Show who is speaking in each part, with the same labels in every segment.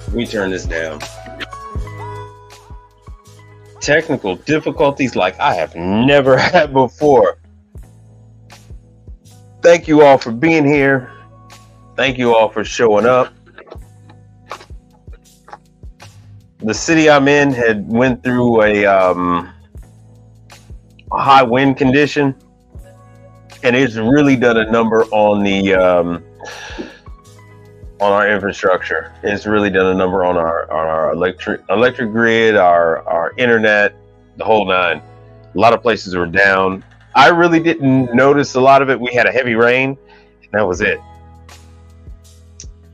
Speaker 1: Let me turn this down. Technical difficulties like I have never had before. Thank you all for being here. Thank you all for showing up. The city I'm in had went through a high wind condition, and it's really done a number on the on our infrastructure. It's really done a number on our electric grid, our internet, the whole nine. A lot of places were down. I really didn't notice a lot of it. We had a heavy rain, and that was it.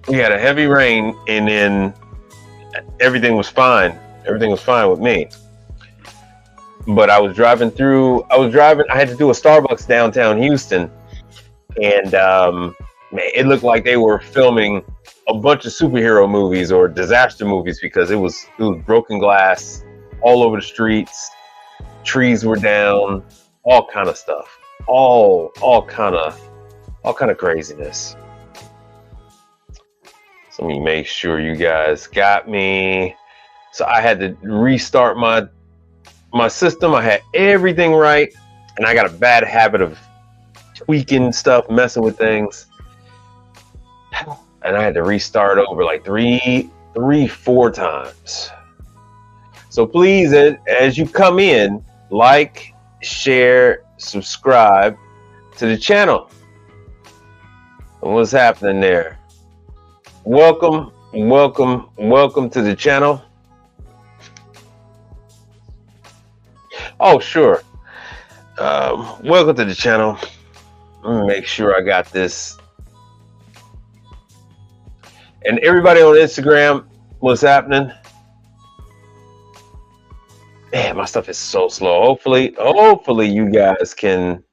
Speaker 1: We had a heavy rain, and then everything was fine. Everything was fine with me. But I was driving. I had to do a Starbucks downtown Houston, and man, it looked like they were filming a bunch of superhero movies or disaster movies because it was broken glass all over the streets. Trees were down, all kind of stuff, all kind of craziness. So let me make sure you guys got me. So I had to restart my system. I had everything right, and I got a bad habit of tweaking stuff, messing with things, and I had to restart over like four times. So please, as you come in, like, share, subscribe to the channel. What's happening there? Welcome to the channel. Oh, sure. Welcome to the channel. Let me make sure I got this. And everybody on Instagram, what's happening? Man, my stuff is so slow. Hopefully you guys can.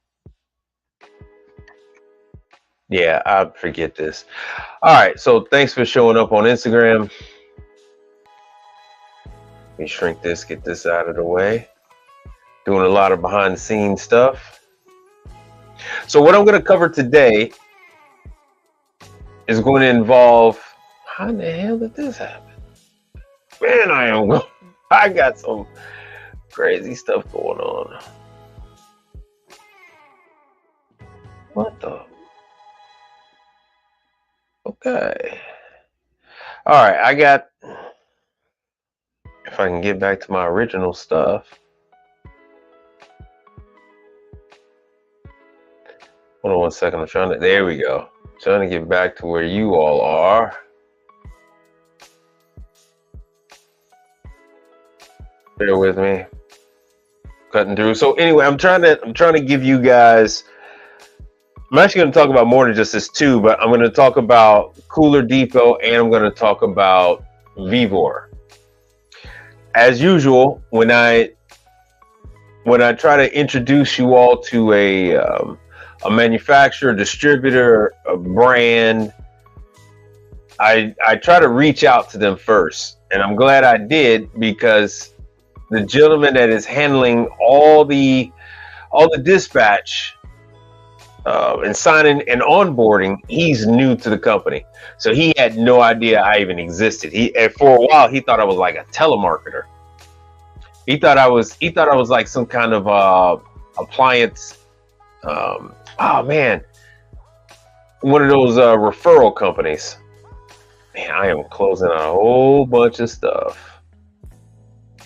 Speaker 1: Yeah, I forget this. All right, so thanks for showing up on Instagram. Let me shrink this, get this out of the way. Doing a lot of behind the scenes stuff. So what I'm going to cover today is going to involve, how in the hell did this happen? Man, I got some crazy stuff going on. What the? Okay. All right, if I can get back to my original stuff. Hold on one second. There we go. Trying to get back to where you all are. Bear with me. Cutting through. So anyway, I'm trying to give you guys. I'm actually going to talk about more than just this too, but I'm going to talk about Cooler Depot and I'm going to talk about Vevor. As usual, when I try to introduce you all to a manufacturer, distributor, a brand, I try to reach out to them first, and I'm glad I did because the gentleman that is handling all the dispatch and signing and onboarding, he's new to the company, so he had no idea I even existed. For a while he thought I was like a telemarketer. He thought I was like some kind of appliance. Oh man, one of those referral companies. Man, I am closing out a whole bunch of stuff.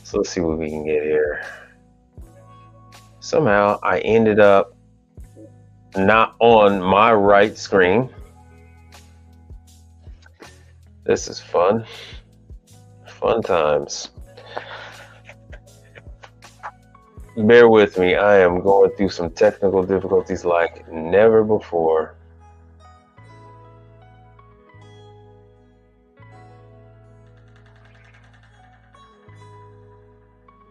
Speaker 1: So let's see what we can get here. Somehow I ended up not on my right screen. This is fun. Fun times. Bear with me. I am going through some technical difficulties like never before.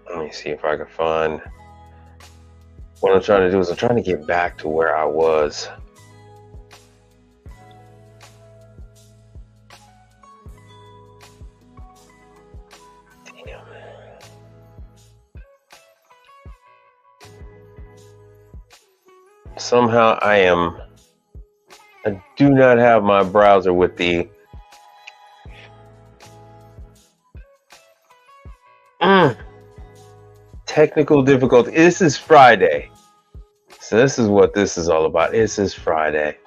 Speaker 1: Let me see if I can find. What I'm trying to do is I'm trying to get back to where I was. Damn. Somehow I do not have my browser with the technical difficulty. This is Friday. So this is what this is all about. This is Friday.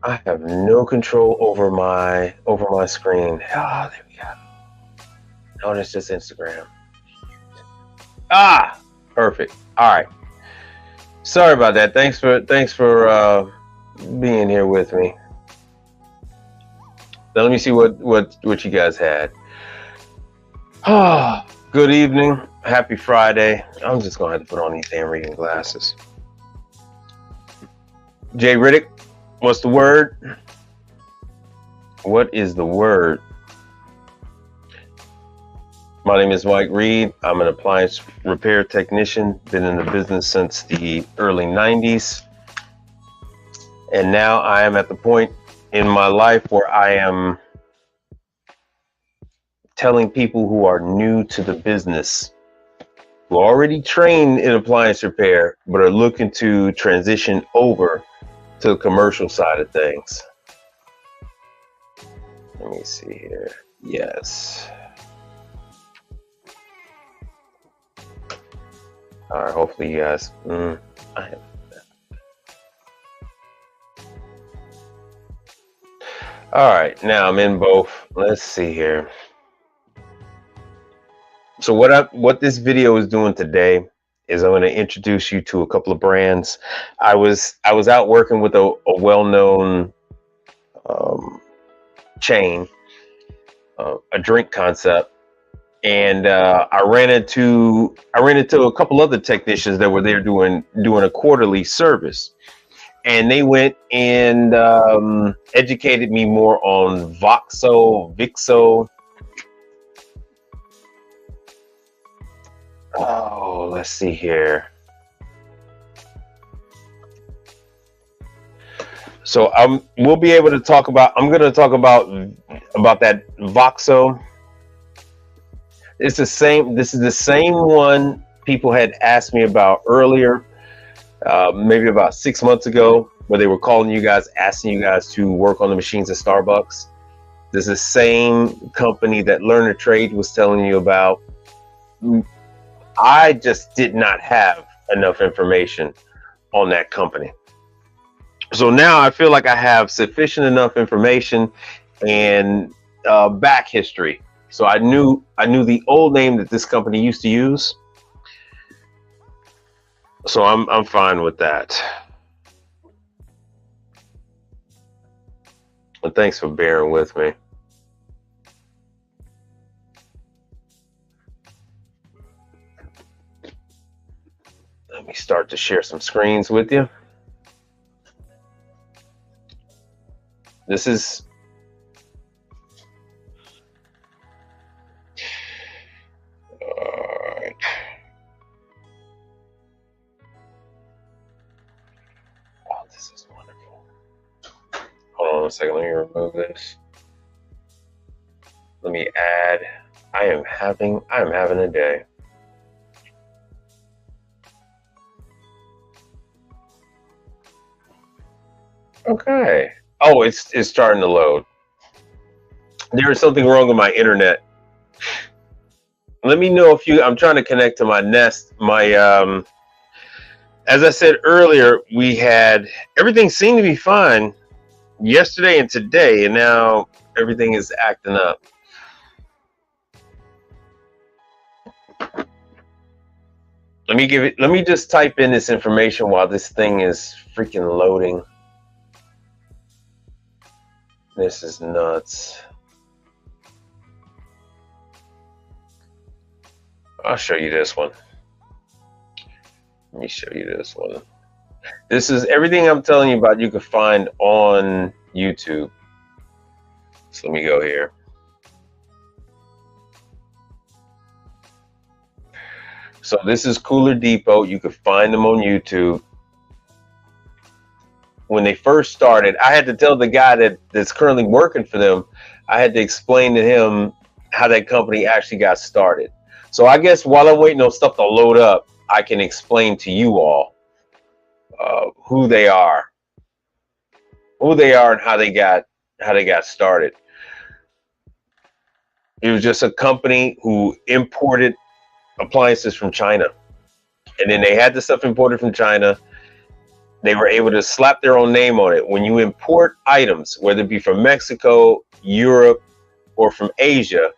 Speaker 1: I have no control over my screen. Ah, there we go. No, it's just Instagram. Ah, perfect. All right. Sorry about that. Thanks for being here with me. Now let me see what you guys had. Ah, good evening. Happy Friday. I'm just gonna have to put on these damn reading glasses. Jay Riddick, what's the word? What is the word? My name is Mike Reed. I'm an appliance repair technician. Been in the business since the early 90s. And now I am at the point in my life where I am telling people who are new to the business, who are already trained in appliance repair, but are looking to transition over to the commercial side of things. Let me see here. Yes. All right, hopefully you guys, all right, now I'm in both. Let's see here. So what this video is doing today is I'm going to introduce you to a couple of brands. I was out working with a well-known chain, a drink concept. And I ran into a couple other technicians that were there doing a quarterly service, and they went and educated me more on Vixo. Oh, let's see here. So we'll be able to talk about. I'm going to talk about that Voxo. This is the same one people had asked me about earlier, maybe about 6 months ago, where they were calling you guys, asking you guys to work on the machines at Starbucks. This is the same company that Learner Trade was telling you about. I just did not have enough information on that company. So now I feel like I have sufficient enough information and back history. So I knew the old name that this company used to use. So I'm fine with that. And thanks for bearing with me. Let me start to share some screens with you. This is alright. Oh, this is wonderful. Hold on a second, let me remove this. Let me add. I am having a day. Okay. Oh, it's starting to load. There is something wrong with my internet. Let me know if I'm trying to connect to my Nest. As I said earlier, everything seemed to be fine yesterday and today, and now everything is acting up. Let me just type in this information while this thing is freaking loading. This is nuts. I'll show you this one. Let me show you this one. This is everything I'm telling you about. You can find on YouTube. So let me go here. So this is Cooler Depot. You can find them on YouTube. When they first started, I had to tell the guy that's currently working for them, I had to explain to him how that company actually got started. So I guess while I'm waiting on stuff to load up, I can explain to you all who they are and how they got started. It was just a company who imported appliances from China. And then they had the stuff imported from China. They were able to slap their own name on it. When you import items, whether it be from Mexico, Europe, or from Asia,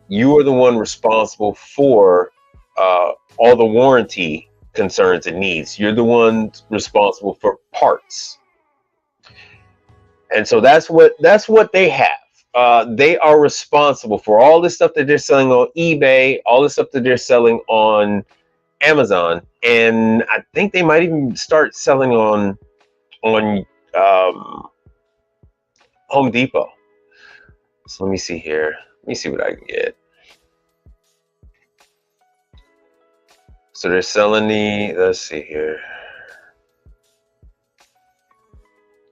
Speaker 1: you are the one responsible for all the warranty concerns and needs. You're the one responsible for parts. And so that's what they have. They are responsible for all the stuff that they're selling on eBay, all the stuff that they're selling on Amazon, and I think they might even start selling on Home Depot. So let me see here. Let me see what I can get. So they're selling let's see here.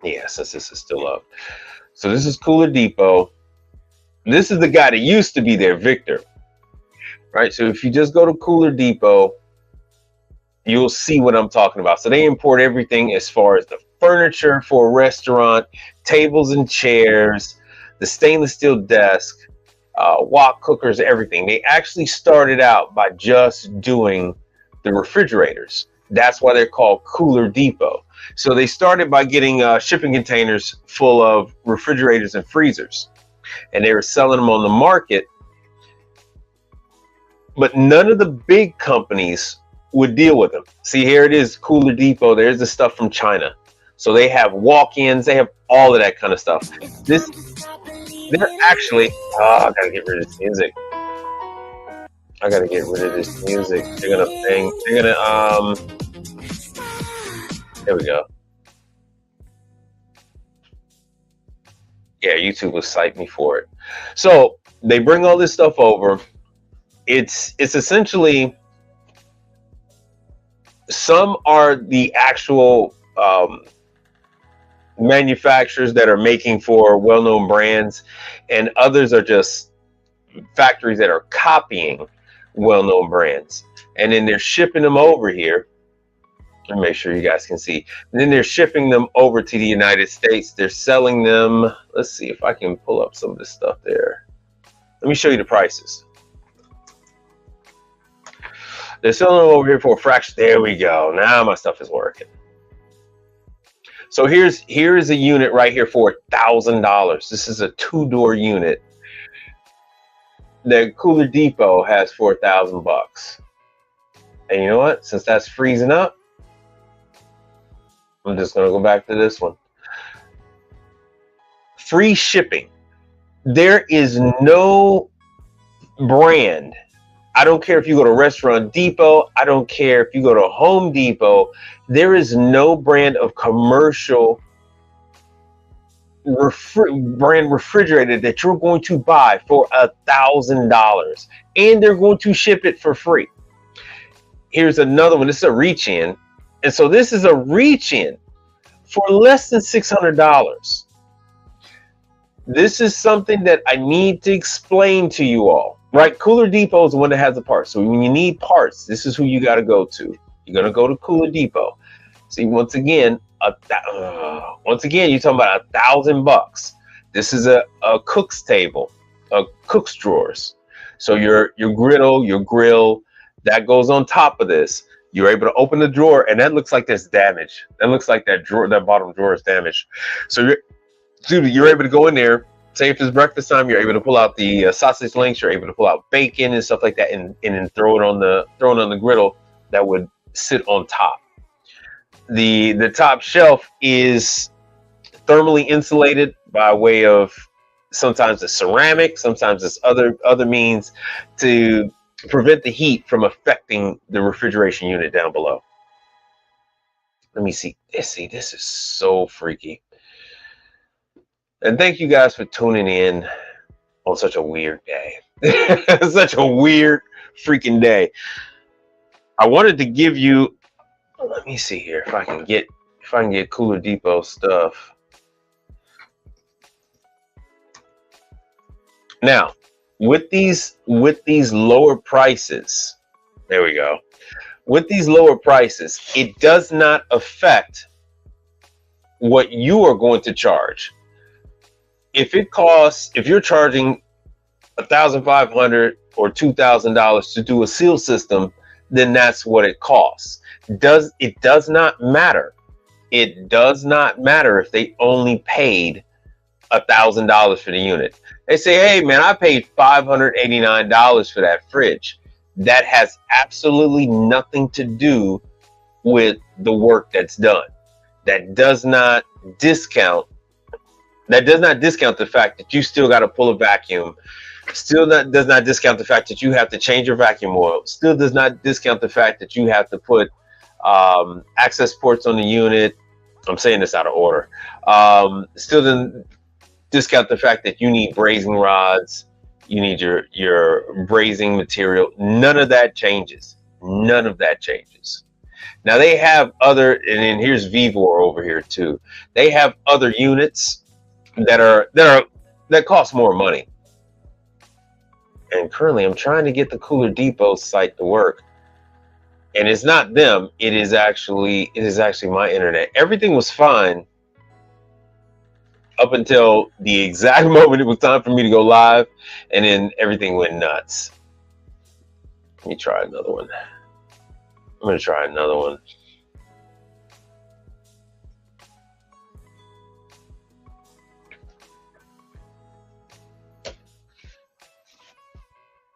Speaker 1: Yeah, since this is still up. So this is Cooler Depot. This is the guy that used to be there, Victor. Right? So if you just go to Cooler Depot, you'll see what I'm talking about. So they import everything as far as the furniture for a restaurant, tables and chairs, the stainless steel desk, wok cookers, everything. They actually started out by just doing the refrigerators. That's why they're called Cooler Depot. So they started by getting shipping containers full of refrigerators and freezers, and they were selling them on the market. But none of the big companies would deal with them. See, here it is, Cooler Depot. There's the stuff from China. So they have walk-ins, they have all of that kind of stuff. They're actually, I gotta get rid of this music. They're gonna there we go. Yeah, YouTube will cite me for it. So they bring all this stuff over. It's essentially, some are the actual manufacturers that are making for well-known brands, and others are just factories that are copying well-known brands, and then they're shipping them over here. Let me make sure you guys can see. And then they're shipping them over to the United States. They're selling them. Let's see if I can pull up some of this stuff there. Let me show you the prices. They're selling them over here for a fraction. There we go. Now my stuff is working. So here's a unit right here for $1,000. This is a 2-door unit. The Cooler Depot has for $1,000. And you know what? Since that's freezing up, I'm just gonna go back to this one. Free shipping. There is no brand. I don't care if you go to Restaurant Depot. I don't care if you go to Home Depot. There is no brand of commercial brand refrigerator that you're going to buy for $1,000, and they're going to ship it for free. Here's another one. This is a reach-in, and so this is a reach-in for less than $600. This is something that I need to explain to you all. Right, Cooler Depot is the one that has the parts. So when you need parts, this is who you got to go to. You're gonna go to Cooler Depot. See, once again, you're talking about $1,000. This is a cook's table, a cook's drawers. So your griddle, your grill, that goes on top of this. You're able to open the drawer, and that looks like there's damage. That looks like that bottom drawer is damaged. So you're able to go in there. Say if it's breakfast time, you're able to pull out the sausage links. You're able to pull out bacon and stuff like that, and then throw it on the griddle that would sit on top. The top shelf is thermally insulated by way of sometimes it's ceramic, sometimes it's other means to prevent the heat from affecting the refrigeration unit down below. Let me see. This is so freaky. And thank you guys for tuning in on such a weird day. Such a weird freaking day. I wanted to give you, let me see here if I can get Cooler Depot stuff. Now, with these lower prices, there we go. With these lower prices, it does not affect what you are going to charge. If you're charging $1,500 or $2,000 to do a seal system, then that's what it costs. It does not matter. It does not matter if they only paid $1,000 for the unit. They say, hey man, I paid $589 for that fridge. That has absolutely nothing to do with the work that's done. That does not discount the fact that you still got to pull a vacuum. Does not discount the fact that you have to change your vacuum oil. Still does not discount the fact that you have to put access ports on the unit. I'm saying this out of order. Still doesn't discount the fact that you need brazing rods. You need your brazing material. None of that changes. None of that changes. Now they have other, and then here's Vevor over here too. They have other units that cost more money. And currently I'm trying to get the Cooler Depot site to work. And it's not them, it is actually my internet. Everything was fine up until the exact moment it was time for me to go live, and then everything went nuts. Let me try another one. I'm going to try another one.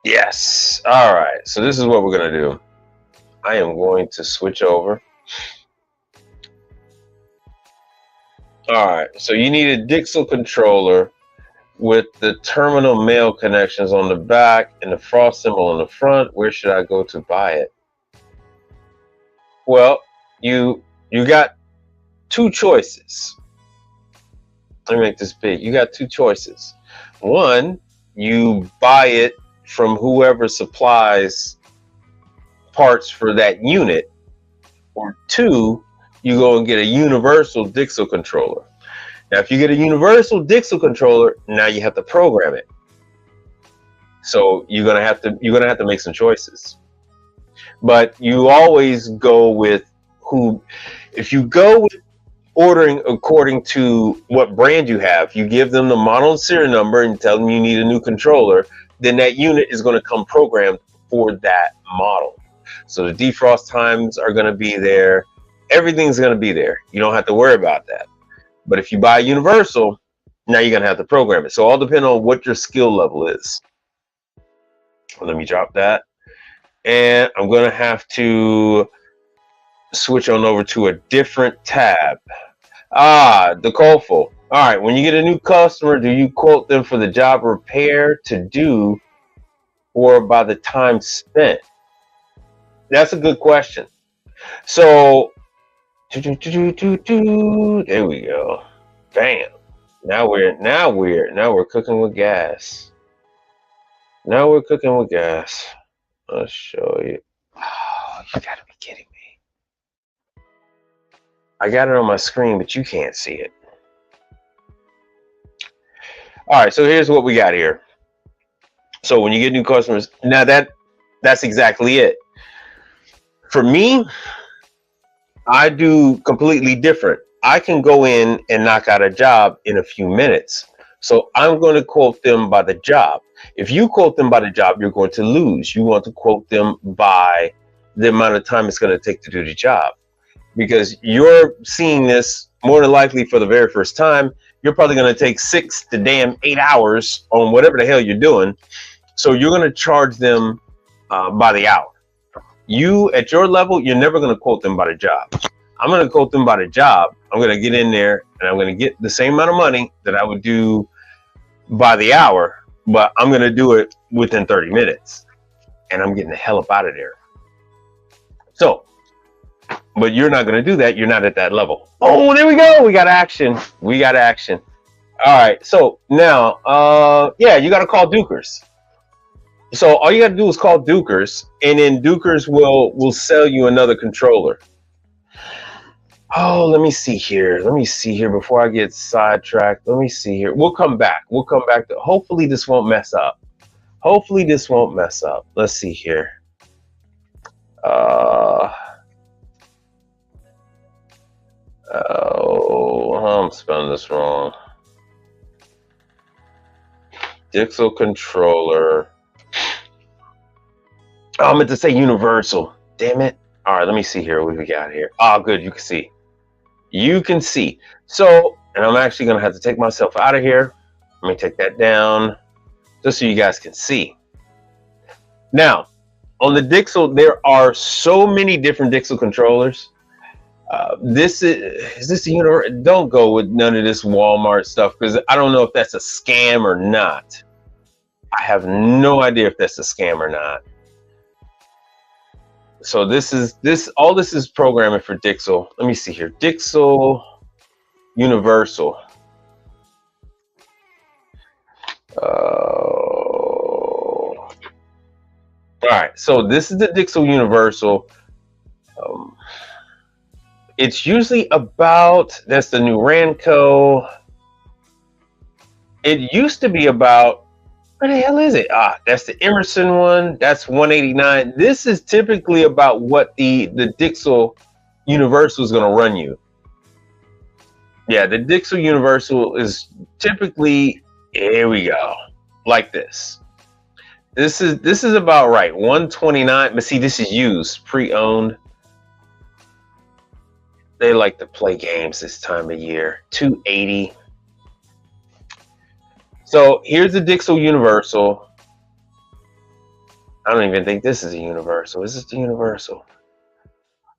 Speaker 1: Yes. All right. So this is what we're going to do. I am going to switch over. All right. So you need a Dixel controller with the terminal male connections on the back and the frost symbol on the front. Where should I go to buy it? Well, you got two choices. Let me make this big. You got two choices. One, you buy it from whoever supplies parts for that unit, or two, you go and get a universal Dixel controller. Now, if you get a universal Dixel controller, now you have to program it. So you're gonna have to make some choices. But you always go with who. If you go with ordering according to what brand you have, you give them the model and serial number and tell them you need a new controller, then that unit is going to come programmed for that model. So the defrost times are going to be there. Everything's going to be there. You don't have to worry about that. But if you buy a universal, now you're going to have to program it. So all depend on what your skill level is. Let me drop that. And I'm going to have to switch on over to a different tab. The COFO. All right, when you get a new customer, do you quote them for the job repair to do or by the time spent? That's a good question. So, there we go. Bam. Now we're cooking with gas. Now we're cooking with gas. I'll show you. Oh, you gotta be kidding me. I got it on my screen, but you can't see it. All right, so here's what we got here. So when you get new customers, now that's exactly it. For me, I do completely different. I can go in and knock out a job in a few minutes. So I'm going to quote them by the job. If you quote them by the job, you're going to lose. You want to quote them by the amount of time it's going to take to do the job. Because you're seeing this more than likely for the very first time. You're probably going to take 6 to 8 hours on whatever the hell you're doing. So you're going to charge them by the hour. You, at your level, you're never going to quote them by the job. I'm going to quote them by the job. I'm going to get in there and I'm going to get the same amount of money that I would do by the hour, but I'm going to do it within 30 minutes. And I'm getting the hell up out of there. So, but you're not going to do that. You're not at that level. Oh, there we go. We got action. We got action. All right. So now, yeah, you got to call Dukers. So all you got to do is call Dukers, and then Dukers will sell you another controller. Oh, let me see here. Let me see here before I get sidetracked. Let me see here. We'll come back. We'll come back to. Hopefully this won't mess up. Hopefully this won't mess up. Let's see here. Oh, I'm spelling this wrong. Dixel controller. Oh, I meant to say universal. Damn it. All right, let me see here what we got here. Oh, good. You can see. You can see. So, and I'm actually going to have to take myself out of here. Let me take that down just so you guys can see. Now, on the Dixel, there are so many different Dixel controllers. This is this the universe? Don't go with none of this Walmart stuff because I don't know if that's a scam or not. I have no idea if that's a scam or not. So all this is programming for Dixel. Let me see here. Dixel Universal. All right, so this is the Dixel Universal. It's usually about, that's the new Ranco. It used to be about, what the hell is it? That's the Emerson one. That's 189. This is typically about what the Dixel Universal is going to run you. Yeah, the Dixel Universal is typically, here we go, like this. This is about right, 129. But see, this is used, pre-owned. They like to play games this time of year. 280. So here's the Dixel Universal. I don't even think this is a Universal. Is this the Universal?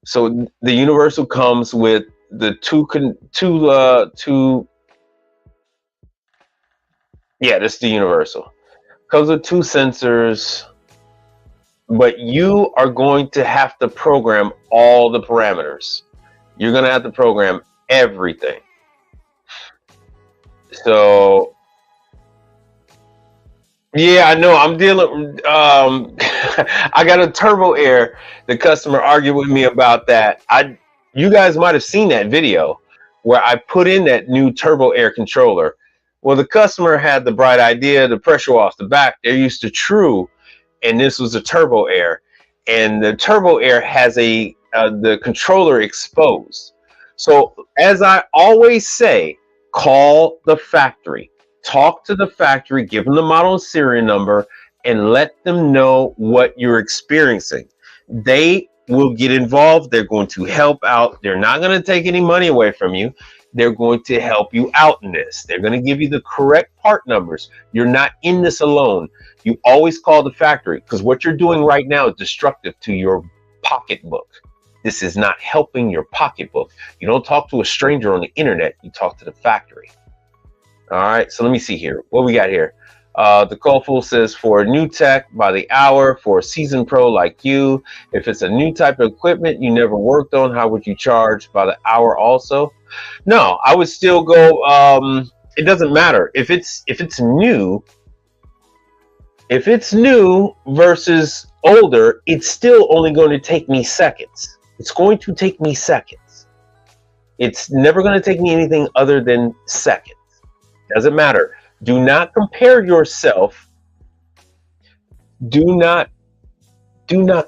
Speaker 1: So the Universal comes with the yeah, this is the Universal. Comes with 2 sensors, but you are going to have to program all the parameters. You're going to have to program everything. So, yeah, I know. I'm dealing. I got a turbo air. The customer argued with me about that. You guys might have seen that video where I put in that new turbo air controller. Well, the customer had the bright idea, the pressure off the back. They're used to True, and this was a turbo air, and the turbo air has the controller exposed. So as I always say, call the factory, talk to the factory, give them the model and serial number, and let them know what you're experiencing. They will get involved. They're going to help out. They're not going to take any money away from you. They're going to help you out in this. They're going to give you the correct part numbers. You're not in this alone. You always call the factory, because what you're doing right now is destructive to your pocketbook. This is not helping your pocketbook. You don't talk to a stranger on the internet. You talk to the factory. All right, so let me see here. What we got here? The Colful says, for a new tech by the hour, for a seasoned pro like you, if it's a new type of equipment you never worked on, how would you charge by the hour also? No, I would still go, it doesn't matter. If it's new, if it's new versus older, it's still only going to take me seconds. It's going to take me seconds. It's never going to take me anything other than seconds. Doesn't matter. Do not compare yourself. Do not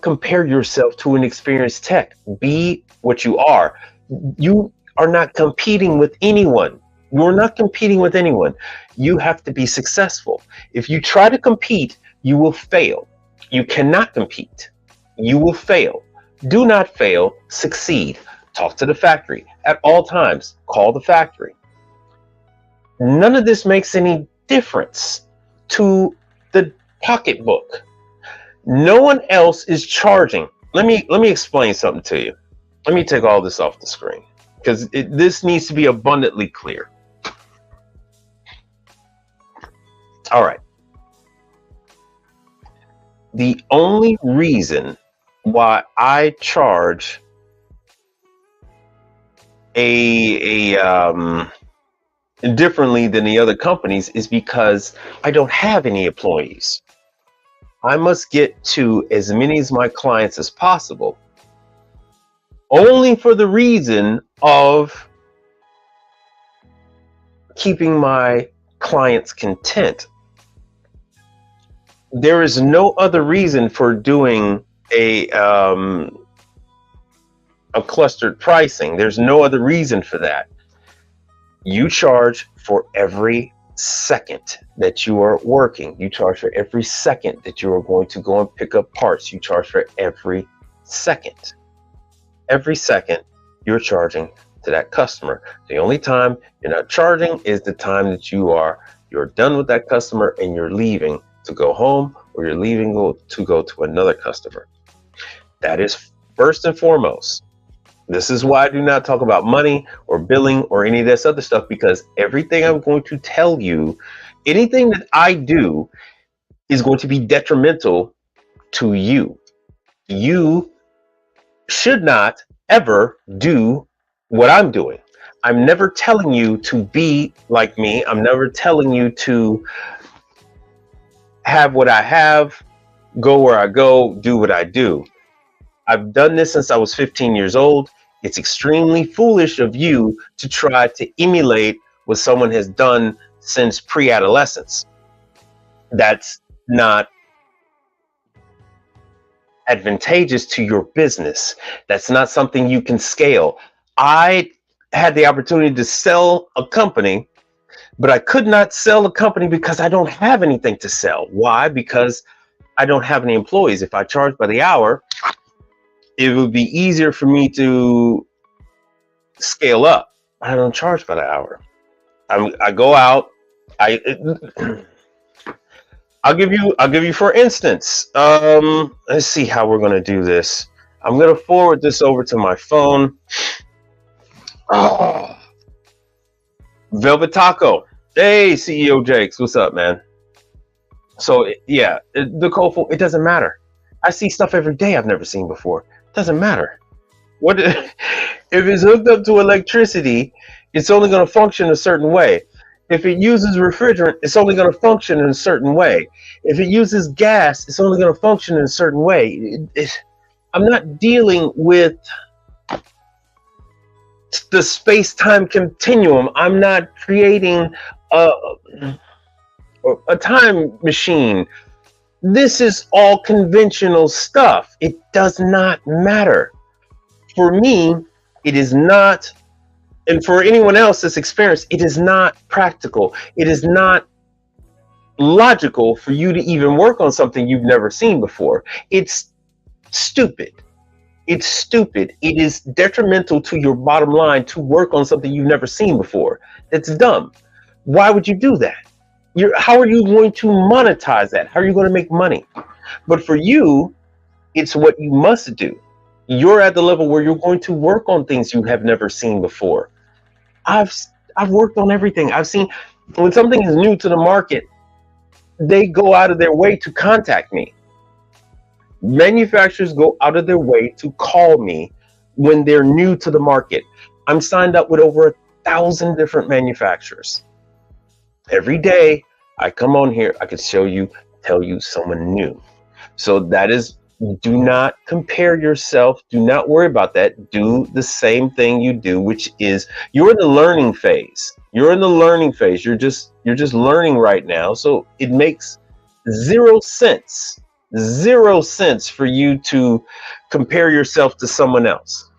Speaker 1: compare yourself to an experienced tech. Be what you are. You are not competing with anyone. You're not competing with anyone. You have to be successful. If you try to compete, you will fail. You cannot compete. You will fail. Do not fail. Succeed. Talk to the factory at all times. Call the factory. None of this makes any difference to the pocketbook. No one else is charging. Let me explain something to you. Let me take all this off the screen, because this needs to be abundantly clear. All right. The only reason why I charge differently than the other companies is because I don't have any employees. I must get to as many of my clients as possible, only for the reason of keeping my clients content. There is no other reason for doing a clustered pricing. There's no other reason for that. You charge for every second that you are working. You charge for every second that you are going to go and pick up parts. You charge for every second. Every second you're charging to that customer. The only time you're not charging is the time that you're done with that customer and you're leaving to go home, or you're leaving to go to another customer. That is first and foremost. This is why I do not talk about money or billing or any of this other stuff, because everything I'm going to tell you, anything that I do is going to be detrimental to you. You should not ever do what I'm doing. I'm never telling you to be like me. I'm never telling you to have what I have, go where I go, do what I do. I've done this since I was 15 years old. It's extremely foolish of you to try to emulate what someone has done since pre-adolescence. That's not advantageous to your business. That's not something you can scale. I had the opportunity to sell a company, but I could not sell a company because I don't have anything to sell. Why? Because I don't have any employees. If I charge by the hour, it would be easier for me to scale up. I don't charge by the hour. I go out. I'll give you for instance. Let's see how we're gonna do this. I'm gonna forward this over to my phone. Oh, Velvet Taco. Hey, CEO Jakes, what's up, man? So yeah, the cold, it doesn't matter. I see stuff every day I've never seen before. Doesn't matter. What if it's hooked up to electricity? It's only going to function a certain way. If it uses refrigerant, it's only going to function in a certain way. If it uses gas, it's only going to function in a certain way. I'm not dealing with the space-time continuum. I'm not creating a time machine. This is all conventional stuff. It does not matter. For me, it is not, and for anyone else that's experienced, it is not practical. It is not logical for you to even work on something you've never seen before. It's stupid. It's stupid. It is detrimental to your bottom line to work on something you've never seen before. It's dumb. Why would you do that? How are you going to monetize that? How are you going to make money? But for you, it's what you must do. You're at the level where you're going to work on things you have never seen before. I've worked on everything. I've seen when something is new to the market, they go out of their way to contact me. Manufacturers go out of their way to call me when they're new to the market. I'm signed up with over 1,000 different manufacturers. Every day I come on here, I could tell you someone new. So that is, do not compare yourself. Do not worry about that. Do the same thing you do, which is you're in the learning phase. You're in the learning phase. You're just learning right now. So it makes zero sense for you to compare yourself to someone else.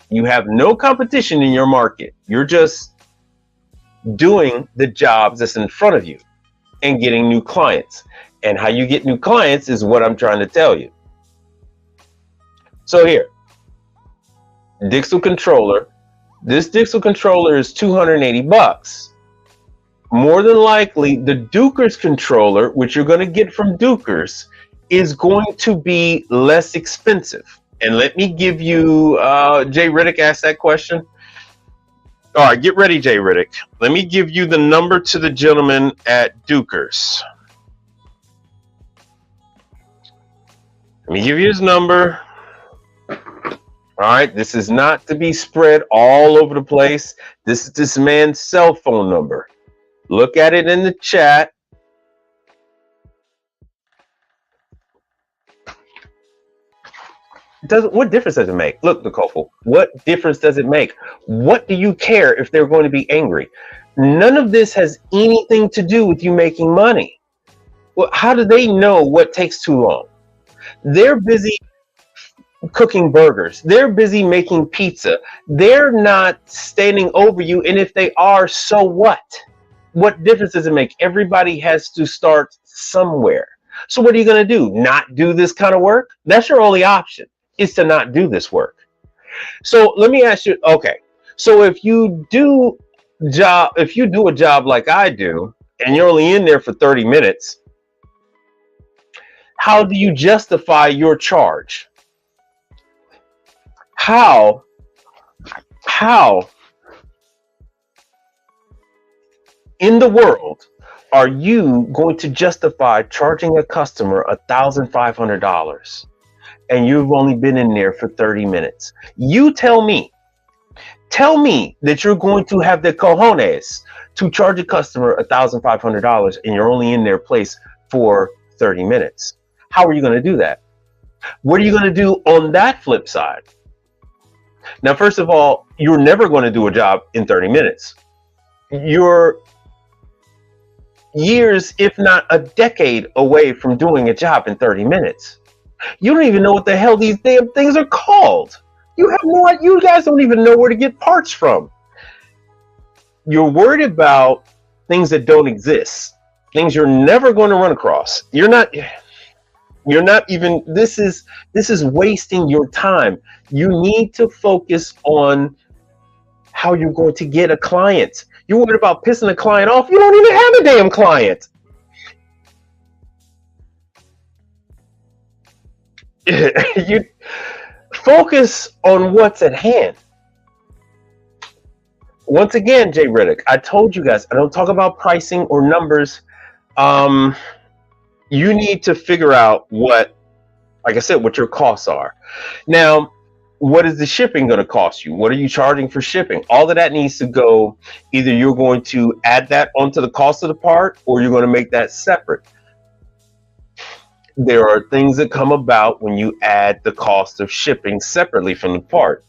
Speaker 1: You have no competition in your market. You're just doing the jobs that's in front of you and getting new clients. And how you get new clients is what I'm trying to tell you. So here, Dixel controller. This Dixel controller is $280. More than likely, the Dukers controller, which you're going to get from Dukers, is going to be less expensive. And let me give you, Jay Riddick asked that question. All right, get ready, Jay Riddick. Let me give you the number to the gentleman at Dukers. Let me give you his number. All right, this is not to be spread all over the place. This is this man's cell phone number. Look at it in the chat. What difference does it make? Look, Nicole, what difference does it make? What do you care if they're going to be angry? None of this has anything to do with you making money. Well, how do they know what takes too long? They're busy cooking burgers. They're busy making pizza. They're not standing over you. And if they are, so what? What difference does it make? Everybody has to start somewhere. So what are you going to do? Not do this kind of work? That's your only option, is to not do this work. So let me ask you, okay. So if you do a job like I do, and you're only in there for 30 minutes, how do you justify your charge? How how in the world are you going to justify charging a customer $1,500 and you've only been in there for 30 minutes? You tell me that you're going to have the cojones to charge a customer $1,500 and you're only in their place for 30 minutes. How are you going to do that? What are you going to do on that flip side? Now, first of all, you're never going to do a job in 30 minutes. You're years, if not a decade, away from doing a job in 30 minutes. You don't even know what the hell these damn things are called. You guys don't even know where to get parts from. You're worried about things that don't exist, things you're never going to run across. You're not even, this is wasting your time. You need to focus on how you're going to get a client. You're worried about pissing a client off. You don't even have a damn client. You focus on what's at hand. Once again, Jay Riddick, I told you guys, I don't talk about pricing or numbers. You need to figure out what, like I said, what your costs are. Now, what is the shipping going to cost you? What are you charging for shipping? All of that needs to go, either you're going to add that onto the cost of the part or you're going to make that separate. There are things that come about when you add the cost of shipping separately from the part.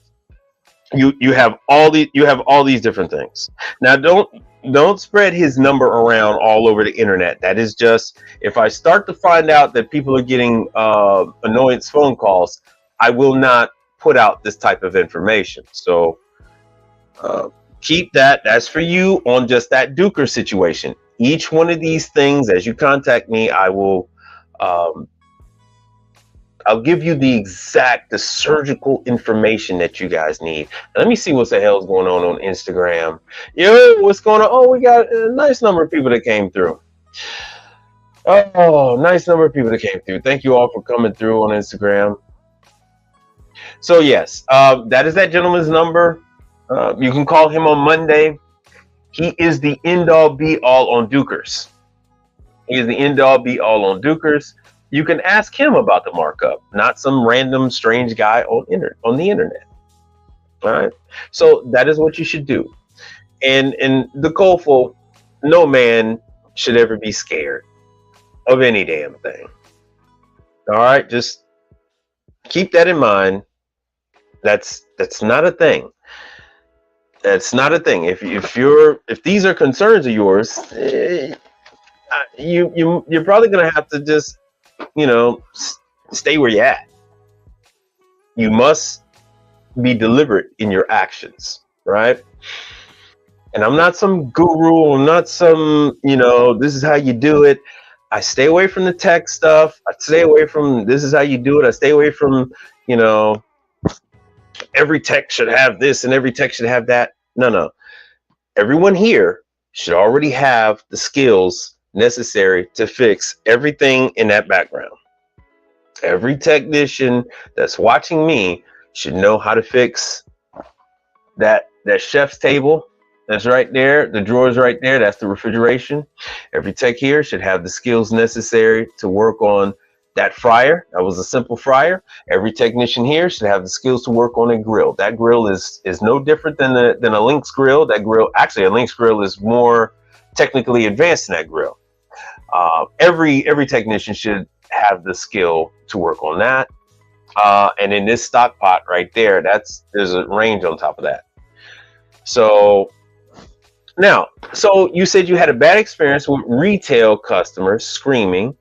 Speaker 1: You have all these different things. Now, don't spread his number around all over the internet. That is just, if I start to find out that people are getting annoyance phone calls, I will not put out this type of information. So keep that. That's for you on just that Duker situation. Each one of these things, as you contact me, I will I'll give you the surgical information that you guys need. Let me see what the hell's going on Instagram. Yo, what's going on? Oh, we got a nice number of people that came through. Oh, nice number of people that came through. Thank you all for coming through on Instagram. So yes, that is that gentleman's number. You can call him on Monday. He is the end all be all on Dukers. He is the end all be all on Dukers. You can ask him about the markup, not some random strange guy on the internet. All right. So that is what you should do. And the Kofo, no man should ever be scared of any damn thing. All right. Just keep that in mind. That's not a thing. That's not a thing. If these are concerns of yours, you're probably gonna have to just, stay where you're at. You must be deliberate in your actions, right? And I'm not some guru. I'm not some, this is how you do it. I stay away from the tech stuff. I stay away from this is how you do it. I stay away from, every tech should have this and every tech should have that. No. Everyone here should already have the skills necessary to fix everything in that background. Every technician that's watching me should know how to fix that chef's table that's right there. The drawer's right there. That's the refrigeration. Every tech here should have the skills necessary to work on that fryer. That was a simple fryer. Every technician here should have the skills to work on a grill. That grill is no different than a Lynx grill. That grill, actually, a Lynx grill is more technically advanced than that grill. Every technician should have the skill to work on that. And in this stock pot right there, there's a range on top of that. So you said you had a bad experience with retail customers screaming,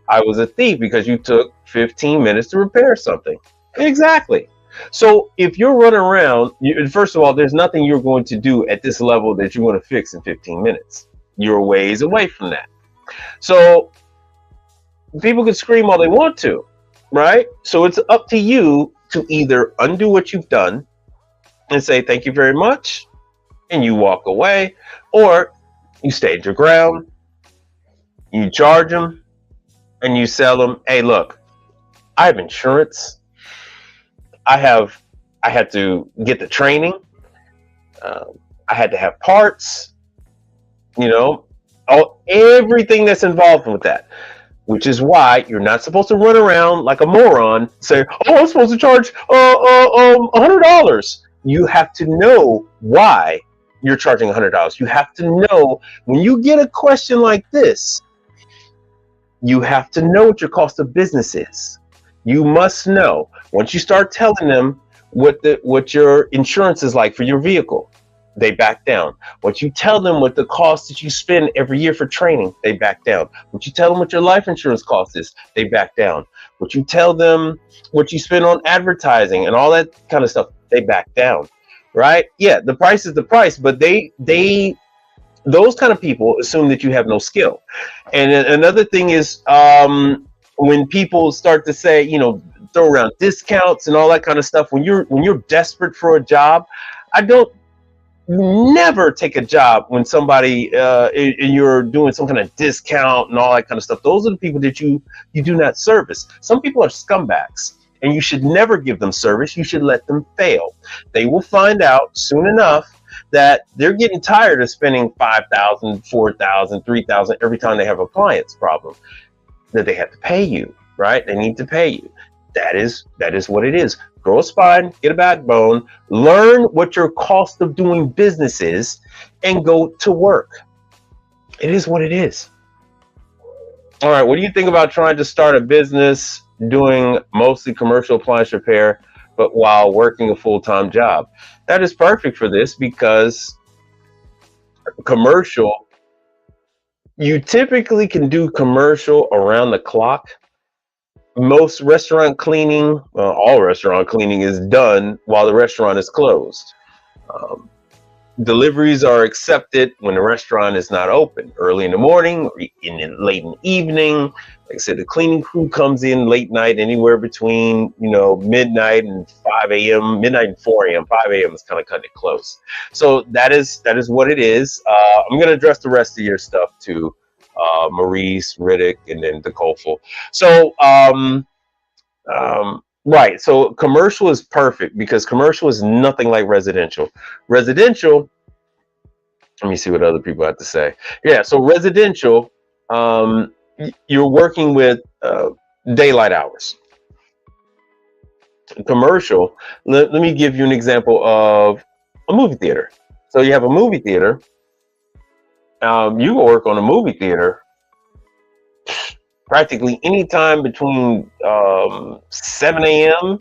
Speaker 1: "I was a thief," because you took 15 minutes to repair something. Exactly. So if you're running around, first of all, there's nothing you're going to do at this level that you're going to fix in 15 minutes. you're ways away from that. So people can scream all they want to, right? So it's up to you to either undo what you've done and say thank you very much and you walk away, or you stand your ground, you charge them, and you sell them, hey, look, I have insurance. I had to get the training. I had to have parts, everything that's involved with that. Which is why you're not supposed to run around like a moron, say, "Oh, I'm supposed to charge $100." You have to know why you're charging $100. You have to know when you get a question like this. You have to know what your cost of business is. You must know. Once you start telling them what your insurance is like for your vehicle, they back down. Once you tell them what the cost that you spend every year for training, they back down. Once you tell them what your life insurance cost is, they back down. Once you tell them what you spend on advertising and all that kind of stuff, they back down. Right? Yeah, the price is the price, but those kind of people assume that you have no skill. And another thing is when people start to say, throw around discounts and all that kind of stuff, when you're desperate for a job, I don't never take a job when somebody you're doing some kind of discount and all that kind of stuff. Those are the people that you do not service. Some people are scumbags, and you should never give them service. You should let them fail. They will find out soon enough that they're getting tired of spending $5,000, $4,000, $3,000 every time they have a client's problem, that they have to pay you, right? They need to pay you. That is what it is. Grow a spine, get a backbone, learn what your cost of doing business is, and go to work. It is what it is. All right, what do you think about trying to start a business doing mostly commercial appliance repair, but while working a full-time job? That is perfect for this because commercial, you typically can do commercial around the clock. Most restaurant cleaning, all restaurant cleaning is done while the restaurant is closed. Deliveries are accepted when the restaurant is not open, early in the morning or late in the evening. Like I said, the cleaning crew comes in late night, anywhere between midnight and 5 a.m. Midnight and 4 a.m. 5 a.m. is kind of cutting it close. So that is what it is. I'm going to address the rest of your stuff too. Maurice, Riddick, and then the Kofel. So, right. So commercial is perfect because commercial is nothing like residential. Residential, let me see what other people have to say. Yeah. So residential, you're working with daylight hours. Commercial, let me give you an example of a movie theater. So you have a movie theater. You can work on a movie theater practically any time between 7 a.m.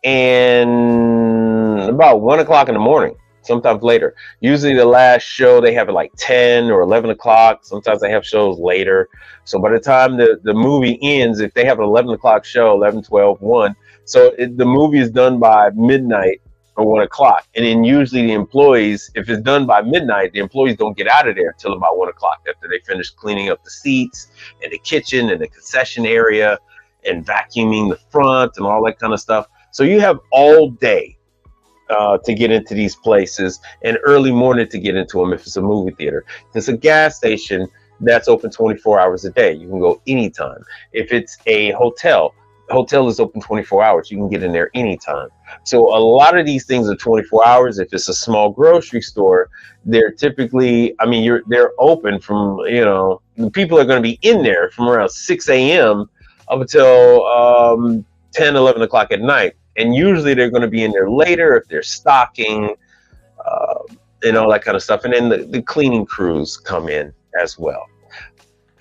Speaker 1: and about 1 o'clock in the morning, sometimes later. Usually the last show they have at like 10 or 11 o'clock. Sometimes they have shows later. So by the time the movie ends, if they have an 11 o'clock show, 11, 12, 1, so the movie is done by midnight or 1 o'clock. And then usually the employees, if it's done by midnight, the employees don't get out of there till about 1 o'clock after they finish cleaning up the seats and the kitchen and the concession area and vacuuming the front and all that kind of stuff. So you have all day to get into these places and early morning to get into them if it's a movie theater. If it's a gas station, that's open 24 hours a day. You can go anytime. If it's a hotel is open 24 hours. You can get in there anytime. So a lot of these things are 24 hours. If it's a small grocery store, they're typically, they're open from, the people are going to be in there from around 6 a.m. up until 10, 11 o'clock at night. And usually they're going to be in there later if they're stocking and all that kind of stuff. And then the cleaning crews come in as well.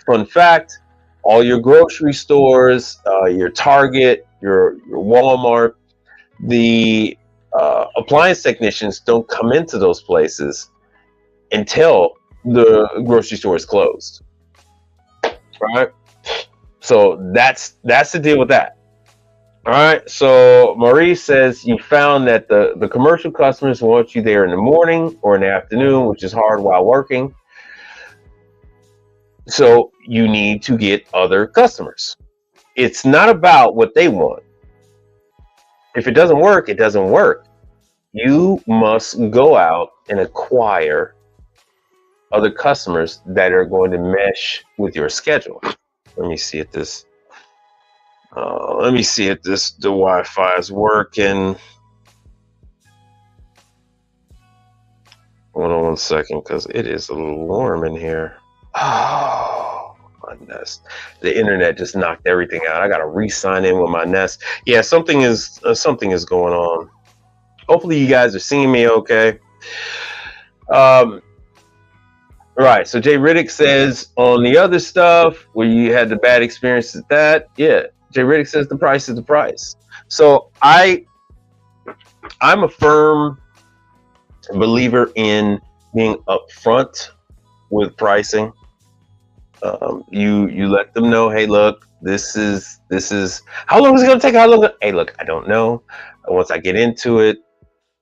Speaker 1: Fun fact, all your grocery stores, your Target, your Walmart, the appliance technicians don't come into those places until the grocery store is closed. Right? So that's the deal with that. All right. So Maurice says you found that the commercial customers want you there in the morning or in the afternoon, which is hard while working. So you need to get other customers. It's not about what they want. If it doesn't work, it doesn't work. You must go out and acquire other customers that are going to mesh with your schedule. Let me see if this. The Wi-Fi is working. Hold on one second, because it is a little warm in here. Oh, my Nest. The internet just knocked everything out. I gotta re-sign in with my Nest. Yeah, something is going on. Hopefully, you guys are seeing me okay. Right. So Jay Riddick says on the other stuff where you had the bad experience with that, yeah. Jay Riddick says the price is the price. So I'm a firm believer in being upfront with pricing. You let them know, hey, look, this is how long is it gonna take? Hey, look, I don't know. Once I get into it,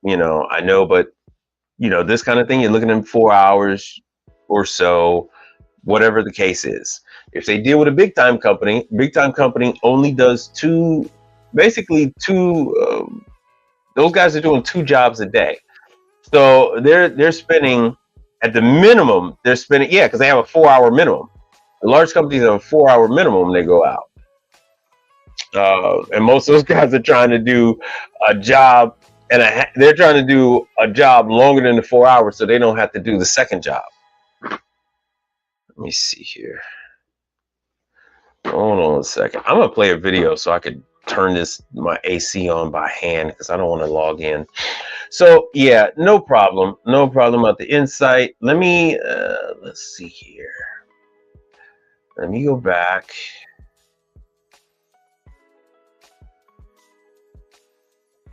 Speaker 1: I know, but this kind of thing, you're looking at 4 hours or so, whatever the case is. If they deal with a big time company only does two. Those guys are doing 2 jobs a day. So they're spending at the minimum, because they have a 4-hour minimum. The large companies have a 4-hour minimum they go out. And most of those guys are trying to do a job they're trying to do a job longer than the 4 hours so they don't have to do the second job. Let me see here. Hold on a second. I'm gonna play a video so I could turn my AC on by hand because I don't want to log in. So yeah, no problem at the Insight. Let me let's see here. Let me go back.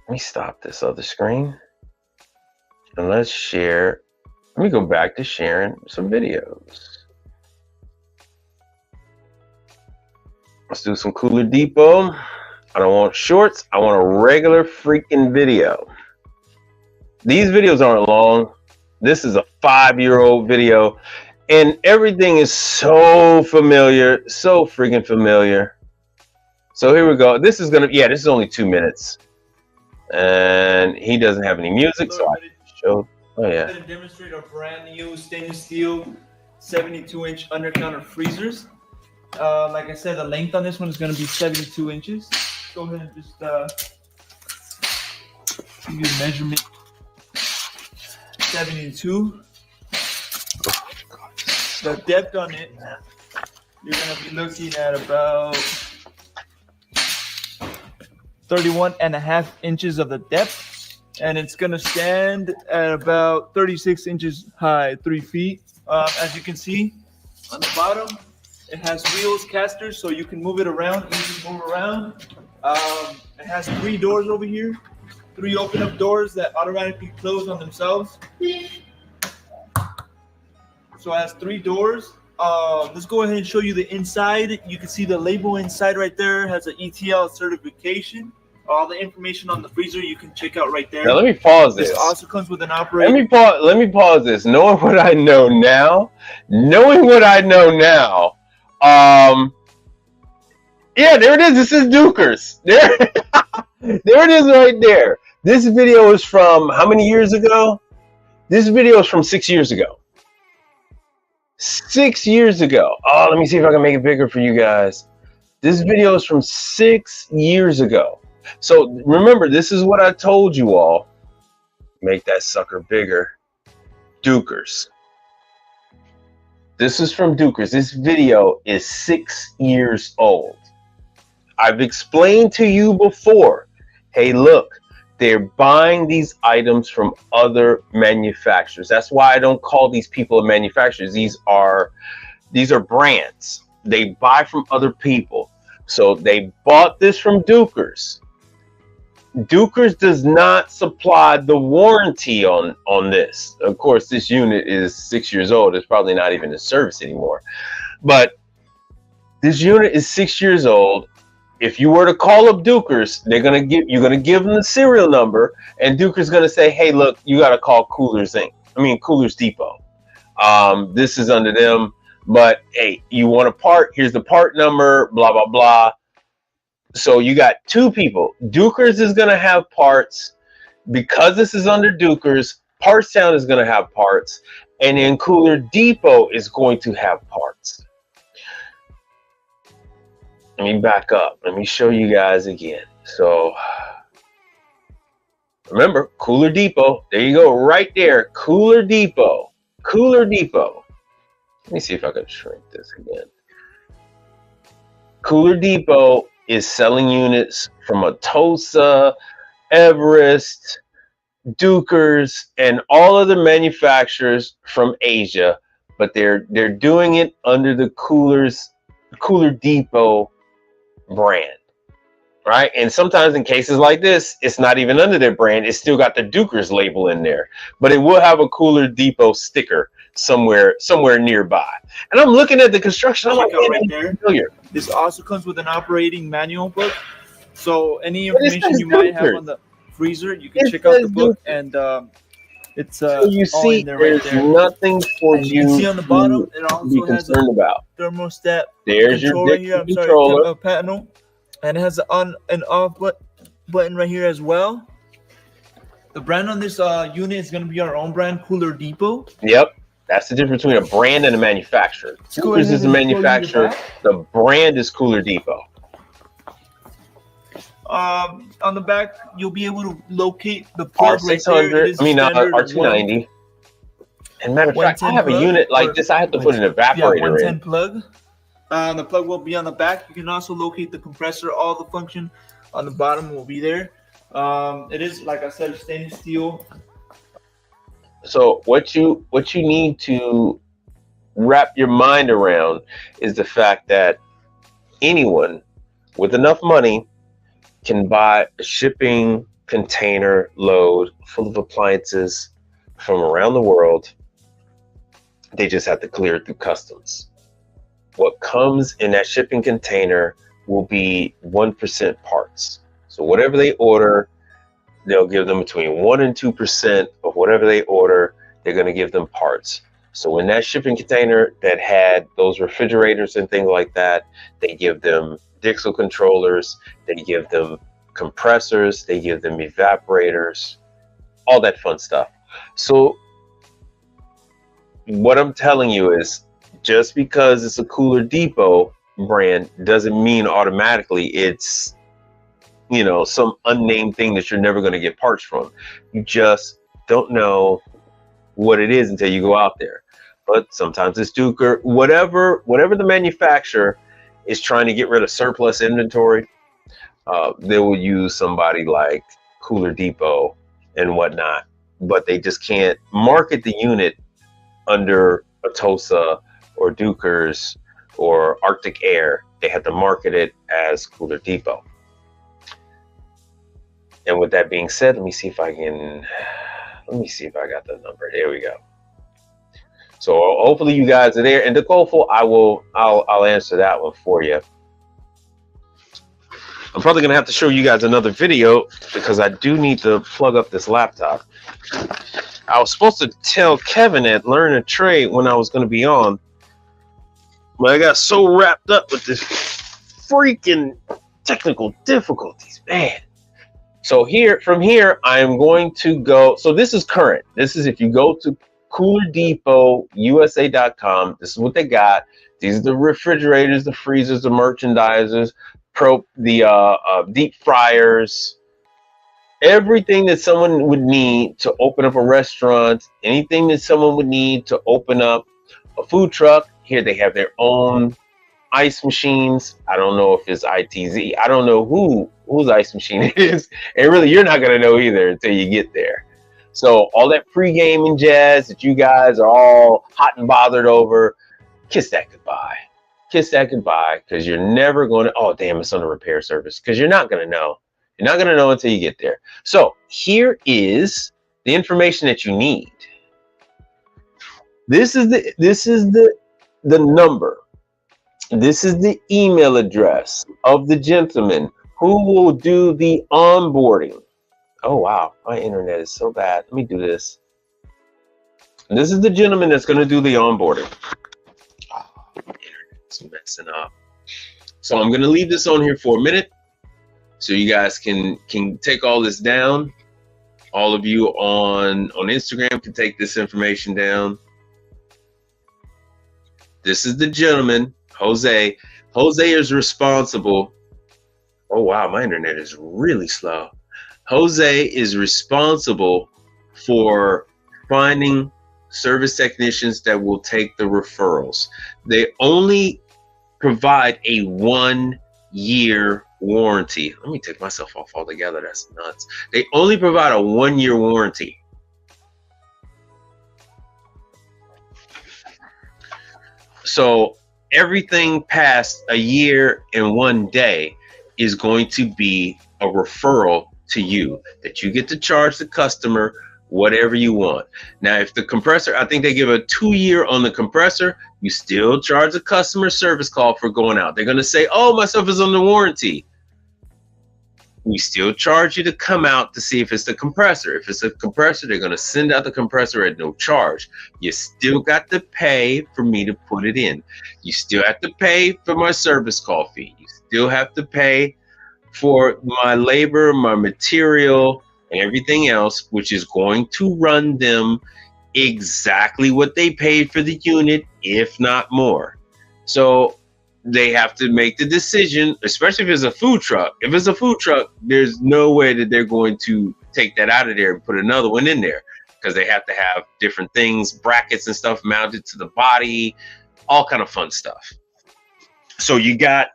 Speaker 1: Let me stop this other screen and let's share. Let me go back to sharing some videos. Let's do some Cooler Depot. I don't want shorts. I want a regular freaking video. These videos aren't long. This is a 5-year-old video and everything is so familiar, so freaking familiar. So here we go. This is only 2 minutes. And he doesn't have any music, so I showed. Oh yeah.
Speaker 2: I'm going to demonstrate our brand new stainless steel 72-inch under-counter freezers. Like I said, the length on this one is going to be 72 inches. Go ahead and just give you a measurement. 72. The depth on it, you're going to be looking at about 31.5 inches of the depth, and it's going to stand at about 36 inches high, 3 feet. As you can see on the bottom, it has wheels, casters, so you can move it around, easily move around. It has 3 doors over here, 3 open up doors that automatically close on themselves. So it has 3 doors. Let's go ahead and show you the inside. You can see the label inside right there. It has an ETL certification. All the information on the freezer you can check out right there.
Speaker 1: Now let me pause this.
Speaker 2: This also comes with an operator.
Speaker 1: Let me pause this. Knowing what I know now, yeah, there it is. This is Dukers. There it is right there. This video is from how many years ago? This video is from 6 years ago. 6 years ago. Oh, let me see if I can make it bigger for you guys. This video is from 6 years ago. So remember, this is what I told you all. Make that sucker bigger. Dukers. This is from Dukers. This video is 6 years old. I've explained to you before, hey, look, they're buying these items from other manufacturers. That's why I don't call these people manufacturers. These are brands. They buy from other people. So they bought this from Dukers. Dukers does not supply the warranty on this. Of course, this unit is 6 years old. It's probably not even in service anymore. But this unit is 6 years old. If you were to call up Dukers, you're gonna give them the serial number, and Dukers gonna say, "Hey, look, you gotta call Coolers Depot. This is under them. But hey, you want a part? Here's the part number. Blah blah blah. So you got two people. Dukers is gonna have parts because this is under Dukers. Parts Town is gonna have parts, and then Cooler Depot is going to have parts. Let me back up. Let me show you guys again. So remember, Cooler Depot. There you go, right there. Cooler Depot. Cooler Depot. Let me see if I can shrink this again. Cooler Depot is selling units from Atosa, Everest, Dukers, and all other manufacturers from Asia, but they're doing it under the Cooler Depot brand, right? And sometimes in cases like this, it's not even under their brand. It's still got the Dukers label in there, but it will have a Cooler Depot sticker somewhere nearby. And I'm looking at the construction. I'm like,
Speaker 2: right there. Familiar. This also comes with an operating manual book. So any information you might have on the freezer, you can check out the book, and it's so
Speaker 1: you see, there's nothing for you
Speaker 2: can see on the bottom. It also has a thermostat.
Speaker 1: There's your controller
Speaker 2: panel, and it has an on and off button right here as well. The brand on this unit is going to be our own brand, Cooler Depot.
Speaker 1: Yep. That's the difference between a brand and a manufacturer. Coolers is a manufacturer. The brand is Cooler Depot.
Speaker 2: On the back, you'll be able to locate the plug right there.
Speaker 1: R290. And matter of fact, I have a unit like this. I have to put an evaporator
Speaker 2: 110
Speaker 1: in.
Speaker 2: Plug. The plug will be on the back. You can also locate the compressor. All the function on the bottom will be there. It is, like I said, stainless steel.
Speaker 1: So what you need to wrap your mind around is the fact that anyone with enough money can buy a shipping container load full of appliances from around the world. They just have to clear it through customs. What comes in that shipping container will be 1% parts. So whatever they order, they'll give them between 1 and 2% of whatever they order. They're going to give them parts. So in that shipping container that had those refrigerators and things like that, they give them Dixel controllers, they give them compressors, they give them evaporators, all that fun stuff. So what I'm telling you is, just because it's a Cooler Depot brand doesn't mean automatically it's, you know, some unnamed thing that you're never going to get parts from. You just don't know what it is until you go out there. But sometimes it's Duker, whatever the manufacturer is trying to get rid of surplus inventory, they will use somebody like Cooler Depot and whatnot, but they just can't market the unit under Atosa or Dukers or Arctic Air. They have to market it as Cooler Depot. And with that being said, let me see if I got the number. There we go. So hopefully you guys are there. And Nicole, I'll answer that one for you. I'm probably gonna have to show you guys another video because I do need to plug up this laptop. I was supposed to tell Kevin at Learn a Trade when I was gonna be on, but I got so wrapped up with this freaking technical difficulties, man. So from here, I am going to go. So this is current. This is if you go to CoolerDepotUSA.com. This is what they got. These are the refrigerators, the freezers, the merchandisers, the deep fryers, everything that someone would need to open up a restaurant, anything that someone would need to open up a food truck. Here they have their own ice machines. I don't know if it's ITZ. I don't know whose ice machine it is. And really, you're not going to know either until you get there. So all that pre-gaming jazz that you guys are all hot and bothered over, kiss that goodbye. Kiss that goodbye, because you're never going to, oh, damn, it's on a repair service, because you're not going to know. You're not going to know until you get there. So here is the information that you need. This is the number. This is the email address of the gentleman who will do the onboarding. Oh, wow. My internet is so bad. Let me do this. And this is the gentleman that's going to do the onboarding. It's messing up. So I'm gonna leave this on here for a minute, so you guys can take all this down. All of you on Instagram can take this information down. This is the gentleman, Jose. Jose is responsible. Oh wow, my internet is really slow. Jose is responsible for finding service technicians that will take the referrals. They only provide a 1-year warranty. Let me take myself off altogether. That's nuts. They only provide a 1-year warranty. So everything past a year and 1 day is going to be a referral to you that you get to charge the customer whatever you want. Now, if the compressor, I think they give a 2-year on the compressor, you still charge a customer service call for going out. They're going to say, oh, my stuff is under warranty. We still charge you to come out to see if it's the compressor. If it's a compressor, they're going to send out the compressor at no charge. You still got to pay for me to put it in. You still have to pay for my service call fee. You still have to pay for my labor, my material, and everything else, which is going to run them exactly what they paid for the unit, if not more. So they have to make the decision, especially if it's a food truck. If it's a food truck, there's no way that they're going to take that out of there and put another one in there, because they have to have different things, brackets and stuff mounted to the body, all kind of fun stuff. So you got,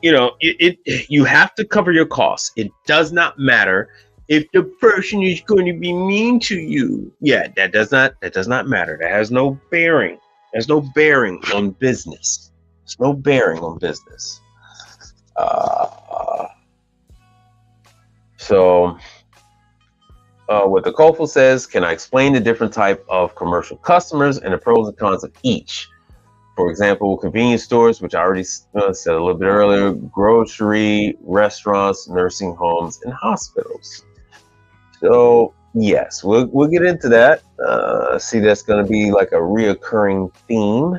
Speaker 1: you know, you have to cover your costs. It does not matter if the person is going to be mean to you. Yeah, that does not matter. That has no bearing. There's no bearing on business. There's no bearing on business. What the COFL says, can I explain the different type of commercial customers and the pros and cons of each? For example, convenience stores, which I already said a little bit earlier, grocery, restaurants, nursing homes, and hospitals. So yes, we'll get into that. See, that's going to be like a reoccurring theme.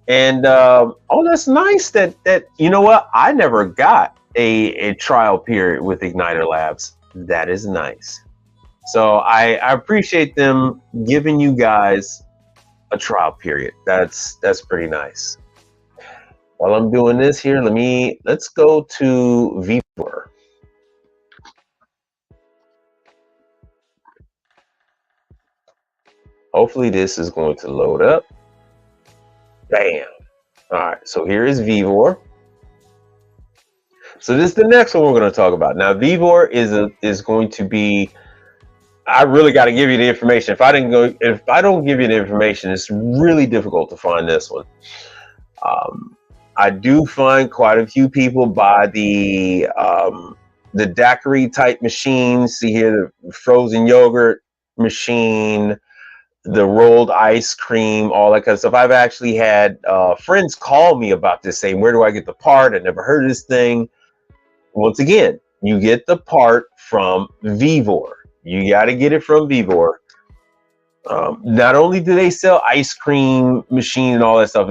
Speaker 1: And that's nice that you know what? I never got a trial period with Igniter Labs. That is nice. So I appreciate them giving you guys a trial period. That's pretty nice. While I'm doing this here, let's go to Vevor. Hopefully this is going to load up. Bam. All right, so here is Vevor. So this is the next one we're going to talk about. Now, Vevor is going to be, I really got to give you the information. If I don't give you the information, it's really difficult to find this one. I do find quite a few people buy the daiquiri type machines. See here, the frozen yogurt machine, the rolled ice cream, all that kind of stuff. I've actually had friends call me about this, saying, where do I get the part? I never heard of this thing. Once again, you get the part from Vevor. You got to get it from Vevor. Not only do they sell ice cream machine and all that stuff,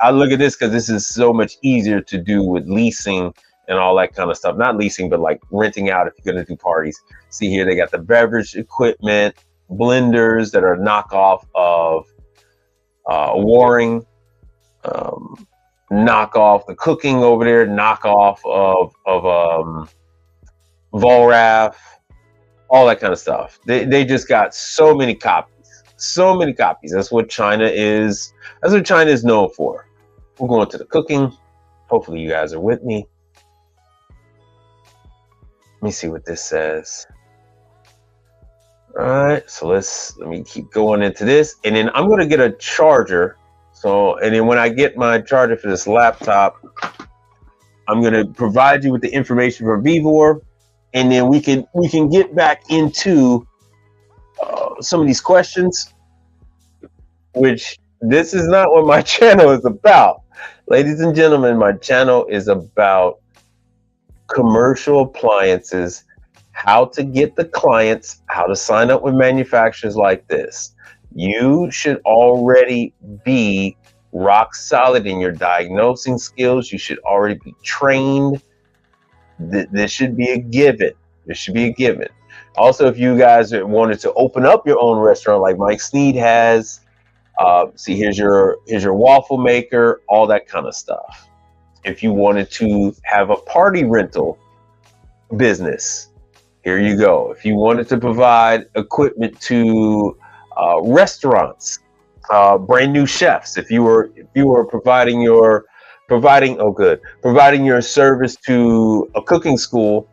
Speaker 1: I look at this because this is so much easier to do with leasing and all that kind of stuff. Not leasing, but like renting out if you're going to do parties. See here, they got the beverage equipment, blenders that are knockoff of Waring, knockoff the cooking over there, knockoff of Volrath, all that kind of stuff. They just got so many copies. That's what China is. That's what China is known for. We're going to the cooking. Hopefully you guys are with me. Let me see what this says. All right, so let me keep going into this, and then I'm going to get a charger. And then when I get my charger for this laptop, I'm going to provide you with the information for Vevor, and then we can get back into some of these questions, which this is not what my channel is about. Ladies and gentlemen, my channel is about commercial appliances, how to get the clients, how to sign up with manufacturers like this. You should already be rock solid in your diagnosing skills. You should already be trained. This should be a given. This should be a given. Also, if you guys wanted to open up your own restaurant like Mike Sneed has, see, here's your waffle maker, all that kind of stuff. If you wanted to have a party rental business, here you go. If you wanted to provide equipment to restaurants, brand new chefs, if you were providing your service to a cooking school,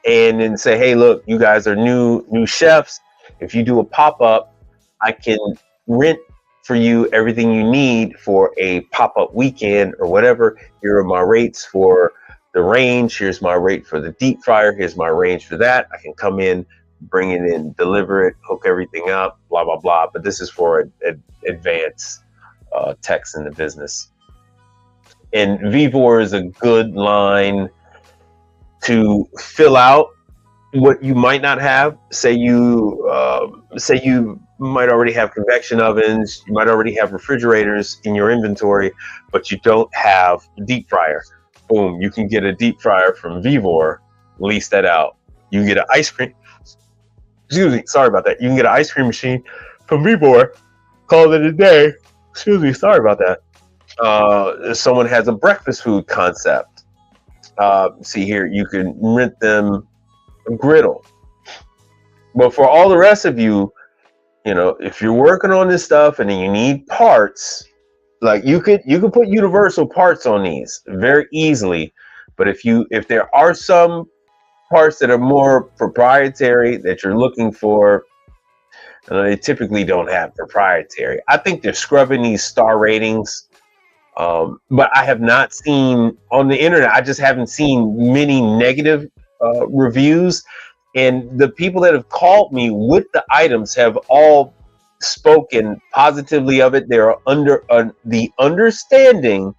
Speaker 1: and then say, hey, look, you guys are new chefs. If you do a pop-up, I can rent for you everything you need for a pop-up weekend or whatever. Here are my rates for the range. Here's my rate for the deep fryer. Here's my range for that. I can come in, bring it in, deliver it, hook everything up, blah, blah, blah. But this is for advanced techs in the business. And Vevor is a good line to fill out what you might not have. Say you might already have convection ovens, you might already have refrigerators in your inventory, but you don't have a deep fryer. Boom, you can get a deep fryer from Vevor, lease that out. You can get an ice cream. Excuse me, sorry about that. You can get an ice cream machine from Vevor, call it a day. Excuse me, sorry about that. Someone has a breakfast food concept. See here, you can rent them a griddle. But for all the rest of you, if you're working on this stuff and then you need parts, like you could put universal parts on these very easily. But if there are some parts that are more proprietary that you're looking for, they typically don't have proprietary. I think they're scrubbing these star ratings. But I have not seen on the internet, I just haven't seen many negative reviews. And the people that have called me with the items have all spoken positively of it. They're under the understanding,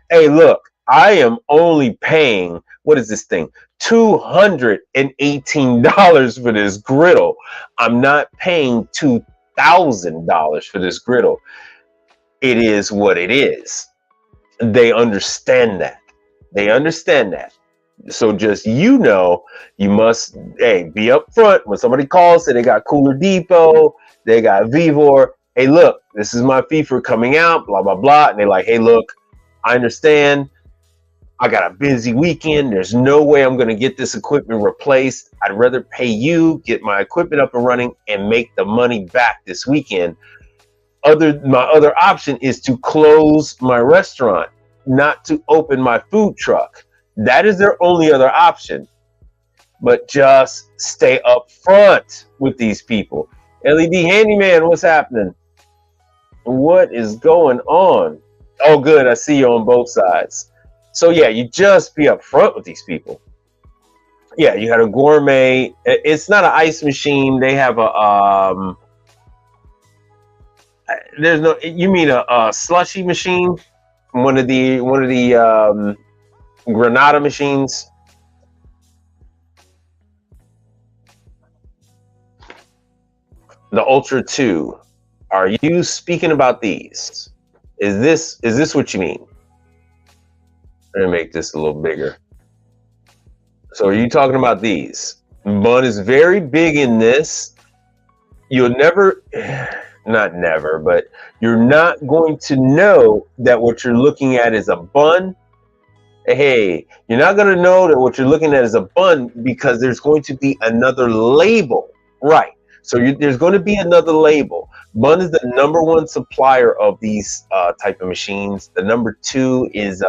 Speaker 1: hey, look, I am only paying, what is this thing? $218 for this griddle. I'm not paying $2,000 for this griddle. It is what it is. They understand that. So just, you must, be up front when somebody calls, say they got Cooler Depot, they got Vevor. Hey, look, this is my fee for coming out, blah, blah, blah. And they're like, hey, look, I understand. I got a busy weekend. There's no way I'm going to get this equipment replaced. I'd rather pay you, get my equipment up and running, and make the money back this weekend. My other option is to close my restaurant, not to open my food truck. That is their only other option. But just stay up front with these people. LED Handyman, what's happening? What is going on? Oh, good. I see you on both sides. So yeah, you just be up front with these people. Yeah, you had a gourmet. It's not an ice machine. They have a there's no. You mean a slushy machine? One of the Granada machines. The Ultra 2. Are you speaking about these? Is this what you mean? Let me make this a little bigger. So are you talking about these? Bun is very big in this. You'll never, not never, but you're not going to know that what you're looking at is a bun. Hey, you're not going to know that what you're looking at is a bun because there's going to be another label. Right. So there's going to be another label. Bun is the #1 supplier of these type of machines. The #2 is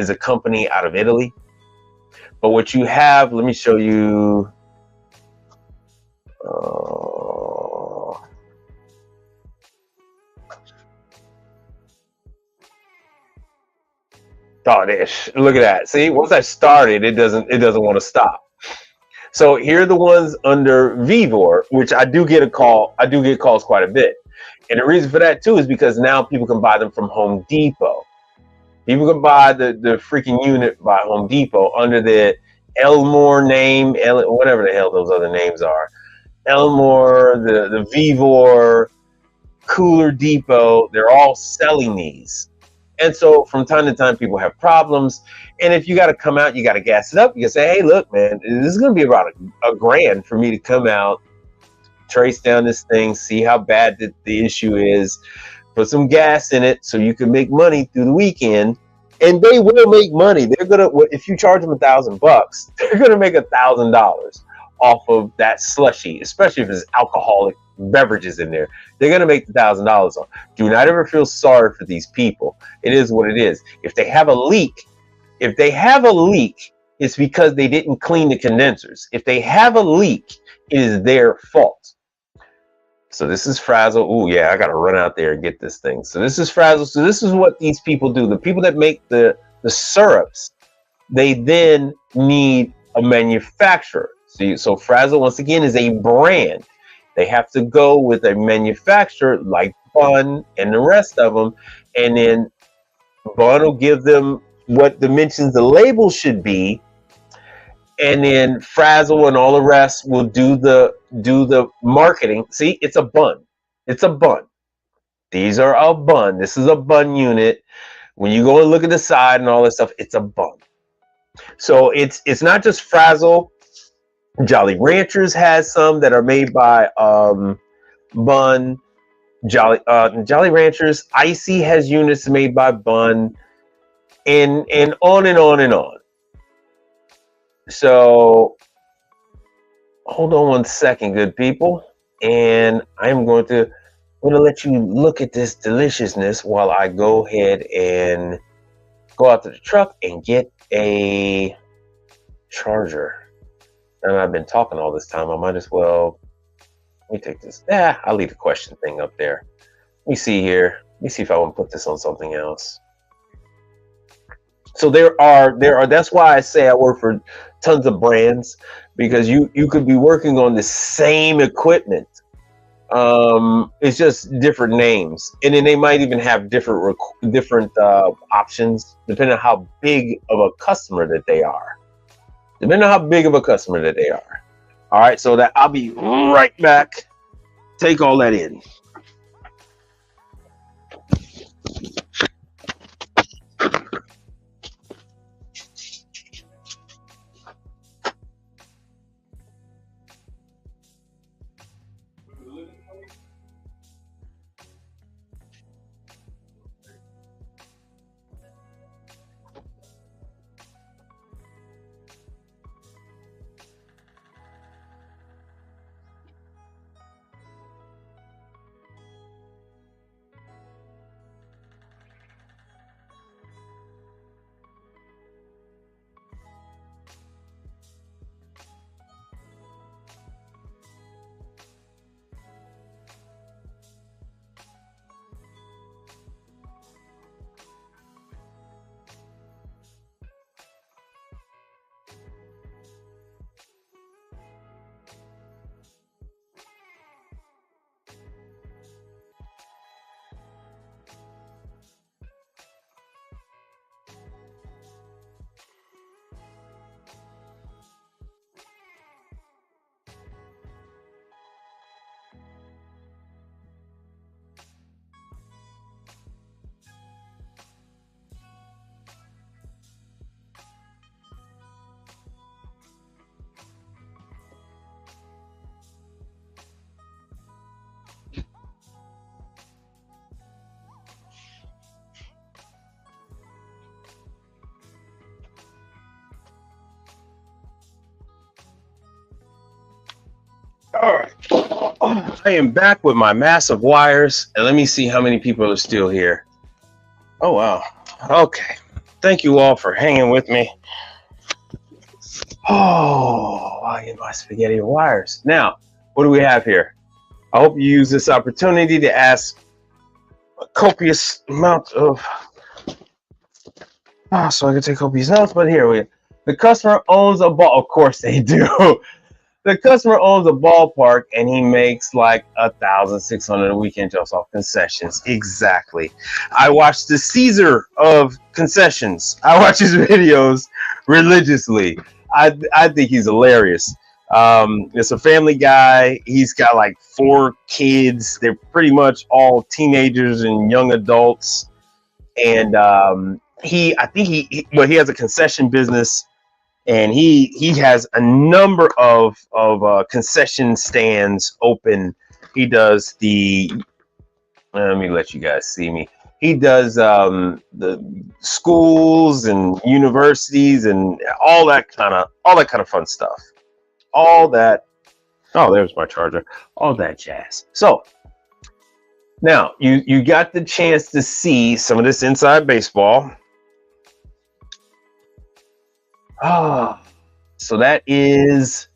Speaker 1: a company out of Italy. But what you have, let me show you. Look at that. See, once I started, it doesn't want to stop. So here are the ones under Vevor, which I do get calls quite a bit. And the reason for that too is because now people can buy them from Home Depot. People can buy the freaking unit by Home Depot under the Elmore name, whatever the hell those other names are. Elmore, the Vevor, Cooler Depot, they're all selling these. And so from time to time, people have problems. And if you got to come out, you got to gas it up. You can say, hey, look, man, this is going to be about a grand for me to come out, trace down this thing, see how bad the issue is, put some gas in it so you can make money through the weekend. And they will make money. They're going to, if you charge them $1,000, they're going to make $1,000 off of that slushy, especially if there's alcoholic beverages in there. They're going to make $1,000 off. Do not ever feel sorry for these people. It is what it is. If they have a leak, it's because they didn't clean the condensers. If they have a leak, it is their fault. So this is Frazzle. Oh yeah, I got to run out there and get this thing. So this is Frazzle. So this is what these people do. The people that make the syrups, they then need a manufacturer. So Frazzle, once again, is a brand. They have to go with a manufacturer like Bun and the rest of them. And then Bun will give them what dimensions the label should be. And then Frazzle and all the rest will do the marketing. See, it's a bun. It's a bun. These are a bun. This is a bun unit. When you go and look at the side and all this stuff, it's a bun. So it's not just Frazzle. Jolly Ranchers has some that are made by Bun. Jolly Ranchers. Icy has units made by Bun, and on and on and on. So hold on one second, good people, and I'm going to let you look at this deliciousness while I go ahead and go out to the truck and get a charger. And I've been talking all this time. I might as well, let me take this. I'll leave the question thing up there. Let me see here. Let me see if I want to put this on something else. So there are, that's why I say I work for tons of brands, because you could be working on the same equipment. It's just different names. And then they might even have different options depending on how big of a customer that they are. Depending on how big of a customer that they are. All right, so that I'll be right back. Take all that in. All right, I am back with my massive wires, and let me see how many people are still here. Oh, wow. Okay. Thank you all for hanging with me. Oh, I get my spaghetti wires. Now, what do we have here? I hope you use this opportunity to ask a copious amount of... so I can take copious notes, but here we go. The customer owns a ball. Of course they do. The customer owns a ballpark and he makes like $1,600 a weekend just off concessions. Exactly. I watch the Caesar of concessions. I watch his videos religiously. I think he's hilarious. It's a family guy. He's got like 4 kids. They're pretty much all teenagers and young adults. And I think he has a concession business, and he has a number of concession stands open. He does let me let you guys see me. He does the schools and universities and all that kind of fun stuff. All that. Oh, there's my charger. All that jazz. So now you got the chance to see some of this inside baseball. So that is.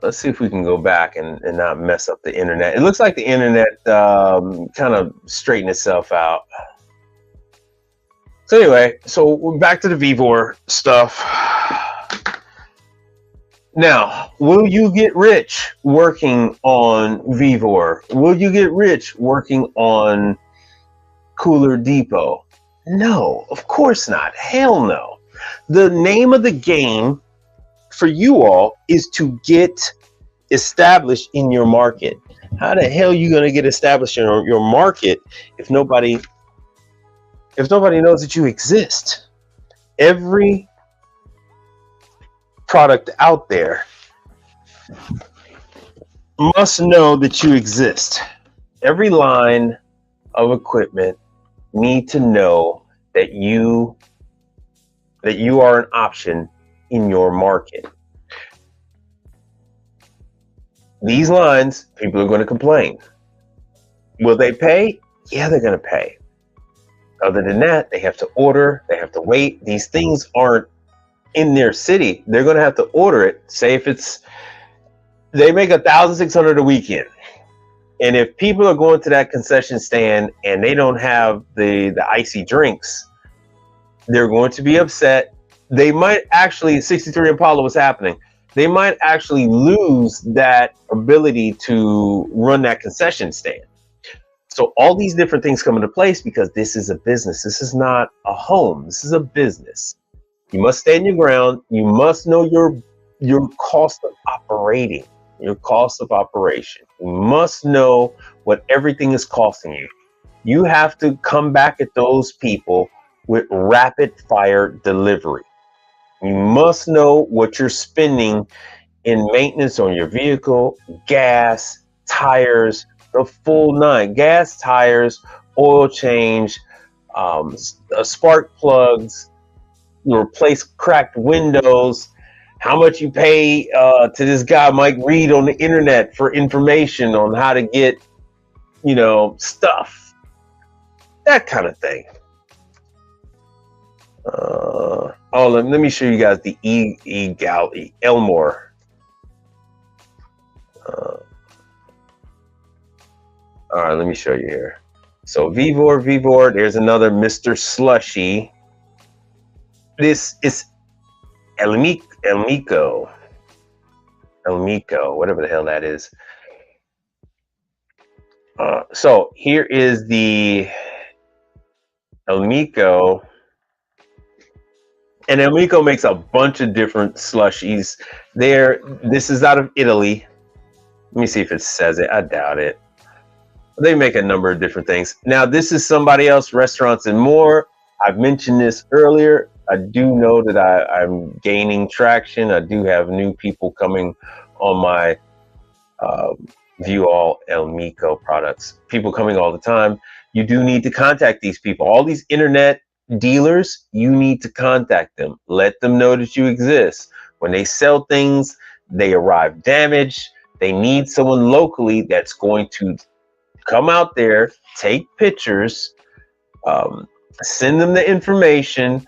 Speaker 1: Let's see if we can go back and not mess up the internet. It looks like the internet kind of straightened itself out. So anyway, so we're back to the Vevor stuff. Now, will you get rich working on Vevor? Will you get rich working on Cooler Depot? No, of course not. Hell no. The name of the game for you all is to get established in your market. How the hell are you going to get established in your market if nobody knows that you exist? Every product out there must know that you exist. Every line of equipment need to know that you are an option in your market. These lines, people are going to complain. Will they pay? Yeah, they're going to pay. Other than that, they have to order, they have to wait. These things aren't in their city. They're going to have to order it. Say if they make $1,600 a weekend. And if people are going to that concession stand and they don't have the icy drinks, they're going to be upset. They might actually, 63 Impala was happening. They might actually lose that ability to run that concession stand. So all these different things come into place because this is a business. This is not a home. This is a business. You must stand your ground. You must know your cost of operating, your cost of operation. You must know what everything is costing you. You have to come back at those people with rapid fire delivery. You must know what you're spending in maintenance on your vehicle, gas, tires, the full 9. Gas, tires, oil change, spark plugs, you replace cracked windows, how much you pay to this guy Mike Reed on the internet for information on how to get, stuff. That kind of thing. Let me show you guys the Elmore. All right, let me show you here. So Vevor, there's another Mr. Slushy. This is Elmico, whatever the hell that is. So here is the Elmico. And Elmico makes a bunch of different slushies. This is out of Italy. Let me see if it says it. I doubt it. They make a number of different things. Now, this is somebody else, Restaurants and More. I've mentioned this earlier. I do know that I'm gaining traction. I do have new people coming on my View All Elmico products. People coming all the time. You do need to contact these people. All these internet dealers, you need to contact them. Let them know that you exist. When they sell things, they arrive damaged. They need someone locally that's going to come out there, take pictures, send them the information.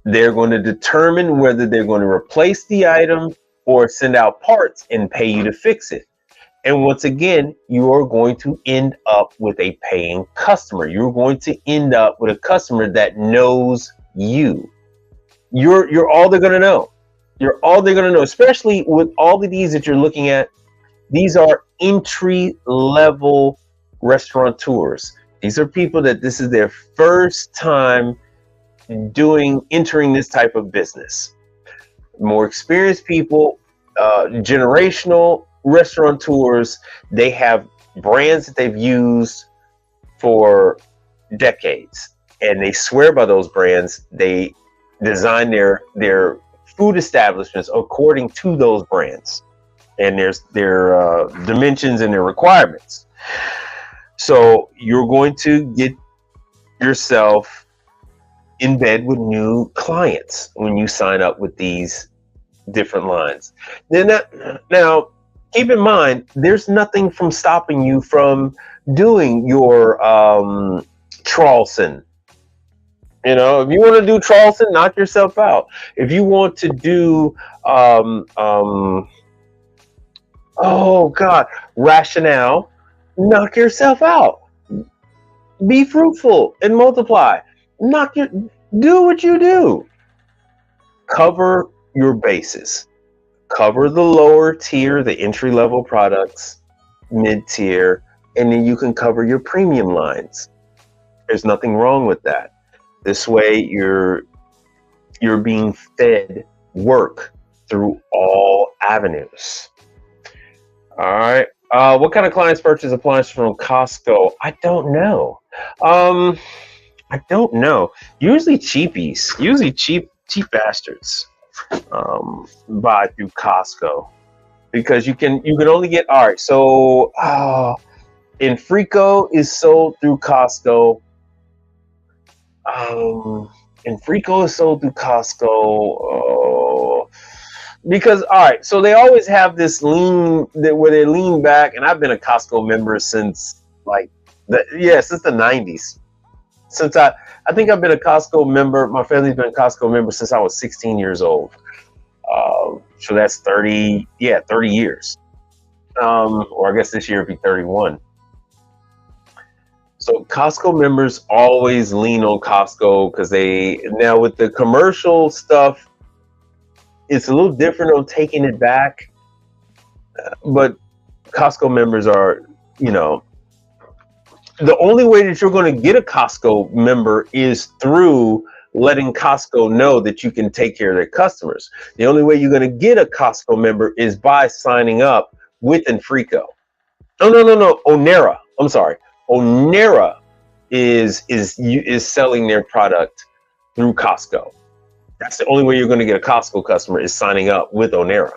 Speaker 1: They're going to determine whether they're going to replace the item or send out parts and pay you to fix it. And once again, you are going to end up with a paying customer. You're going to end up with a customer that knows you. You're all they're going to know. You're all they're going to know, especially with all of these that you're looking at. These are entry-level restaurateurs. These are people that this is their first time entering this type of business. More experienced people, generational restaurateurs. They have brands that they've used for decades, and they swear by those brands. They design their food establishments according to those brands and their dimensions and their requirements. So you're going to get yourself in bed with new clients when you sign up with these different lines. Now, keep in mind, there's nothing from stopping you from doing your Charleston. You know, if you want to do Charleston, knock yourself out. If you want to do oh God, rationale, knock yourself out. Be fruitful and multiply. Do what you do. Cover your bases. Cover the lower tier, the entry level products, mid tier, and then you can cover your premium lines. There's nothing wrong with that. This way you're being fed work through all avenues. All right. What kind of clients purchase appliances from Costco? I don't know. I don't know. Usually cheapies. Usually cheap bastards buy through Costco because you can only get, all right. So Enfrico is sold through Costco. Because all right, so they always have this lean where they lean back, and I've been a Costco member since since the 90s. Since I think I've been a Costco member. My family's been a Costco member since I was 16 years old. So that's 30 years. Or I guess this year it'd be 31. So Costco members always lean on Costco because now with the commercial stuff, it's a little different on taking it back. But Costco members are, the only way that you're going to get a Costco member is through letting Costco know that you can take care of their customers. The only way you're going to get a Costco member is by signing up with Enfrico. No. Onera. I'm sorry. Onera is selling their product through Costco. That's the only way you're going to get a Costco customer is signing up with Onera.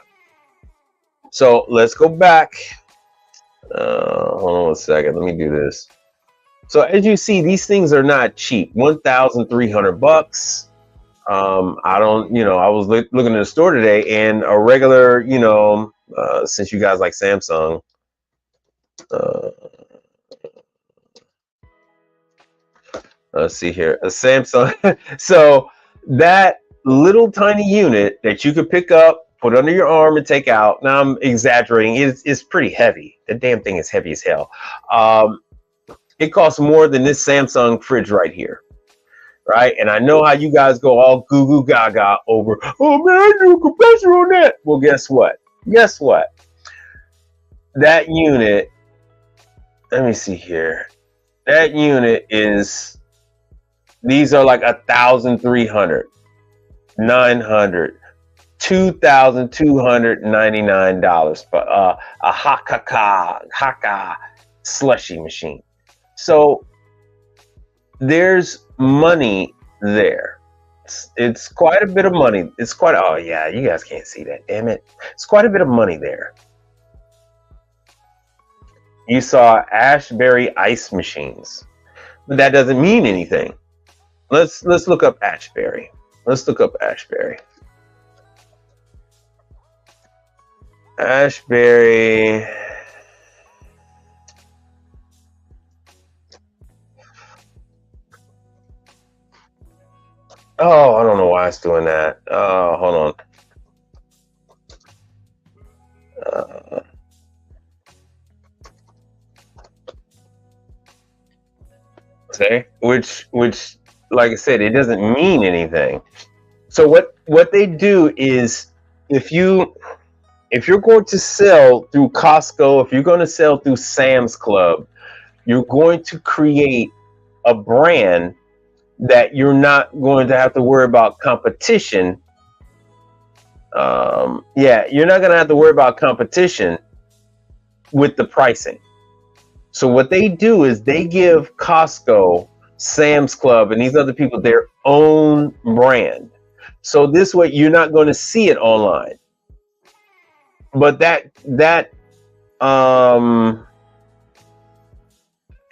Speaker 1: So let's go back. Hold on a second. Let me do this. So as you see, these things are not cheap. $1,300. I was looking in the store today, and a regular, since you guys like Samsung, let's see here, a Samsung. So that little tiny unit that you could pick up, put under your arm, and take out. Now I'm exaggerating. It's pretty heavy. The damn thing is heavy as hell. It costs more than this Samsung fridge right here, right? And I know how you guys go all goo goo gaga over, oh man, I do a compressor on that. Well, guess what? That unit, let me see here. That unit is, these are like 1,300, 900, $2,299 for a Haka slushy machine. So there's money there. It's quite a bit of money. Oh yeah, you guys can't see that, damn it. It's quite a bit of money there. You saw Ashberry ice machines, but that doesn't mean anything. Let's look up Ashberry. Ashberry. Oh, I don't know why it's doing that. Hold on. Okay, which, like I said, it doesn't mean anything. So what they do is, if you're going to sell through Costco, if you're going to sell through Sam's Club, you're going to create a brand that you're not going to have to worry about competition Yeah, you're not gonna have to worry about competition with the pricing. So what they do is they give Costco, Sam's Club, and these other people their own brand. So this way you're not going to see it online. But that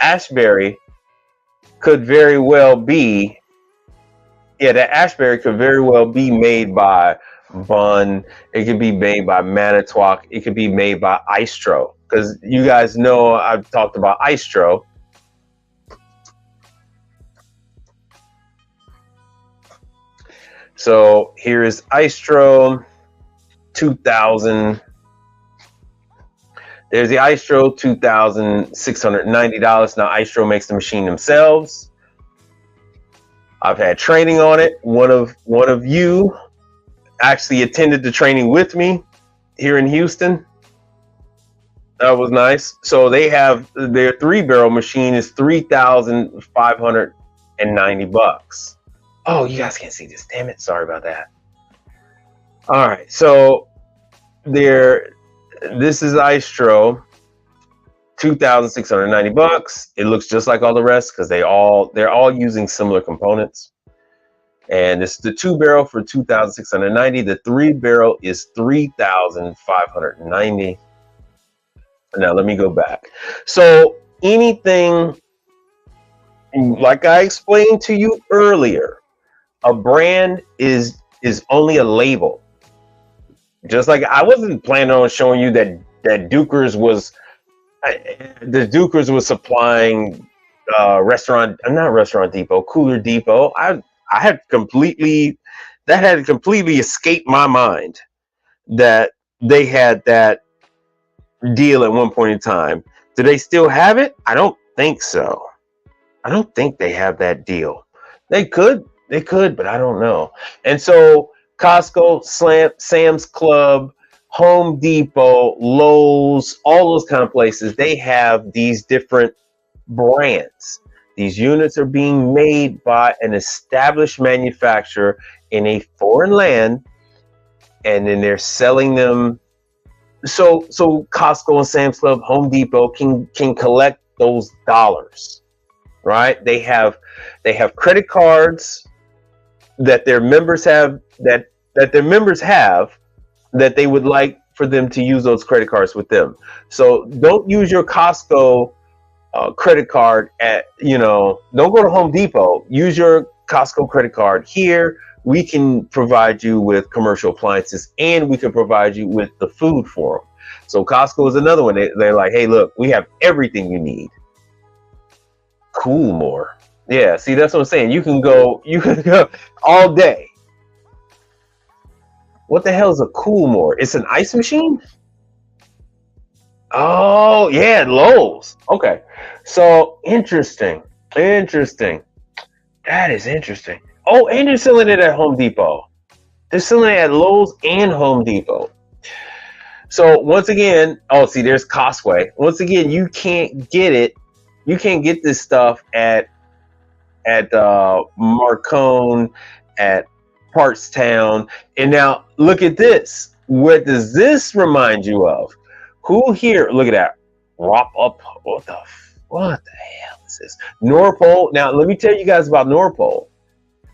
Speaker 1: Ashberry could very well be, yeah, that Ashberry could very well be made by Bun. It could be made by Manitowoc. It could be made by Istro. Because you guys know I've talked about Istro. So here is Istro 2000. There's the Istro $2,690. Now Istro makes the machine themselves. I've had training on it. One of you actually attended the training with me here in Houston. That was nice. So they have their 3-barrel machine is $3,590. Oh, you guys can't see this. Damn it. Sorry about that. All right. So this is Istro, $2,690. It looks just like all the rest because they're all using similar components. And this is the 2-barrel for $2,690. The 3-barrel is $3,590. Now let me go back. So anything, like I explained to you earlier, a brand is only a label. Just like I wasn't planning on showing you that Dukers was supplying not Restaurant Depot, Cooler Depot. That had completely escaped my mind that they had that deal at one point in time. Do they still have it? I don't think so. I don't think they have that deal. They could, but I don't know. And so Costco, Sam's Club, Home Depot, Lowe's, all those kind of places, they have these different brands. These units are being made by an established manufacturer in a foreign land, and then they're selling them. So Costco and Sam's Club, Home Depot can collect those dollars, right? They have credit cards that their members have that they would like for them to use those credit cards with them. So don't use your Costco credit card don't go to Home Depot. Use your Costco credit card here. We can provide you with commercial appliances, and we can provide you with the food for them. So Costco is another one. They're like, hey, look, we have everything you need. Coolmore. Yeah, see, that's what I'm saying. You can go all day. What the hell is a Coolmore? It's an ice machine? Oh, yeah, Lowe's. Okay. So interesting. That is interesting. Oh, and they're selling it at Home Depot. They're selling it at Lowe's and Home Depot. So once again, there's Costway. Once again, you can't get it. You can't get this stuff at Marcone, at Partstown. And now look at this. What does this remind you of? Who here? Look at that. Wrap up. What the hell is this? Norpol. Now let me tell you guys about Norpol.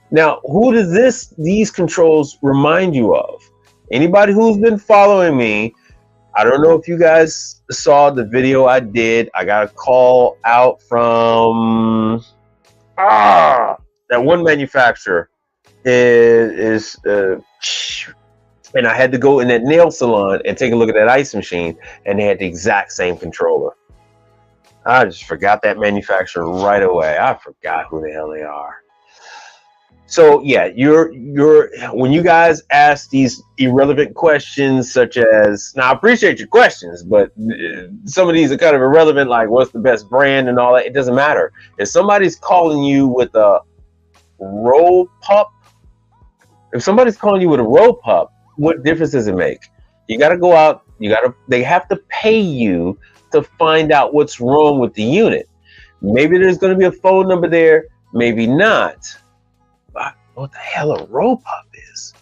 Speaker 1: Now, who does these controls remind you of? Anybody who's been following me, I don't know if you guys saw the video I did. I got a call out from that one manufacturer and I had to go in that nail salon and take a look at that ice machine, and they had the exact same controller. I just forgot that manufacturer right away. I forgot who the hell they are. So yeah, you're when you guys ask these irrelevant questions, such as, now I appreciate your questions, but some of these are kind of irrelevant, like what's the best brand and all that. It doesn't matter. If somebody's calling you with a roll pup, what difference does it make? You got to go out. They have to pay you to find out what's wrong with the unit. Maybe there's going to be a phone number there, maybe not. What the hell a roll pup is?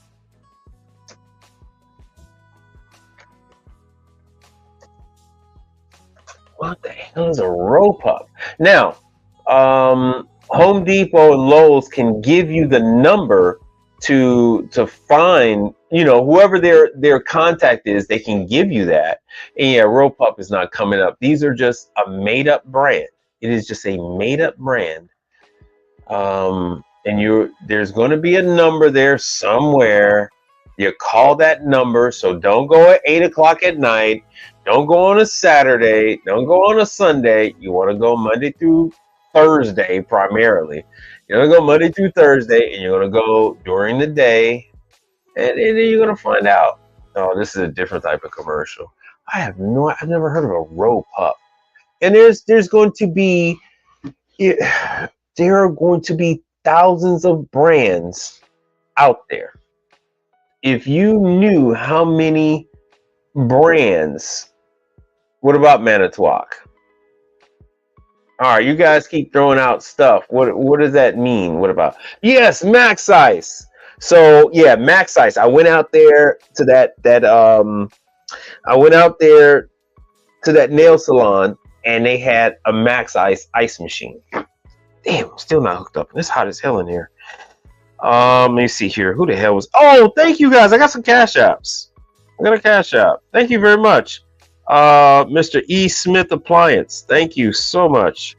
Speaker 1: What the hell is a rope up? Now, Home Depot and Lowe's can give you the number to find, whoever their contact is, they can give you that. And yeah, rope up is not coming up. These are just a made up brand. It is just a made up brand. And there's going to be a number there somewhere. You call that number. So don't go at 8 o'clock at night. Don't go on a Saturday. Don't go on a Sunday. You want to go Monday through Thursday primarily. You're going to go Monday through Thursday, and you're going to go during the day, and then you're going to find out, oh, this is a different type of commercial. I've never heard of a rope up. And there's going to be, there are going to be thousands of brands out there. If you knew how many brands, what about Manitowoc? All right, you guys keep throwing out stuff. What does that mean? What about? Yes, Max Ice. So yeah, Max Ice. I went out there to that nail salon, and they had a Max ice machine. Damn, I'm still not hooked up. It's hot as hell in here. Let me see here. Who the hell was? Oh, thank you guys. I got some cash apps. I got a cash app. Thank you very much. Mr. E. Smith Appliance. Thank you so much.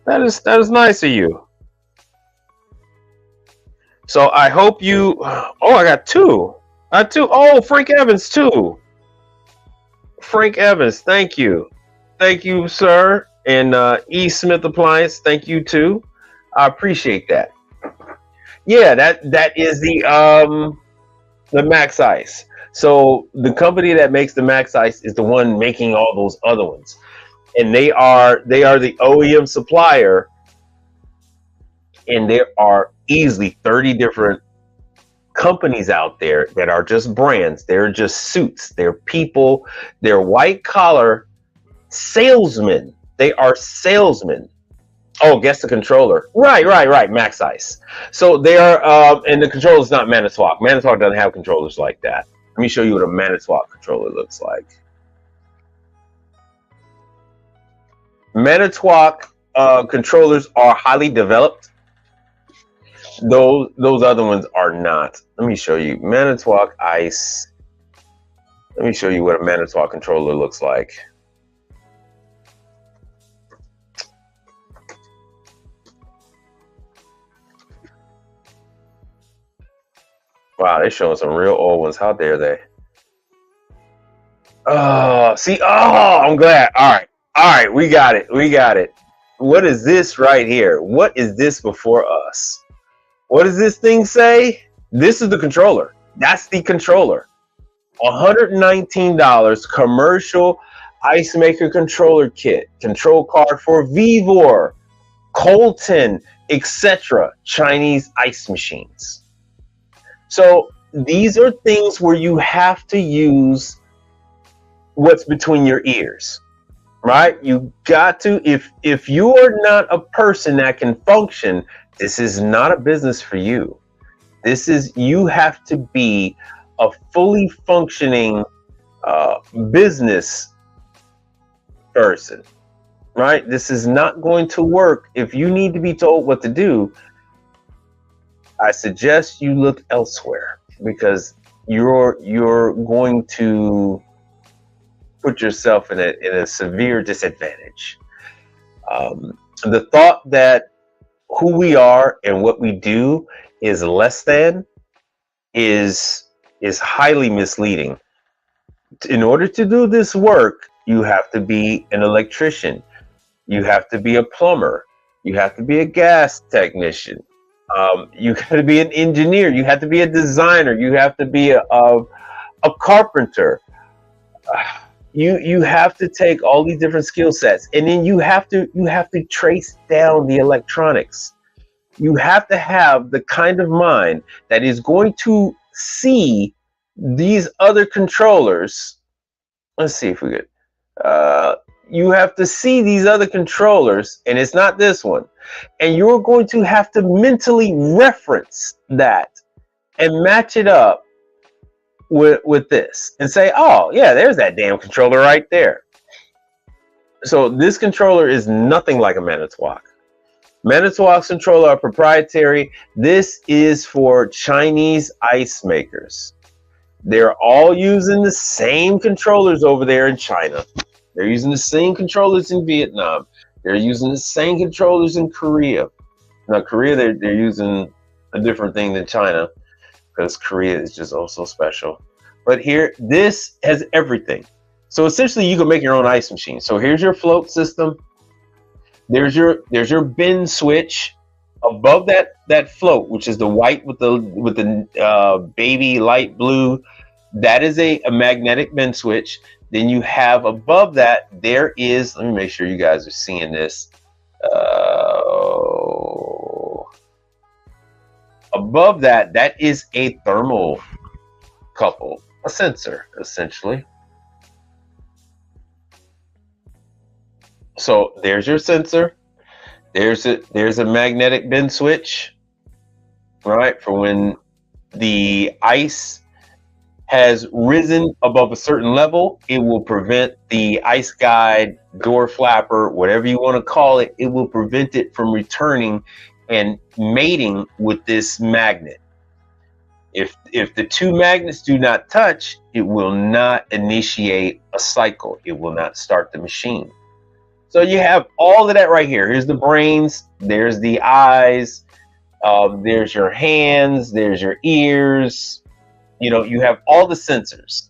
Speaker 1: That is nice of you. So I hope you. Oh, I got two. Oh, Frank Evans too. Frank Evans. Thank you, sir. And E. Smith Appliance. Thank you too. I appreciate that. Yeah, that is the Max Ice. So the company that makes the Max Ice is the one making all those other ones, and they are the OEM supplier. And there are easily 30 different companies out there that are just brands. They're just suits. They're people. They're white collar salesmen. They are salesmen. Oh, guess the controller. Right. Max Ice. So they are, and the controller is not Manitowoc. Manitowoc doesn't have controllers like that. Let me show you what a Manitowoc controller looks like. Manitowoc controllers are highly developed. Those other ones are not. Let me show you Manitowoc Ice. Let me show you what a Manitowoc controller looks like. Wow, they're showing some real old ones. How dare they? Oh, see, I'm glad. All right, we got it. What is this right here? What is this before us? What does this thing say? This is the controller. That's the controller. $119 commercial ice maker controller kit. Control card for Vevor, Colton, etc. Chinese ice machines. So these are things where you have to use what's between your ears, right? You got to, if you are not a person that can function, this is not a business for you. You have to be a fully functioning business person, right? This is not going to work. If you need to be told what to do, I suggest you look elsewhere, because you're going to put yourself in a severe disadvantage. The thought that who we are and what we do is less than is highly misleading. In order to do this work, you have to be an electrician, you have to be a plumber, you have to be a gas technician. You got to be an engineer. You have to be a designer. You have to be a carpenter. You have to take all these different skill sets, and then you have to trace down the electronics. You have to have the kind of mind that is going to see these other controllers. Let's see if we could. You have to see these other controllers, and it's not this one. And you're going to have to mentally reference that and match it up with this and say, oh, yeah, there's that damn controller right there. So this controller is nothing like a Manitowoc. Manitowoc's controller are proprietary. This is for Chinese ice makers. They're all using the same controllers over there in China. They're using the same controllers in Vietnam. They're using the same controllers in Korea. Now, Korea, they're using a different thing than China because Korea is just oh so special. But here, this has everything. So essentially, you can make your own ice machine. So here's your float system. There's your bin switch. Above that float, which is the white with the baby light blue, that is a magnetic bin switch. Then you have above that, there is, let me make sure you guys are seeing this. Above that, that is a thermocouple, a sensor, essentially. So there's your sensor. There's a magnetic bin switch, right? For when the ice has risen above a certain level, it will prevent the ice guide, door flapper, whatever you want to call it, it will prevent it from returning and mating with this magnet. If the two magnets do not touch, it will not initiate a cycle. It will not start the machine. So you have all of that right here. Here's the brains, there's the eyes, there's your hands, there's your ears. You know, you have all the sensors,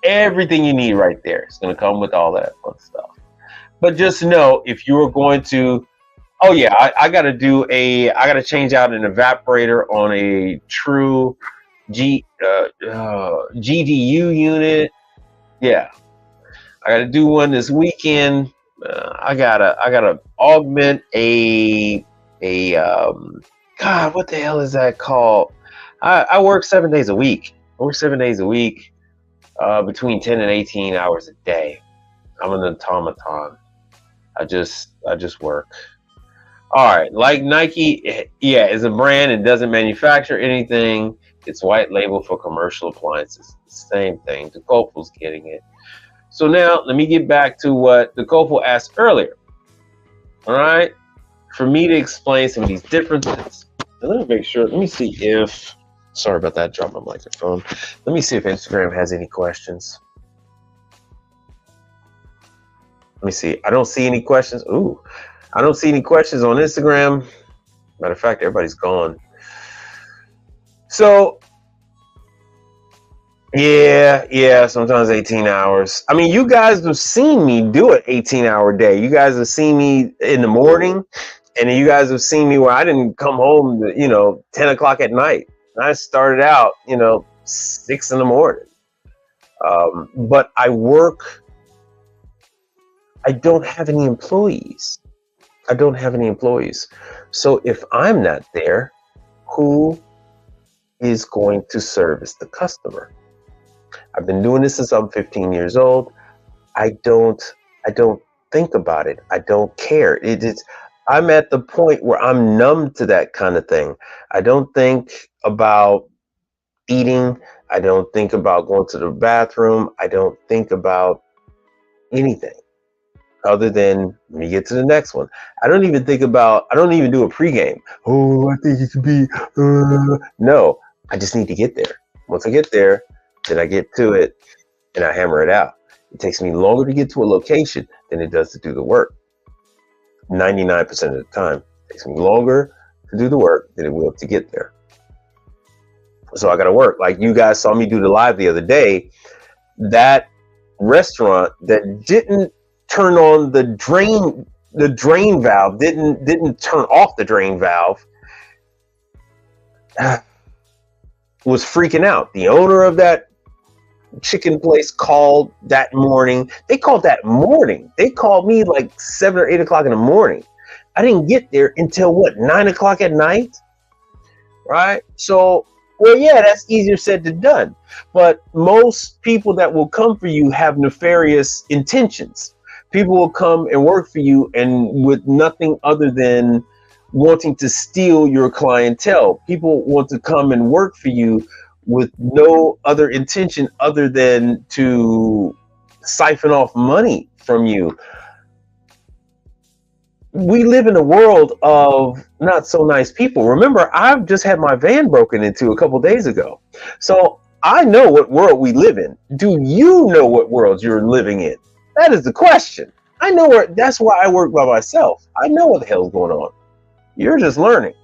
Speaker 1: everything you need right there. It's going to come with all that fun stuff. But just know, if you are going to, oh yeah, I got to change out an evaporator on a true GDU unit. Yeah, I got to do one this weekend. I gotta augment God, what the hell is that called? I work 7 days a week. I work 7 days a week, between 10 and 18 hours a day. I'm an automaton. I just work. All right, like Nike, yeah, is a brand and doesn't manufacture anything. It's white label for commercial appliances. Same thing. DeCopel's getting it. So now let me get back to what DeCopel asked earlier. All right, for me to explain some of these differences. Let me make sure. Let me see if. Sorry about that. Drop my microphone. Let me see if Instagram has any questions. Let me see. I don't see any questions. Ooh, I don't see any questions on Instagram. Matter of fact, everybody's gone. So. Yeah, sometimes 18 hours. I mean, you guys have seen me do an 18-hour day. You guys have seen me in the morning, and then you guys have seen me where I didn't come home to, 10 o'clock at night. I started out, 6 in the morning. But I don't have any employees. So if I'm not there, who is going to service the customer? I've been doing this since I'm 15 years old. I don't think about it. I don't care. I'm at the point where I'm numb to that kind of thing. I don't think about eating. I don't think about going to the bathroom. I don't think about anything other than let me get to the next one. I don't even do a pregame. Oh, I think it could be, no, I just need to get there. Once I get there, then I get to it and I hammer it out. It takes me longer to get to a location than it does to do the work. 99% of the time, it takes me longer to do the work than it will to get there. So I got to work. Like you guys saw me do the live the other day. That restaurant that didn't turn on the drain valve, didn't turn off the drain valve, was freaking out. The owner of that chicken place called that morning. They called that morning. They called me like 7 or 8 o'clock in the morning. I didn't get there until 9 o'clock at night, right? So, well, yeah, that's easier said than done. But most people that will come for you have nefarious intentions. People will come and work for you and with nothing other than wanting to steal your clientele. People want to come and work for you with no other intention other than to siphon off money from you. we live in a world of not so nice people. Remember, I've just had my van broken into a couple days ago. So I know what world we live in. Do you know what world you're living in? That is the question. I know where, that's why I work by myself. I know what the hell's going on. You're just learning.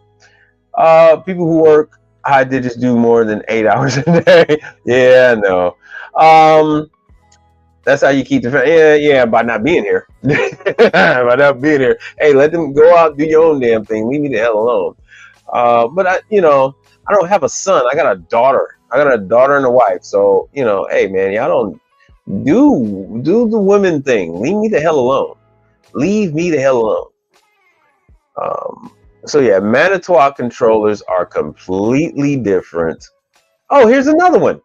Speaker 1: People who work high digits do more than 8 hours a day. Yeah, no. That's how you keep the yeah, by not being here. By not being here. Hey, let them go out, do your own damn thing. Leave me the hell alone. But I don't have a son. I got a daughter. I got a daughter and a wife. So, hey man, y'all don't do the women thing. Leave me the hell alone. Leave me the hell alone. So yeah, Manitowoc controllers are completely different. Oh, here's another one.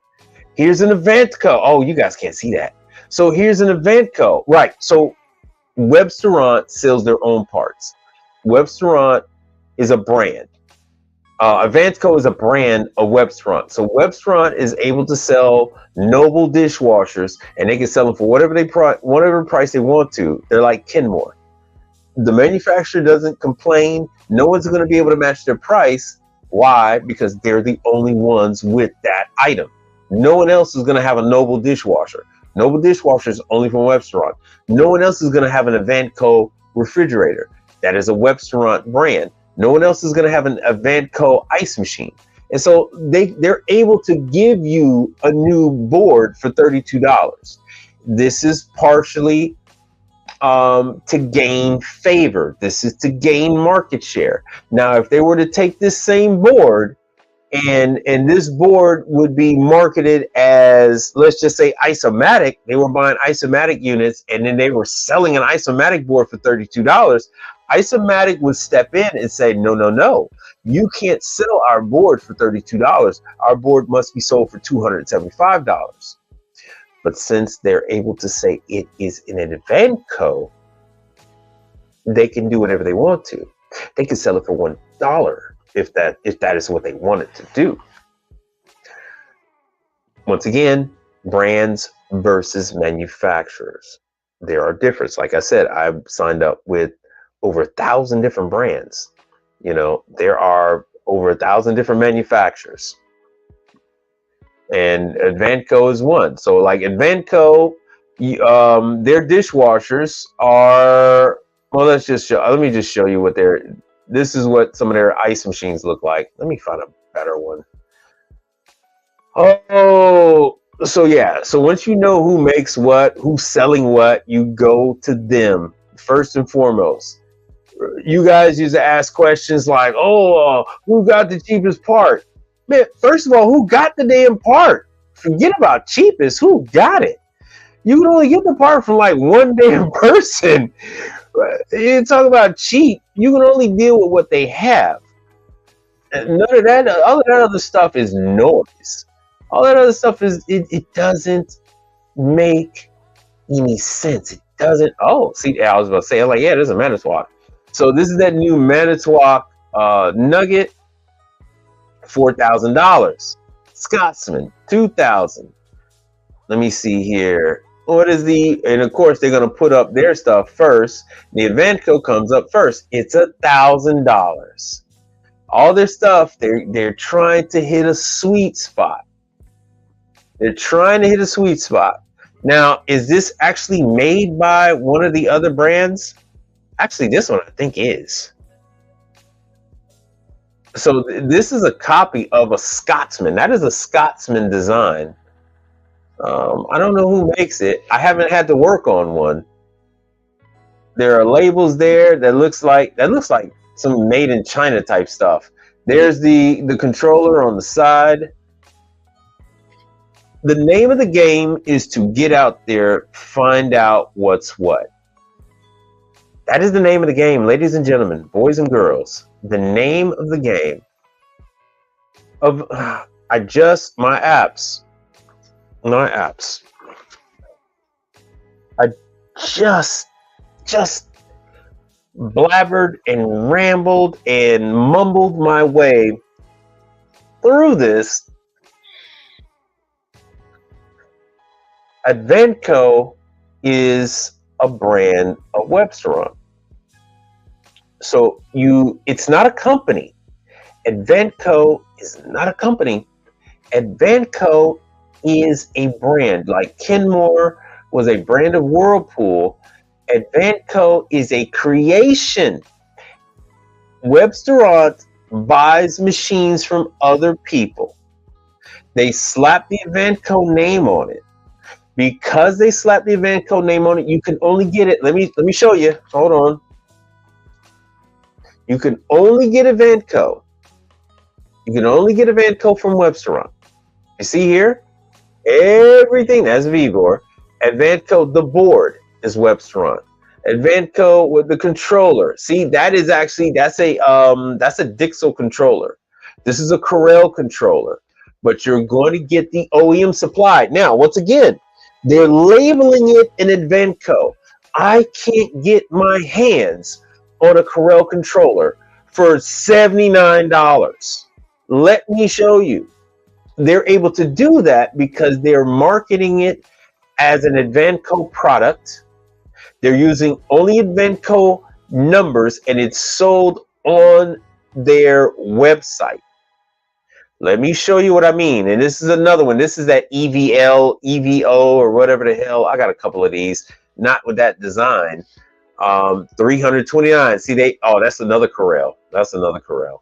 Speaker 1: Here's an Avantco. Oh, you guys can't see that. So here's an Avantco. Right. So Webstaurant sells their own parts. Webstaurant is a brand. Avantco is a brand of Webstaurant. So Webstaurant is able to sell Noble dishwashers, and they can sell them for whatever price they want to. They're like Kenmore. The manufacturer doesn't complain. No one's going to be able to match their price. Why? Because they're the only ones with that item. No one else is going to have a Noble dishwasher. Noble dishwasher is only from Webstaurant. No one else is going to have an Avantco refrigerator. That is a Webstaurant brand. No one else is going to have an Avantco ice machine. And so they're able to give you a new board for $32. This is partially to gain favor. This is to gain market share. Now, if they were to take this same board and this board would be marketed as, let's just say, Isomatic, they were buying Isomatic units and then they were selling an Isomatic board for $32, Isomatic would step in and say, no, you can't sell our board for $32. Our board must be sold for $275. But since they're able to say it is an Avantco, they can do whatever they want to. They can sell it for $1 if that is what they wanted to do. Once again, brands versus manufacturers. There are differences. Like I said, I've signed up with over 1,000 different brands. There are over 1,000 different manufacturers. And Avantco is one. So like Avantco, their dishwashers are, well, let me just show you what this is what some of their ice machines look like. Let me find a better one. Oh, so yeah. So once you know who makes what, who's selling what, you go to them first and foremost. You guys used to ask questions like, who got the cheapest part? Man, first of all, who got the damn part? Forget about cheapest. Who got it? You can only get the part from like one damn person. You talk about cheap. You can only deal with what they have. And none of that, all of that other stuff is noise. All that other stuff it doesn't make any sense. It doesn't. Oh, see, I was about to say, I'm like, yeah, there's a Manitowoc. So this is that new Manitowoc Nugget. $4,000. Scotsman, $2,000. Let me see here. What is and of course they're gonna put up their stuff first. The Avantco comes up first. It's $1,000. All their stuff, they're trying to hit a sweet spot. They're trying to hit a sweet spot. Now, is this actually made by one of the other brands? Actually, this one I think is. So this is a copy of a Scotsman. That is a Scotsman design. I don't know who makes it. I haven't had to work on one. There are labels there that looks like some made in China type stuff. There's the controller on the side. The name of the game is to get out there, find out what's what. That is the name of the game, ladies and gentlemen, boys and girls. The name of the game my apps. I just blabbered and rambled and mumbled my way through this. Avantco is a brand of Webstaurant. So it's not a company. Advanco is not a company. Advanco is a brand. Like Kenmore was a brand of Whirlpool. Advanco is a creation. Webstaurant buys machines from other people. They slap the Advanco name on it. Because they slap the Advanco name on it, you can only get it. Let me show you. Hold on. You can only get Advanco. You can only get Advanco from Webstaurant. You see here? Everything, that's Vevor. Advanco, the board, is Webstaurant. Advanco with the controller. See, that's a Dixel controller. This is a Corel controller. But you're going to get the OEM supplied. Now, once again, they're labeling it an Advanco. I can't get my hands on a Corel controller for $79. Let me show you. They're able to do that because they're marketing it as an Advanco product. They're using only Advanco numbers, and it's sold on their website. Let me show you what I mean. And this is another one. This is that EVL, EVO, or whatever the hell. I got a couple of these, not with that design. 329. See, that's another Corel. That's another Corel.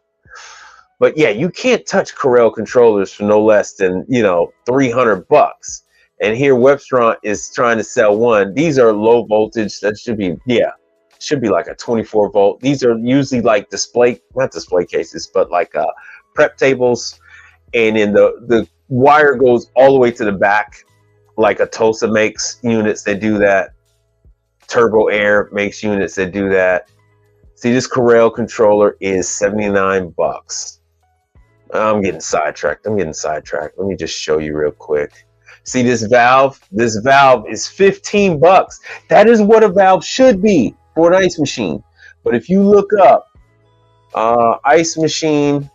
Speaker 1: But yeah, you can't touch Corel controllers for no less than, $300. And here Webstaurant is trying to sell one. These are low voltage. That should be like a 24 volt. These are usually like not display cases, but like prep tables. And then the wire goes all the way to the back, like a Tosa makes units that do that. Turbo Air makes units that do that. See, this Corel controller is $79. I'm getting sidetracked. Let me just show you real quick. See this valve? This valve is $15. That is what a valve should be for an ice machine. But if you look up ice machine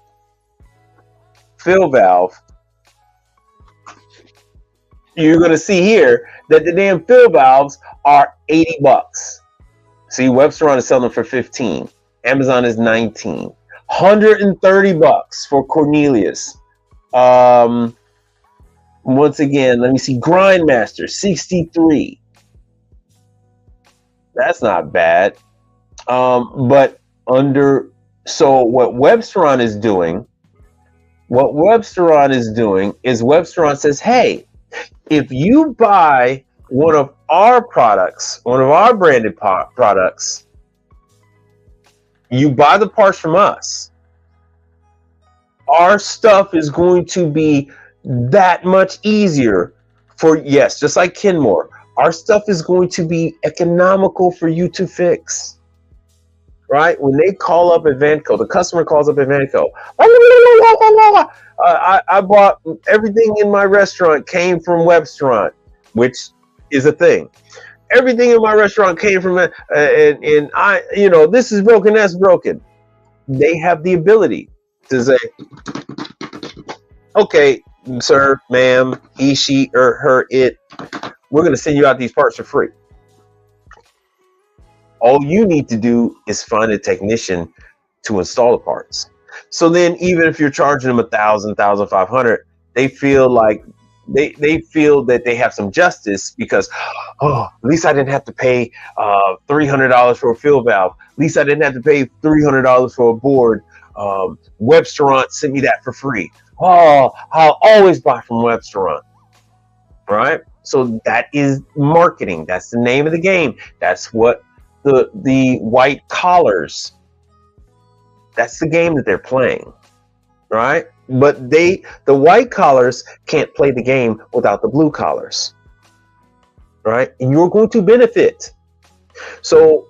Speaker 1: fill valve, you're going to see here that the damn fill valves are $80. See, Webstaurant is selling them for $15. Amazon is $19. $130 for Cornelius. Once again, let me see. Grindmaster, $63. That's not bad. So what Webstaurant is doing is Webstaurant says, hey, if you buy one of our products, one of our branded products, you buy the parts from us, our stuff is going to be that much easier just like Kenmore, our stuff is going to be economical for you to fix. Right? When they call up Advanco, the customer calls up Advanco. I bought everything in my restaurant came from Webstaurant, which is a thing. Everything in my restaurant came from and this is broken, that's broken. They have the ability to say, okay, sir, ma'am, he, she, or her, it, we're going to send you out these parts for free. All you need to do is find a technician to install the parts. So then even if you're charging them $1,000, $1,500, they feel like they feel that they have some justice because, at least I didn't have to pay $300 for a fill valve. At least I didn't have to pay $300 for a board. Webstaurant sent me that for free. Oh, I'll always buy from Webstaurant. Right? So that is marketing. That's the name of the game. That's what the white collars, that's the game that they're playing. Right? But the white collars can't play the game without the blue collars, right? And you're going to benefit. So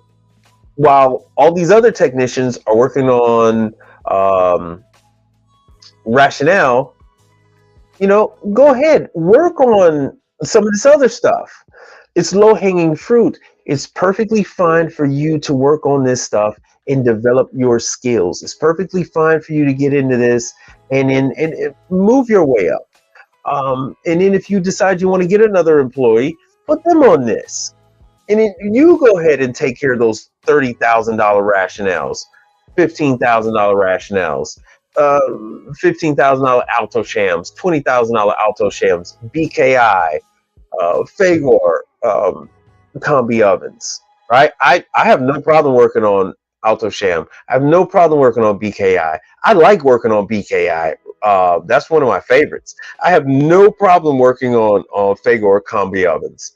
Speaker 1: while all these other technicians are working on rationale, go ahead, work on some of this other stuff. It's low-hanging fruit. It's perfectly fine for you to work on this stuff and develop your skills. It's perfectly fine for you to get into this and move your way up. And then if you decide you want to get another employee, put them on this And then you go ahead and take care of those $30,000 rationales, $15,000 rationales, $15,000 alto shams, $20,000 alto shams, BKI, Vevor, combi ovens, right? I have no problem working on alto sham. I have no problem working on BKI. I like working on BKI. That's one of my favorites. I have no problem working on Vevor combi ovens.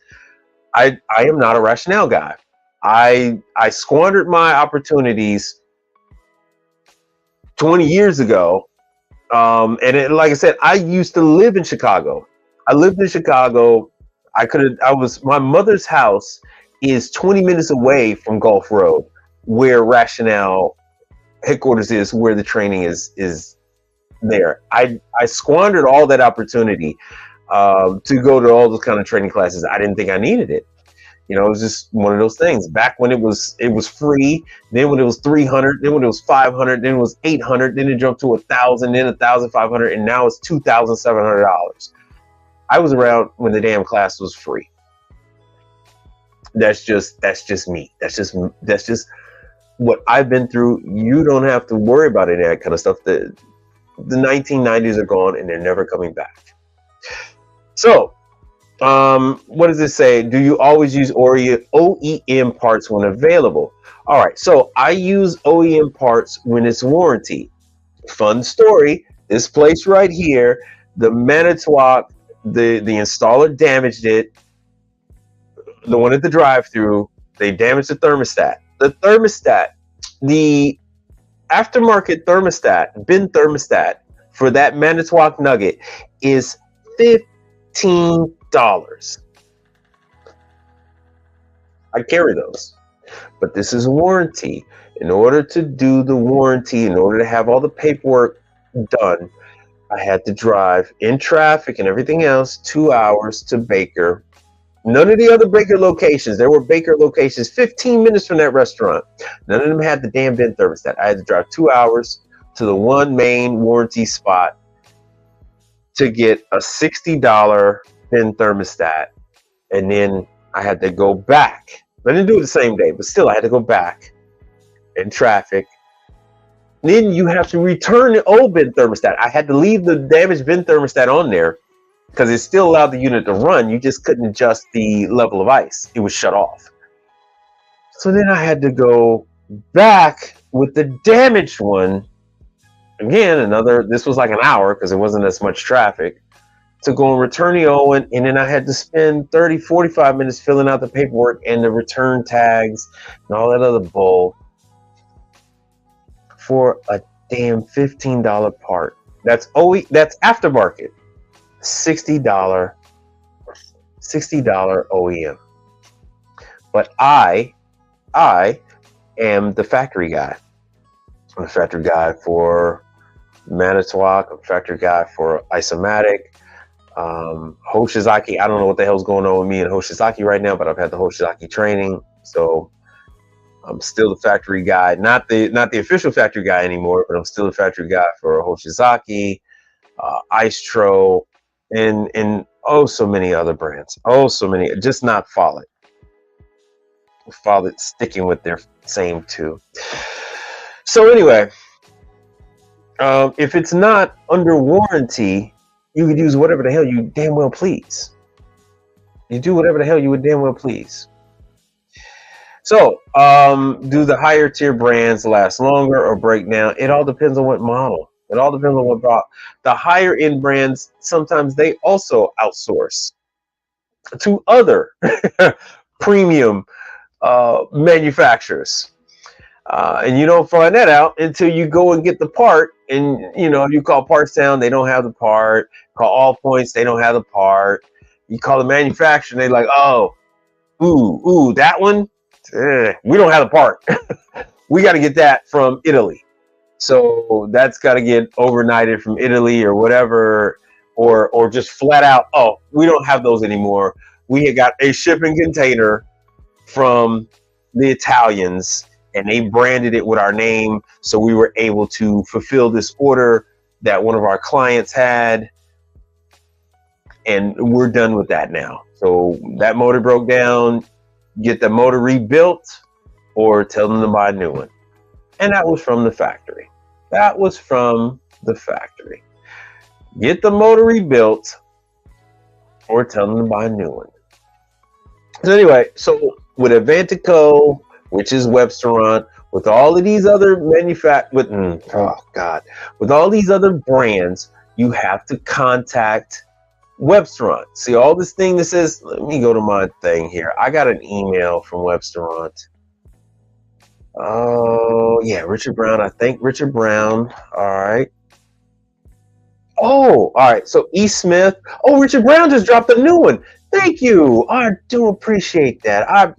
Speaker 1: I am not a rationale guy. I squandered my opportunities 20 years ago. Like I said, I used to live in Chicago. I lived in Chicago. My mother's house is 20 minutes away from Gulf Road, where Rationale headquarters is, where the training is there. I squandered all that opportunity to go to all those kind of training classes. I didn't think I needed it. You know, it was just one of those things. Back when it was free, then when it was $300, then when it was $500, then it was $800, then it jumped to $1,000, then $1,500, and now it's $2,700. I was around when the damn class was free. That's just me. That's just what I've been through. You don't have to worry about any of that kind of stuff. The 1990s are gone and they're never coming back. So, what does it say? Do you always use OEM parts when available? All right, so I use OEM parts when it's warranty. Fun story. This place right here, the Manitowoc, the installer damaged it. The one at the drive-through, they damaged the thermostat. The aftermarket thermostat, bin thermostat for that Manitowoc Nugget is $15. I carry those, but this is a warranty. In order to do the warranty, in order to have all the paperwork done, I had to drive in traffic and everything else 2 hours to Baker. None of the other Baker locations, there were Baker locations 15 minutes from that restaurant. None of them had the damn bin thermostat. I had to drive 2 hours to the one main warranty spot to get a $60 bin thermostat. And then I had to go back. I didn't do it the same day, but still I had to go back in traffic. Then you have to return the old bin thermostat. I had to leave the damaged bin thermostat on there because it still allowed the unit to run. You just couldn't adjust the level of ice. It was shut off. So then I had to go back with the damaged one. Again, this was like an hour because it wasn't as much traffic, to go and return the old one. And then I had to spend 30, 45 minutes filling out the paperwork and the return tags and all that other bull for a damn $15 part. That's aftermarket. $60 OEM. But I am the factory guy. I'm the factory guy for Manitowoc. I'm the factory guy for Isomatic. Hoshizaki. I don't know what the hell's going on with me and Hoshizaki right now, but I've had the Hoshizaki training, so I'm still the factory guy. Not the official factory guy anymore, but I'm still the factory guy for Hoshizaki, Istro, and oh so many other brands. Oh so many. Just not Follett. Follett sticking with their same two. So anyway, if it's not under warranty, you could use whatever the hell you damn well please. You do whatever the hell you would damn well please. So, do the higher tier brands last longer or break down? It all depends on what model. It all depends on what model. The higher end brands, sometimes they also outsource to other premium manufacturers. And you don't find that out until you go and get the part. And, you call Parts Town, they don't have the part. Call All Points, they don't have the part. You call the manufacturer, they're like, oh, that one? We don't have the part. We got to get that from Italy. So that's got to get overnighted from Italy or whatever, or just flat out, oh, we don't have those anymore. We had got a shipping container from the Italians, and they branded it with our name, so we were able to fulfill this order that one of our clients had, and we're done with that now. So that motor broke down. get the motor rebuilt or tell them to buy a new one. And that was from the factory. That was from the factory. Get the motor rebuilt or tell them to buy a new one. So anyway, so with Avantico, which is Webstaurant, with all of these other with all these other brands, you have to contact Webstaurant. See all this thing that says, let me go to my thing here. I got an email from Webstaurant. Oh, yeah, Richard Brown. I think Richard Brown. All right. Oh, all right. So E. Smith. Oh, Richard Brown just dropped a new one. Thank you. I do appreciate that.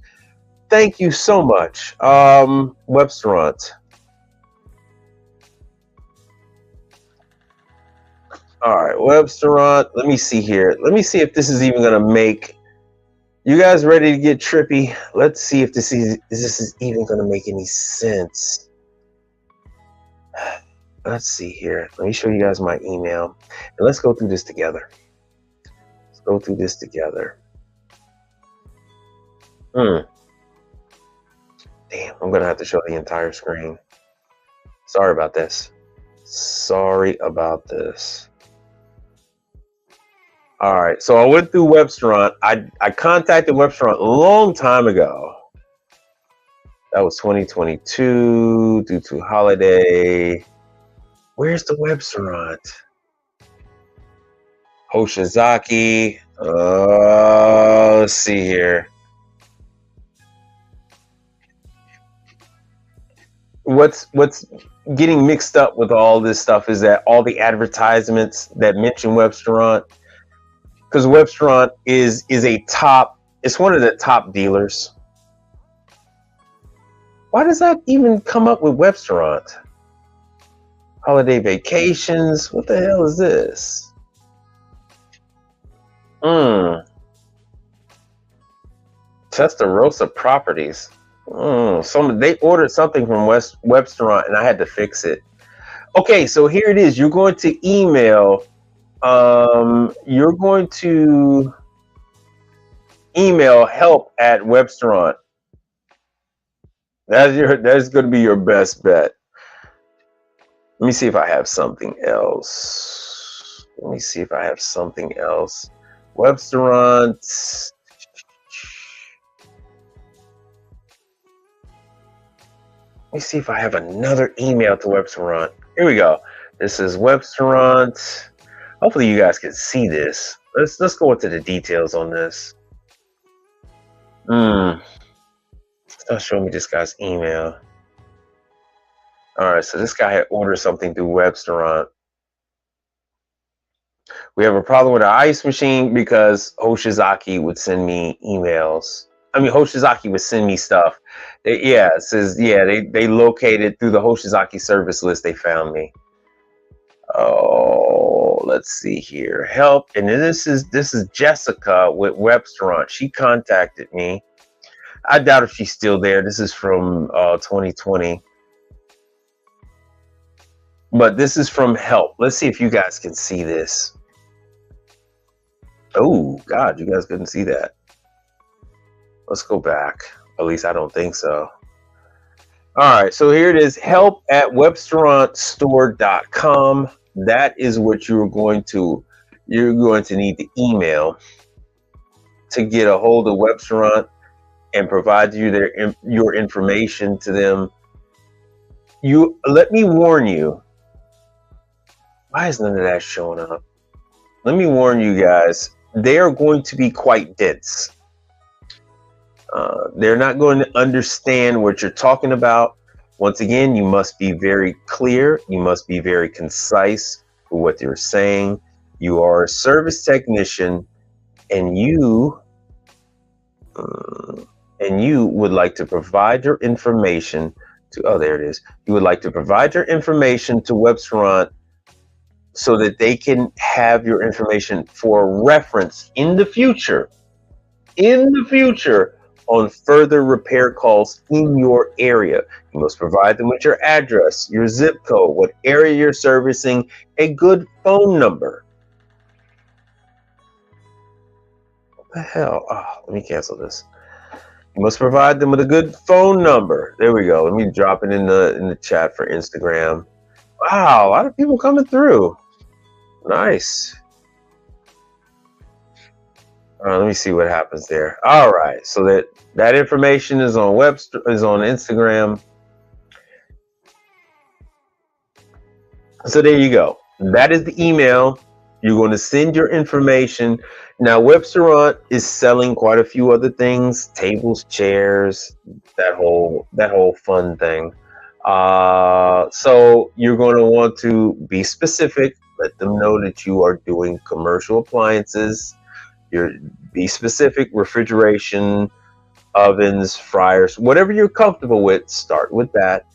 Speaker 1: Thank you so much. Webstaurant. All right, Webstaurant. Let me see here. Let me see if this is even gonna make you guys ready to get trippy. Let's see if this is even gonna make any sense. Let's see here. Let me show you guys my email, and let's go through this together. Let's go through this together. Damn, I'm gonna have to show the entire screen. Sorry about this. Sorry about this. All right, so I went through Webstaurant. I contacted Webstaurant a long time ago. That was 2022 due to holiday. Where's the Webstaurant? Hoshizaki. Let's see here. What's getting mixed up with all this stuff is that all the advertisements that mention Webstaurant, because Webstaurant is a top, it's one of the top dealers. Why does that even come up with Webstaurant? Holiday vacations, what the hell is this? Testarossa Properties. They ordered something from Webstaurant and I had to fix it. Okay, so here it is. You're going to email. You're going to email help@Webstaurant. That's going to be your best bet. Let me see if I have something else. Let me see if I have something else. Webstaurant. Let me see if I have another email to Webstaurant. Here we go. This is Webstaurant. Hopefully you guys can see this. Let's go into the details on this. It's not showing me this guy's email. All right, so this guy had ordered something through Webstaurant. We have a problem with our ice machine because Hoshizaki would send me emails. I mean, Hoshizaki would send me stuff. It says, they located through the Hoshizaki service list. They found me. Oh, let's see here. Help. And then this is Jessica with Webstaurant. She contacted me. I doubt if she's still there. This is from 2020. But this is from Help. Let's see if you guys can see this. Oh, God, you guys couldn't see that. Let's go back. At least I don't think so. All right, so here it is. help@webstaurantstore.com. That is what you're going to need to email to get a hold of Webstaurant and provide your information to them. Let me warn you. Why is none of that showing up? Let me warn you guys. They are going to be quite dense. They're not going to understand what you're talking about. Once again, you must be very clear. You must be very concise with what you're saying. You are a service technician, and you would like to provide your information to. Oh, there it is. You would like to provide your information to Webstaurant so that they can have your information for reference in the future. On further repair calls in your area. You must provide them with your address, your zip code, what area you're servicing, a good phone number. What the hell? Oh, let me cancel this. You must provide them with a good phone number. There we go. Let me drop it in the chat for Instagram. Wow, a lot of people coming through. Nice. All right, let me see what happens there. All right, so that information is on Instagram. So there you go. That is the email. You're going to send your information. Now, Webstaurant is selling quite a few other things: tables, chairs, that whole fun thing. So you're going to want to be specific. Let them know that you are doing commercial appliances. Be specific: refrigeration, ovens, fryers, whatever you're comfortable with. Start with that.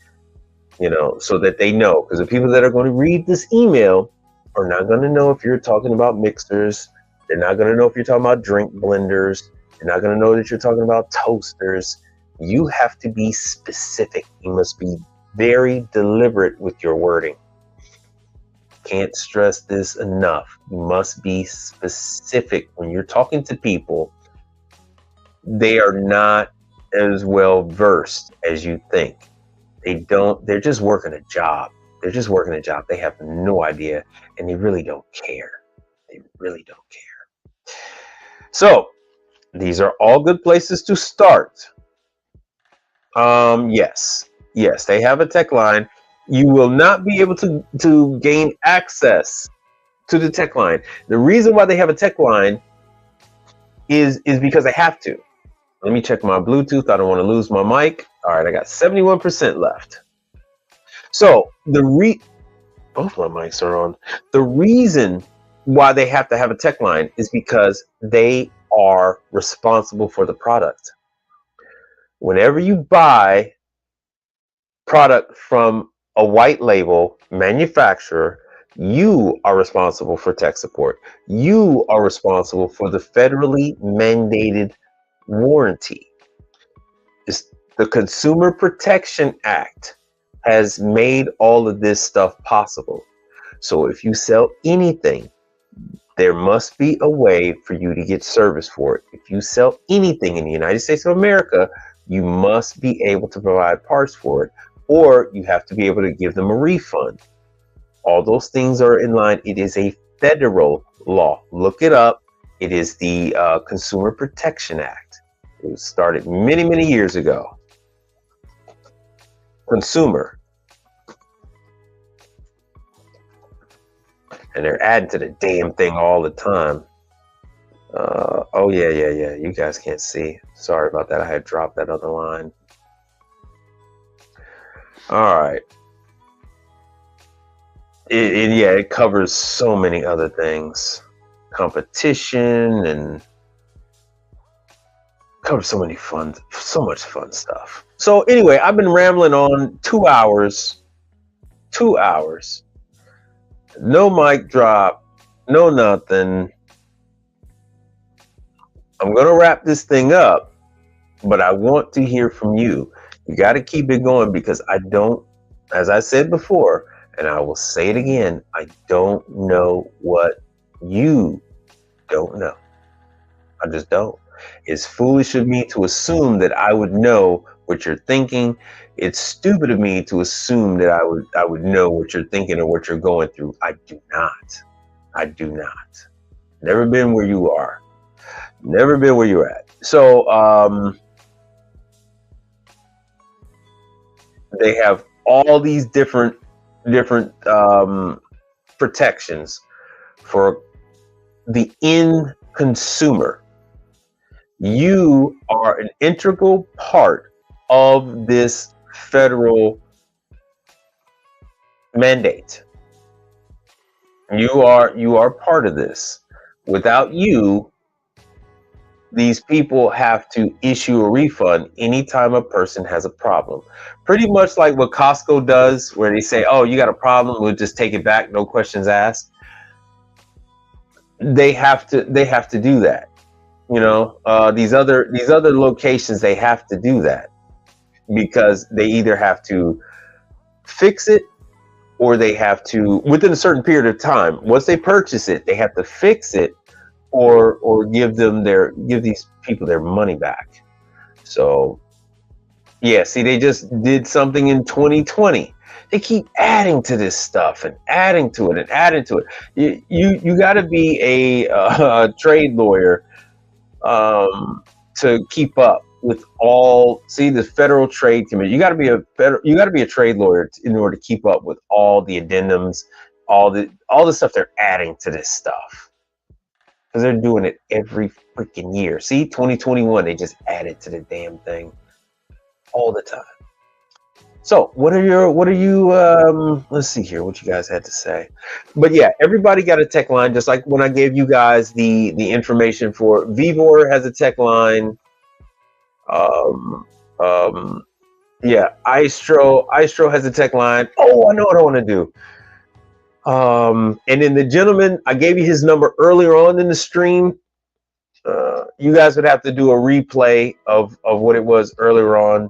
Speaker 1: So that they know, because the people that are going to read this email are not going to know if you're talking about mixers. They're not going to know if you're talking about drink blenders. They're not going to know that you're talking about toasters. You have to be specific. You must be very deliberate with your wording. Can't stress this enough. You must be specific when you're talking to people. They are not as well versed as you think. They're just working a job. They have no idea, and they really don't care. So these are all good places to start. Yes, they have a tech line. You will not be able to gain access to the tech line. The reason why they have a tech line is because they have to. Let me check my Bluetooth. I don't want to lose my mic. All right, I got 71% left. So both my mics are on. The reason why they have to have a tech line is because they are responsible for the product. Whenever you buy product from a white label manufacturer, you are responsible for tech support. You are responsible for the federally mandated warranty. The Consumer Protection Act has made all of this stuff possible. So if you sell anything, there must be a way for you to get service for it. If you sell anything in the United States of America, you must be able to provide parts for it, or you have to be able to give them a refund. All those things are in line. It is a federal law. Look it up. It is the Consumer Protection Act. It was started many, many years ago. Consumer. And they're adding to the damn thing all the time. Oh, yeah. You guys can't see. Sorry about that. I had dropped that other line. All right. It covers so many other things. Competition and covers so much fun stuff. So anyway, I've been rambling on 2 hours. 2 hours. No mic drop. No nothing. I'm going to wrap this thing up, but I want to hear from you. You got to keep it going, because as I said before, and I will say it again, I don't know what you don't know. I just don't. It's foolish of me to assume that I would know what you're thinking. It's stupid of me to assume that I would know what you're thinking or what you're going through. I do not. Never been where you are. Never been where you're at. So they have all these different protections for the end consumer. You are an integral part of this federal mandate. You are part of this. Without you, these people have to issue a refund anytime a person has a problem. Pretty much like what Costco does, where they say, "Oh, you got a problem, we'll just take it back, no questions asked." They have to do that. These other locations, they have to do that, because they either have to fix it or they have to, within a certain period of time, once they purchase it, they have to fix it or give these people their money back. So yeah, see, they just did something in 2020. They keep adding to this stuff and adding to it and adding to it. You got to be a trade lawyer to keep up with all. See, the Federal Trade Commission. You got to be a trade lawyer in order to keep up with all the addendums, all the stuff they're adding to this stuff, because they're doing it every freaking year. See, 2021, they just added to the damn thing all the time. So what are you let's see here what you guys had to say. But yeah, everybody got a tech line, just like when I gave you guys the information for Vevor has a tech line. Yeah, Istro has a tech line. Oh, I know what I want to do. And then the gentleman, I gave you his number earlier on in the stream. You guys would have to do a replay of what it was earlier on.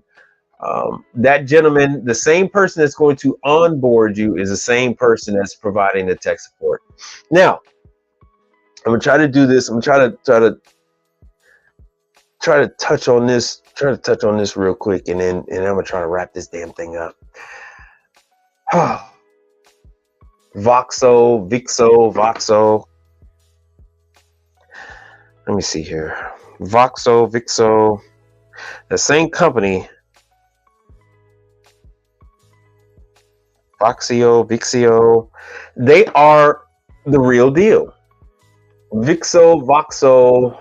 Speaker 1: That gentleman, the same person that's going to onboard you, is the same person that's providing the tech support. Now, I'm gonna try to do this. I'm gonna try to touch on this. Try to touch on this real quick, and then I'm gonna try to wrap this damn thing up. Voxo. Let me see here. Vixo, the same company. Vixio, they are the real deal. Voxo.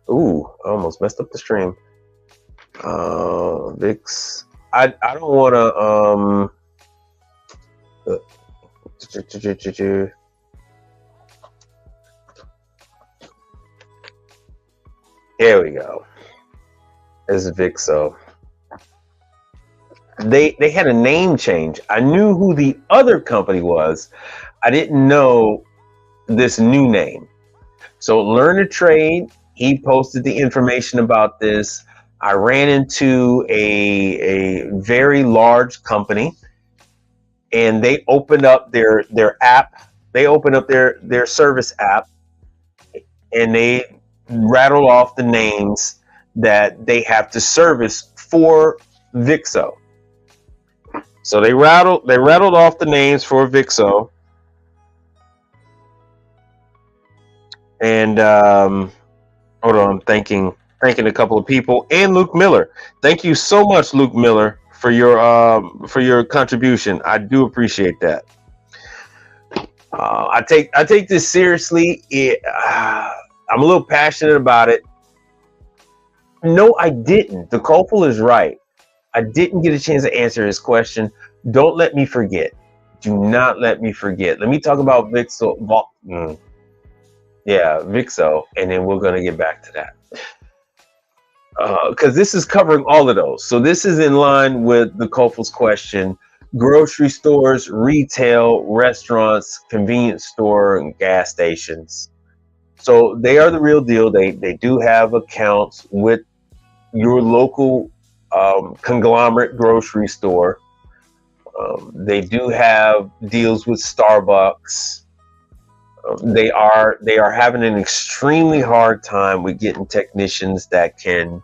Speaker 1: Ooh, I almost messed up the stream. Vix. I don't want to. There we go. This is Vixo. They had a name change. I knew who the other company was. I didn't know this new name. So Learn to Trade, he posted the information about this. I ran into a very large company, and they opened up their app. They opened up their service app, and they rattled off the names that they have to service for Vixo. So they rattled off the names for Vixo, and hold on, I'm thanking a couple of people, and Luke Miller. Thank you so much, Luke Miller, for your contribution. I do appreciate that. I take this seriously. I'm a little passionate about it. No, I didn't. The Copel is right. I didn't get a chance to answer his question. Don't let me forget. Do not let me forget. Let me talk about Vixo. Yeah, Vixo, and then we're going to get back to that. Because this is covering all of those. So this is in line with the Copel's question. Grocery stores, retail, restaurants, convenience store, and gas stations. So they are the real deal. They do have accounts with your local conglomerate grocery store. They do have deals with Starbucks. They are having an extremely hard time with getting technicians that can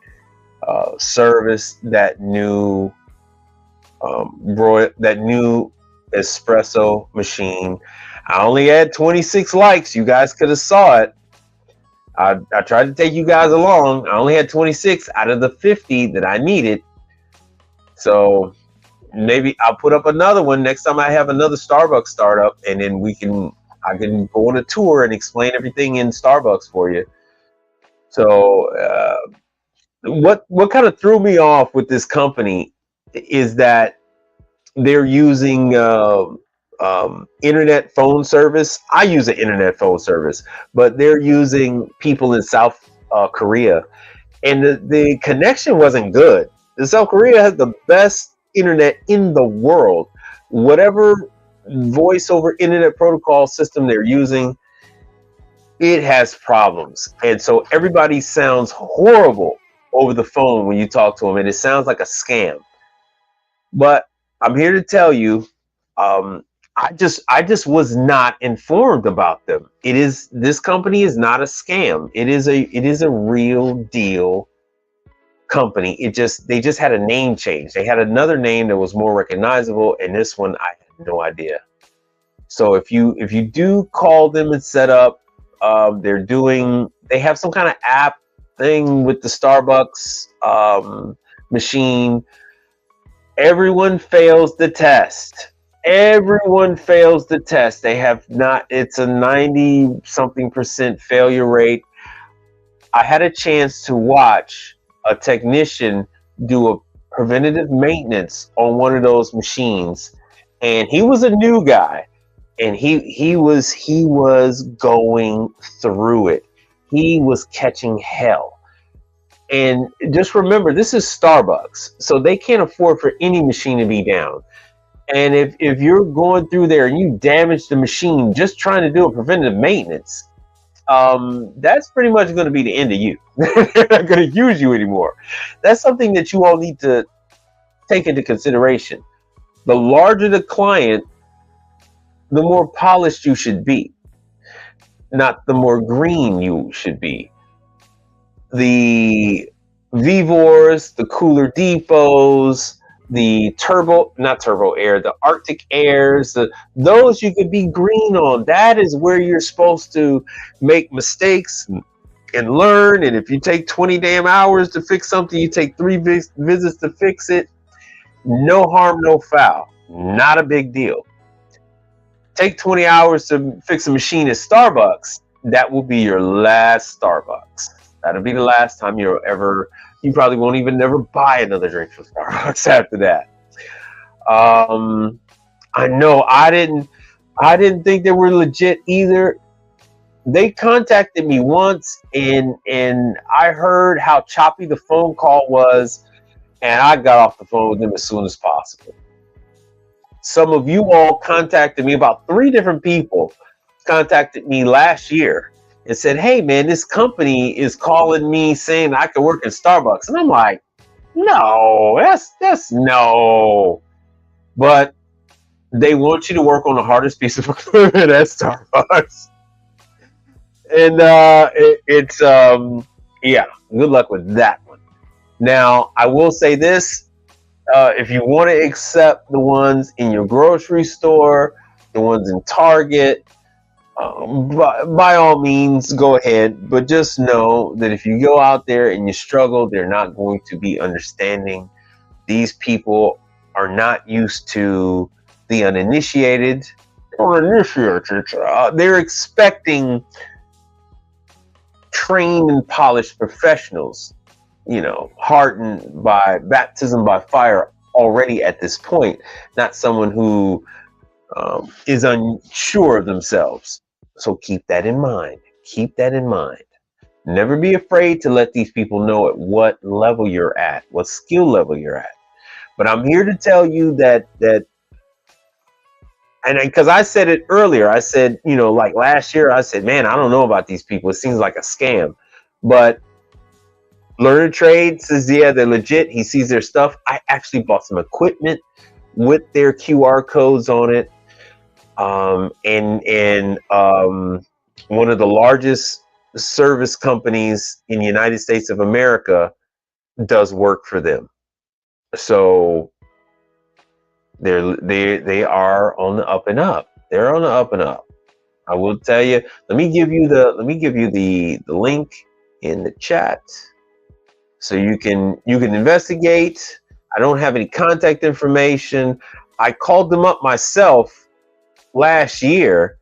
Speaker 1: service that new espresso machine. I only had 26 likes. You guys could have saw it. I tried to take you guys along. I only had 26 out of the 50 that I needed. So maybe I'll put up another one next time I have another Starbucks startup, and then I can go on a tour and explain everything in Starbucks for you. So what kind of threw me off with this company is that they're using internet phone service. I use an internet phone service, but they're using people in South Korea, and the connection wasn't good. South Korea has the best internet in the world. Whatever voice over internet protocol system they're using, it has problems, and so everybody sounds horrible over the phone when you talk to them, and it sounds like a scam. But I'm here to tell you, I just was not informed about them. This company is not a scam. It is a real deal company. They just had a name change. They had another name that was more recognizable, and this one I had no idea. So if you do call them and set up, they have some kind of app thing with the Starbucks machine. Everyone fails the test. Everyone fails the test. They have not, it's a 90-something% failure rate. I had a chance to watch a technician do a preventative maintenance on one of those machines, and he was a new guy, and he was going through it. He was catching hell. And just remember, this is Starbucks, so they can't afford for any machine to be down. And if you're going through there and you damage the machine just trying to do a preventative maintenance, that's pretty much going to be the end of you. They're not going to use you anymore. That's something that you all need to take into consideration. The larger the client, the more polished you should be, not the more green you should be. The Vevors, the Cooler Depots, the the Arctic Airs, those you could be green on. That is where you're supposed to make mistakes and learn. And if you take 20 damn hours to fix something, you take 3 visits to fix it. No harm, no foul. Not a big deal. Take 20 hours to fix a machine at Starbucks. That will be your last Starbucks. That'll be the last time you probably won't even never buy another drink from Starbucks after that. I know I didn't think they were legit either. They contacted me once, and I heard how choppy the phone call was, and I got off the phone with them as soon as possible. Some of you all contacted me, about 3 different people contacted me last year and said, hey man, this company is calling me saying I could work in Starbucks. And I'm like, no, that's no. But they want you to work on the hardest piece of equipment at Starbucks. And yeah, good luck with that one. Now, I will say this, if you want to accept the ones in your grocery store, the ones in Target, by all means, go ahead. But just know that if you go out there and you struggle, they're not going to be understanding. These people are not used to the uninitiated or initiated. They're expecting trained and polished professionals, hardened by baptism by fire already at this point, not someone who is unsure of themselves. So keep that in mind. Keep that in mind. Never be afraid to let these people know at what level you're at, what skill level you're at. But I'm here to tell you that and because I said it earlier, I said, like last year, I said, man, I don't know about these people. It seems like a scam. But Learn a Trade says, yeah, they're legit. He sees their stuff. I actually bought some equipment with their QR codes on it. And one of the largest service companies in the United States of America does work for them. So they are on the up and up. They're on the up and up. I will tell you. Let me give you the link in the chat so you can investigate. I don't have any contact information. I called them up myself last year,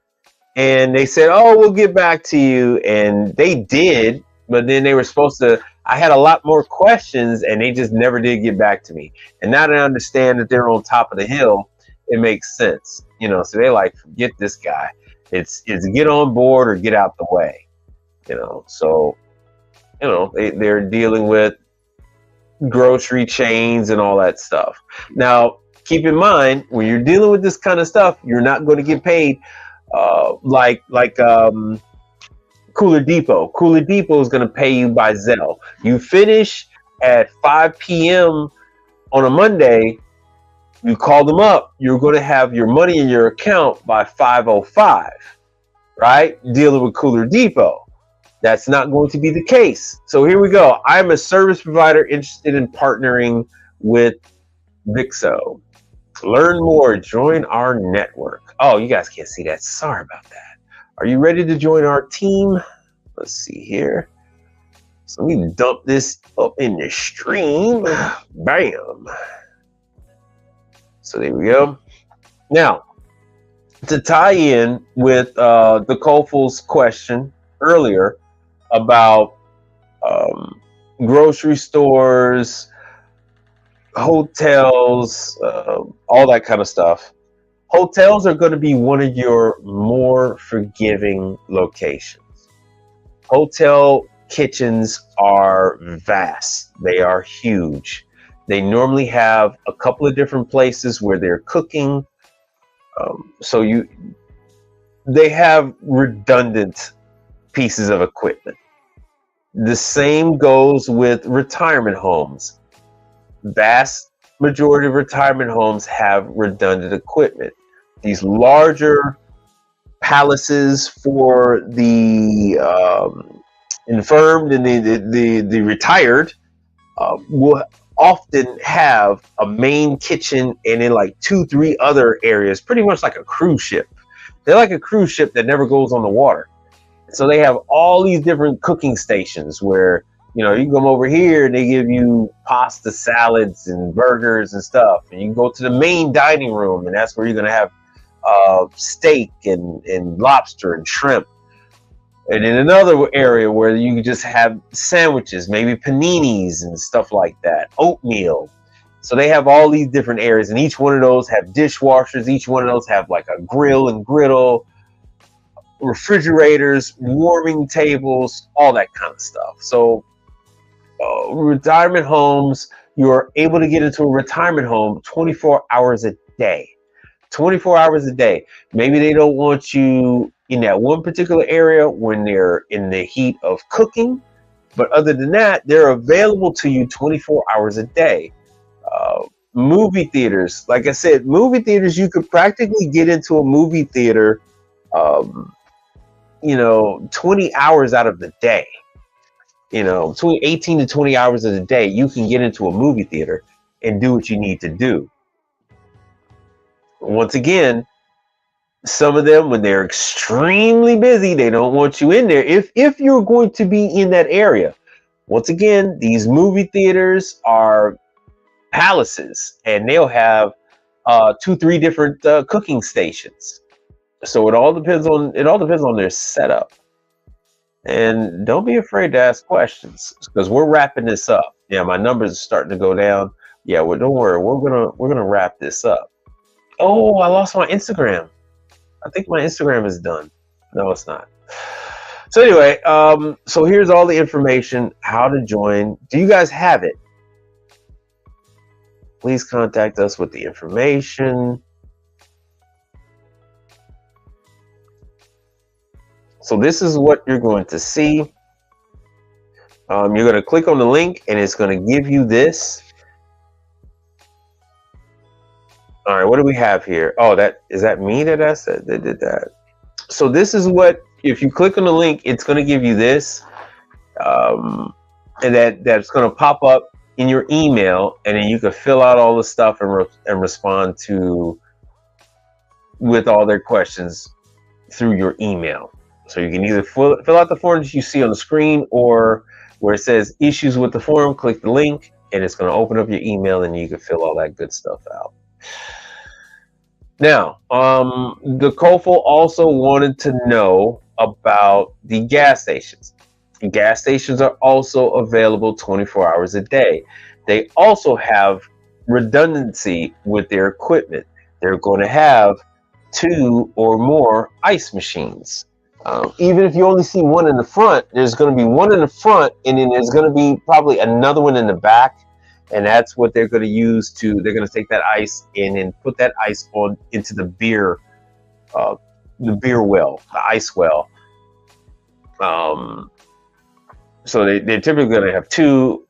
Speaker 1: and they said, oh, we'll get back to you, and they did, but then they were supposed to. I had a lot more questions, and they just never did get back to me. And now that I understand that they're on top of the hill, it makes sense, so they like, forget this guy. It's get on board or get out the way, so they're dealing with grocery chains and all that stuff. Now, keep in mind, when you're dealing with this kind of stuff, you're not going to get paid like Cooler Depot. Cooler Depot is going to pay you by Zelle. You finish at 5 p.m. on a Monday, you call them up, you're going to have your money in your account by 5:05, right? Dealing with Cooler Depot. That's not going to be the case. So here we go. I'm a service provider interested in partnering with Vixo. Learn more. Join our network. Oh, you guys can't see that. Sorry about that. Are you ready to join our team? Let's see here. So let me dump this up in the stream. Bam. So there we go. Now, to tie in with the Kofel's question earlier about grocery stores, hotels, all that kind of stuff. Hotels are going to be one of your more forgiving locations. Hotel kitchens are vast. They are huge. They normally have a couple of different places where they're cooking. They have redundant pieces of equipment. The same goes with retirement homes. Vast majority of retirement homes have redundant equipment. These larger palaces for the infirmed and the retired will often have a main kitchen and then like 2-3 other areas, pretty much like a cruise ship. They're like a cruise ship that never goes on the water. So they have all these different cooking stations where, you know, you can come over here and they give you pasta, salads, and burgers and stuff. And you can go to the main dining room, and that's where you're going to have steak and lobster and shrimp. And in another area where you can just have sandwiches, maybe paninis and stuff like that, oatmeal. So they have all these different areas, and each one of those have dishwashers. Each one of those have like a grill and griddle, refrigerators, warming tables, all that kind of stuff. So retirement homes, you're able to get into a retirement home 24 hours a day. 24 hours a day. Maybe they don't want you in that one particular area when they're in the heat of cooking, but other than that, they're available to you 24 hours a day. Movie theaters, like I said, movie theaters, you could practically get into a movie theater 20 hours out of the day. Between 18 to 20 hours of the day, you can get into a movie theater and do what you need to do. Once again, some of them, when they're extremely busy, they don't want you in there if you're going to be in that area. Once again, these movie theaters are palaces, and they'll have 2-3 different cooking stations. So it all depends on their setup. And don't be afraid to ask questions, because we're wrapping this up. Yeah, my numbers are starting to go down. Yeah, well, don't worry, we're gonna wrap this up. Oh, I lost my Instagram. I think my Instagram is done. No, it's not. So anyway, so here's all the information, how to join. Do you guys have it? Please contact us with the information. So this is what you're going to see. You're going to click on the link, and it's going to give you this. All right, what do we have here? Oh, is that me that did that? So this is what, if you click on the link, it's going to give you this, and that's going to pop up in your email, and then you can fill out all the stuff and respond to with all their questions through your email. So you can either fill out the forms you see on the screen, or where it says issues with the form, click the link, and it's going to open up your email, and you can fill all that good stuff out. Now, the Kofel also wanted to know about the gas stations. Gas stations are also available 24 hours a day. They also have redundancy with their equipment. They're going to have 2 or more ice machines. Even if you only see one in the front, there's going to be one in the front, and then there's going to be probably another one in the back. And that's what they're going to use they're going to take that ice and then put that ice on into the beer well, the ice well. So they're typically going to have 2,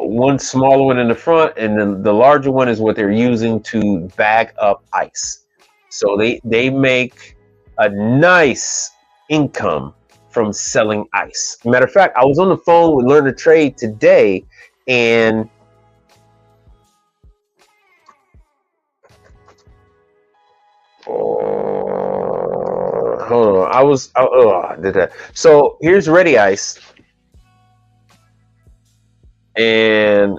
Speaker 1: one smaller one in the front, and then the larger one is what they're using to bag up ice. So they make a nice income from selling ice. Matter of fact, I was on the phone with Learn to Trade today, and hold on, I did that. So here's Ready Ice, and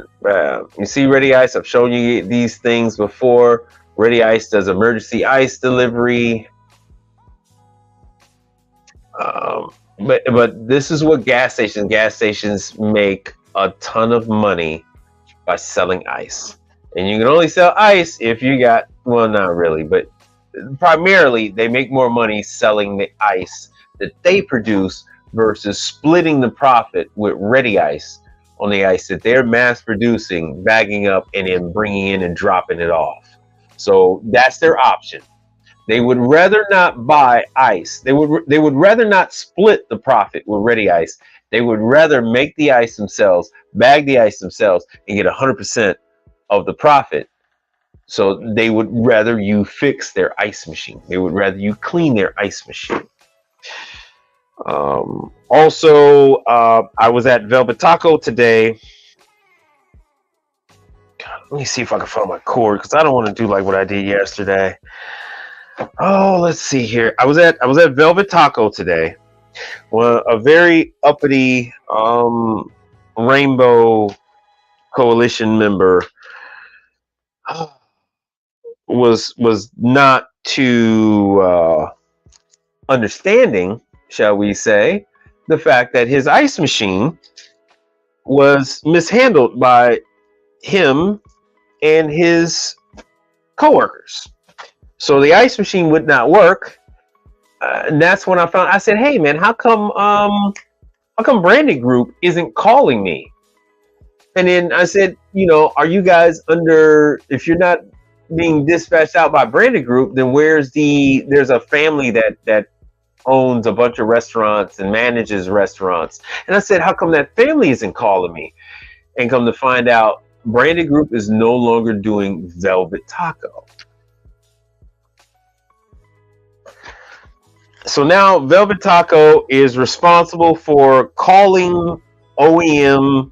Speaker 1: you see Ready Ice. I've shown you these things before. Ready Ice does emergency ice delivery. But this is what gas stations make a ton of money by selling ice. And you can only sell ice if you got, well, not really, but primarily they make more money selling the ice that they produce versus splitting the profit with Ready Ice on the ice that they're mass producing, bagging up, and then bringing in and dropping it off. So that's their option. They would rather not buy ice. They would rather not split the profit with Ready Ice. They would rather make the ice themselves, bag the ice themselves, and get 100% of the profit. So they would rather you fix their ice machine. They would rather you clean their ice machine. Also, I was at Velvet Taco today. God, let me see if I can find my cord, because I don't want to do like what I did yesterday. Oh, let's see here. I was at Velvet Taco today. Well, a very uppity Rainbow Coalition member was not too understanding, shall we say, the fact that his ice machine was mishandled by him and his coworkers. So the ice machine would not work, and that's when I said, "Hey, man, how come Branded Group isn't calling me?" And then I said, "Are you guys under? If you're not being dispatched out by Branded Group, then there's a family that owns a bunch of restaurants and manages restaurants." And I said, "How come that family isn't calling me?" And come to find out, Branded Group is no longer doing Velvet Taco. So now Velvet Taco is responsible for calling OEM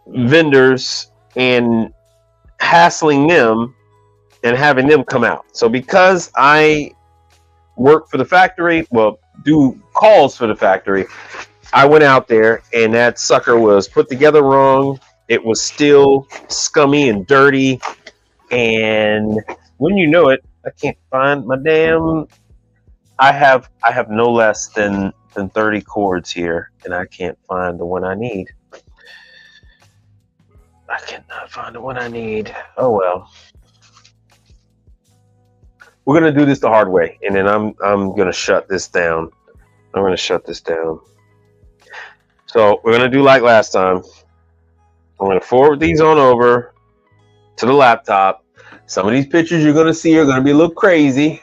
Speaker 1: vendors and hassling them and having them come out. So because I work for the factory, well, do calls for the factory, I went out there, and that sucker was put together wrong. It was still scummy and dirty. And when you know it, I can't find my damn... I have no less than 30 cords here, and I can't find the one I need. I cannot find the one I need. Oh well. We're gonna do this the hard way, and then I'm gonna shut this down. I'm gonna shut this down. So we're gonna do like last time. I'm gonna forward these on over to the laptop. Some of these pictures you're gonna see are gonna be a little crazy.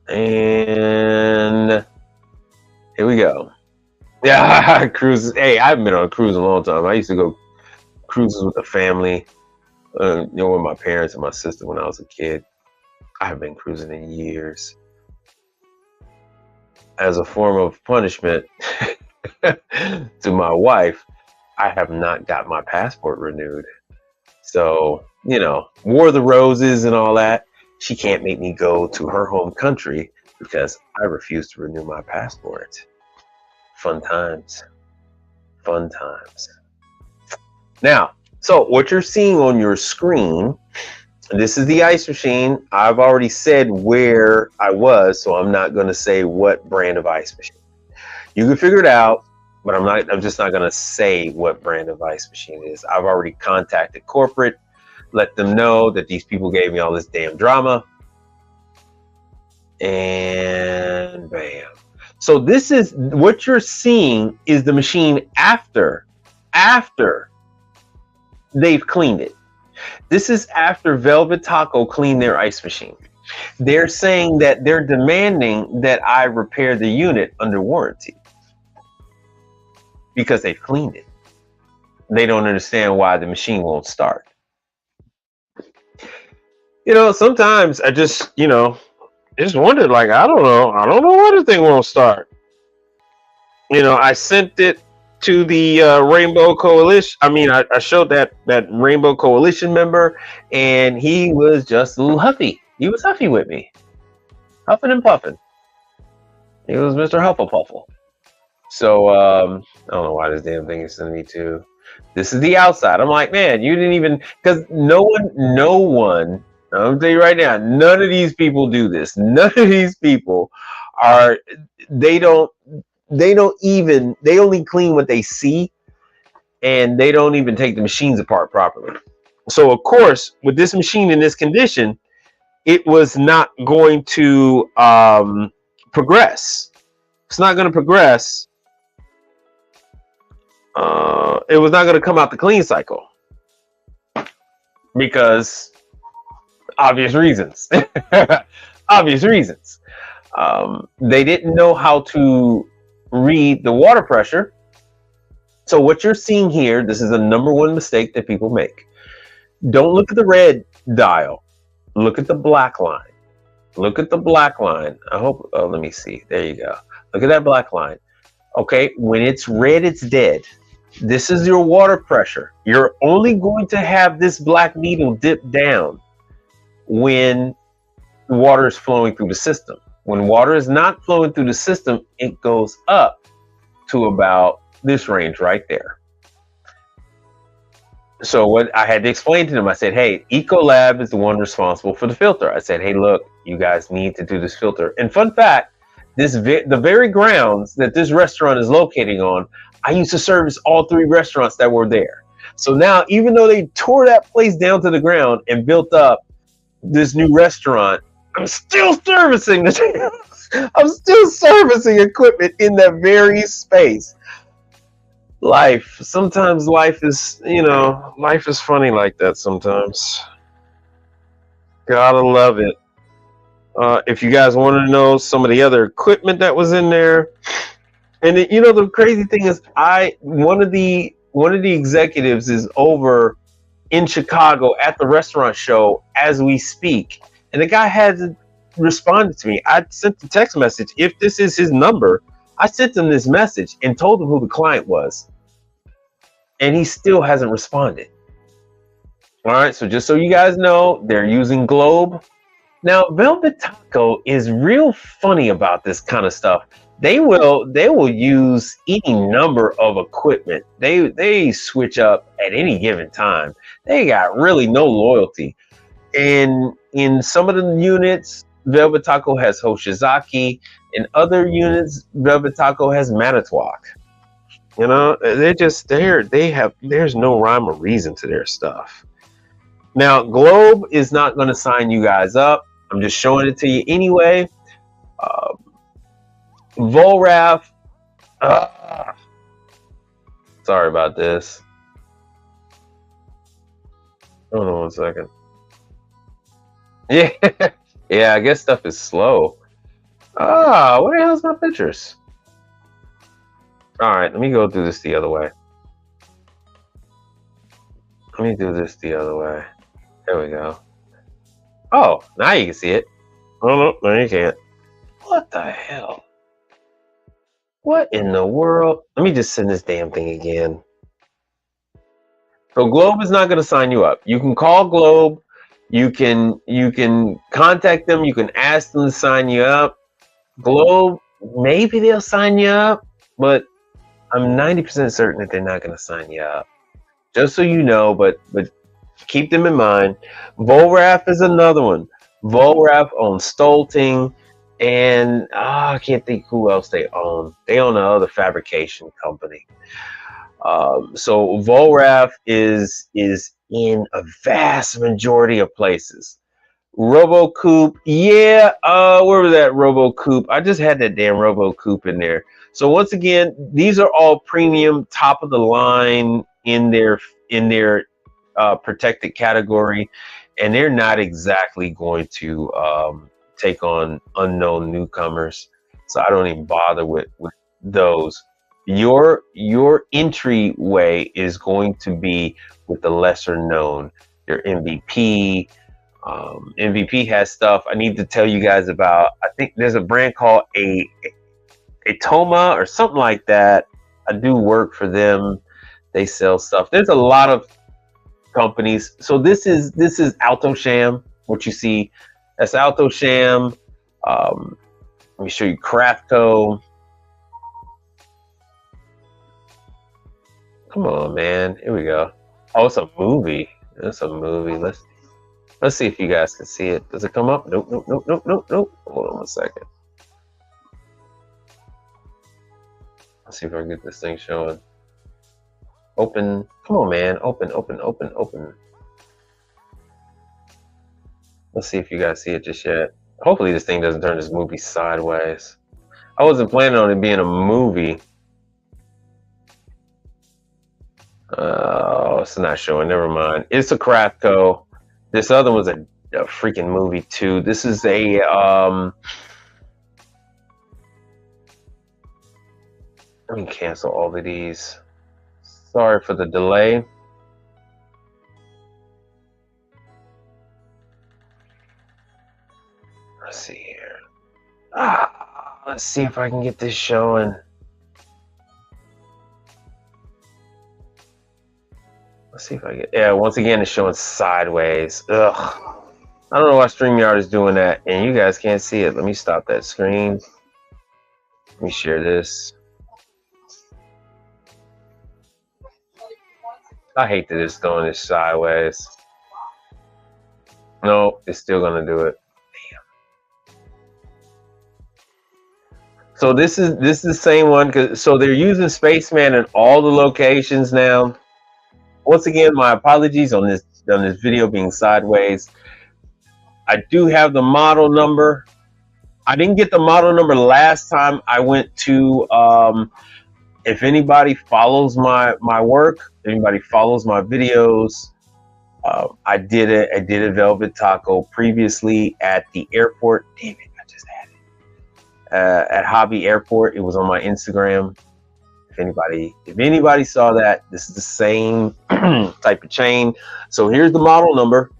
Speaker 1: And here we go. Yeah, cruises. Hey, I haven't been on a cruise in a long time. I used to go cruises with the family, with my parents and my sister when I was a kid. I haven't been cruising in years. As a form of punishment to my wife, I have not got my passport renewed. So, War of the Roses and all that. She can't make me go to her home country because I refuse to renew my passport. Fun times. Fun times. Now, so what you're seeing on your screen, this is the ice machine. I've already said where I was, so I'm not going to say what brand of ice machine. You can figure it out, but I'm just not going to say what brand of ice machine it is. I've already contacted corporate, let them know that these people gave me all this damn drama. And bam. So this is what you're seeing is the machine after they've cleaned it. This is after Velvet Taco cleaned their ice machine. They're saying that they're demanding that I repair the unit under warranty because they've cleaned it. They don't understand why the machine won't start. Sometimes I just, just wondered, like, I don't know why the thing won't start. I sent it to the Rainbow Coalition. I mean, I showed that Rainbow Coalition member, and he was just a little huffy. He was huffy with me, huffing and puffing. He was Mr. Hufflepuffle. So I don't know why this damn thing is sending me to. This is the outside. I'm like, man, you didn't even, because no one. I'm tell you right now, none of these people do this. None of these people are. They don't even. They only clean what they see, and they don't even take the machines apart properly. So of course, with this machine in this condition, it was not going to progress. It's not going to progress. It was not going to come out the clean cycle because obvious reasons. Obvious reasons. They didn't know how to read the water pressure. So what you're seeing here, this is the number one mistake that people make. Don't look at the red dial. Look at the black line. Look at the black line. I hope, let me see. There you go. Look at that black line. Okay, when it's red, it's dead. This is your water pressure. You're only going to have this black needle dip down when water is flowing through the system. When water is not flowing through the system, it goes up to about this range right there. So what I had to explain to them, I said, hey, Ecolab is the one responsible for the filter. I said, hey, look, you guys need to do this filter. And fun fact, the very grounds that this restaurant is locating on, I used to service all 3 restaurants that were there. So now, even though they tore that place down to the ground and built up this new restaurant, I'm still servicing I'm still servicing equipment in that very space. Sometimes life is funny like that sometimes. Gotta love it. If you guys want to know some of the other equipment that was in there, and the crazy thing is, one of the executives is over in Chicago at the restaurant show as we speak, and the guy hasn't responded to me. I sent the text message. If this is his number, I sent him this message and told him who the client was, and he still hasn't responded. All right, so just so you guys know, they're using Globe. Now, Velvet Taco is real funny about this kind of stuff. They will use any number of equipment. They switch up at any given time. They got really no loyalty. And in some of the units, Velvet Taco has Hoshizaki. In other units, Velvet Taco has Manitowoc. There's no rhyme or reason to their stuff. Now, Globe is not going to sign you guys up. I'm just showing it to you anyway. Volraf. Sorry about this. Hold on 1 second. Yeah, yeah. I guess stuff is slow. Where the hell's my pictures? All right, let me go do this the other way. Let me do this the other way. There we go. Oh, now you can see it. Oh, no, you can't. What the hell? What in the world? Let me just send this damn thing again. So Globe is not going to sign you up. You can call Globe. You can contact them. You can ask them to sign you up. Globe, maybe they'll sign you up, but I'm 90% certain that they're not going to sign you up. Just so you know, but keep them in mind. Volraf is another one. Volraf owns Stolting, and I can't think who else they own. They own another fabrication company. So Volraf is in a vast majority of places. RoboCoupe, yeah. Where was that RoboCoupe? I just had that damn RoboCoupe in there. So once again, these are all premium, top of the line in their protected category, and they're not exactly going to take on unknown newcomers. So I don't even bother with those. Your entryway is going to be with the lesser known, your MVP, MVP has stuff. I need to tell you guys about. I think there's a brand called a Toma or something like that. I do work for them. They sell stuff. There's a lot of companies. So this is Alto Sham. What you see, that's Alto Sham. Let me show you Craftco. Come on, man. Here we go. Oh, it's a movie. It's a movie. Let's see if you guys can see it. Does it come up? Nope, nope, nope, nope, nope, nope. Hold on 1 second. Let's see if I can get this thing showing. Open. Come on, man. Open, open, open, open. Let's see if you guys see it just yet. Hopefully this thing doesn't turn this movie sideways. I wasn't planning on it being a movie. Oh, it's not showing. Never mind. It's a Craftco. This other one's a freaking movie too. This is a let me cancel all of these. Sorry for the delay. Let's see here. Let's see if I can get this showing. Let's see if I get. Yeah, once again, it's showing sideways. Ugh. I don't know why StreamYard is doing that, and you guys can't see it. Let me stop that screen. Let me share this. I hate that it's doing this sideways. No, it's still gonna do it. Damn. So this is the same one. So they're using Spaceman in all the locations now. Once again, my apologies on this video being sideways. I do have the model number. I didn't get the model number last time I went to. If anybody follows my work, anybody follows my videos, I did a velvet taco previously at the airport. Damn it, I just had it at Hobby Airport. It was on my Instagram. If anybody saw that, this is the same type of chain. So here's the model number.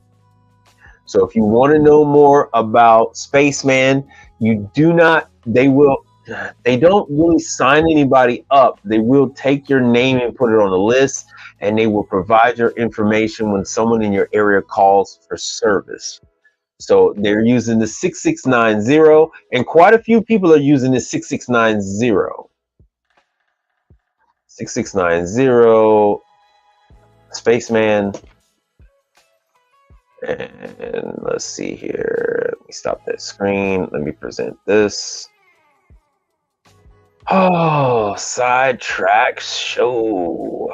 Speaker 1: So if you want to know more about Spaceman, they don't really sign anybody up. They will take your name and put it on the list, and they will provide your information when someone in your area calls for service. So they're using the 6690, and quite a few people are using the 6690. 6690 Spaceman. And let's see here. Let me stop that screen. Let me present this. Oh, sidetrack show.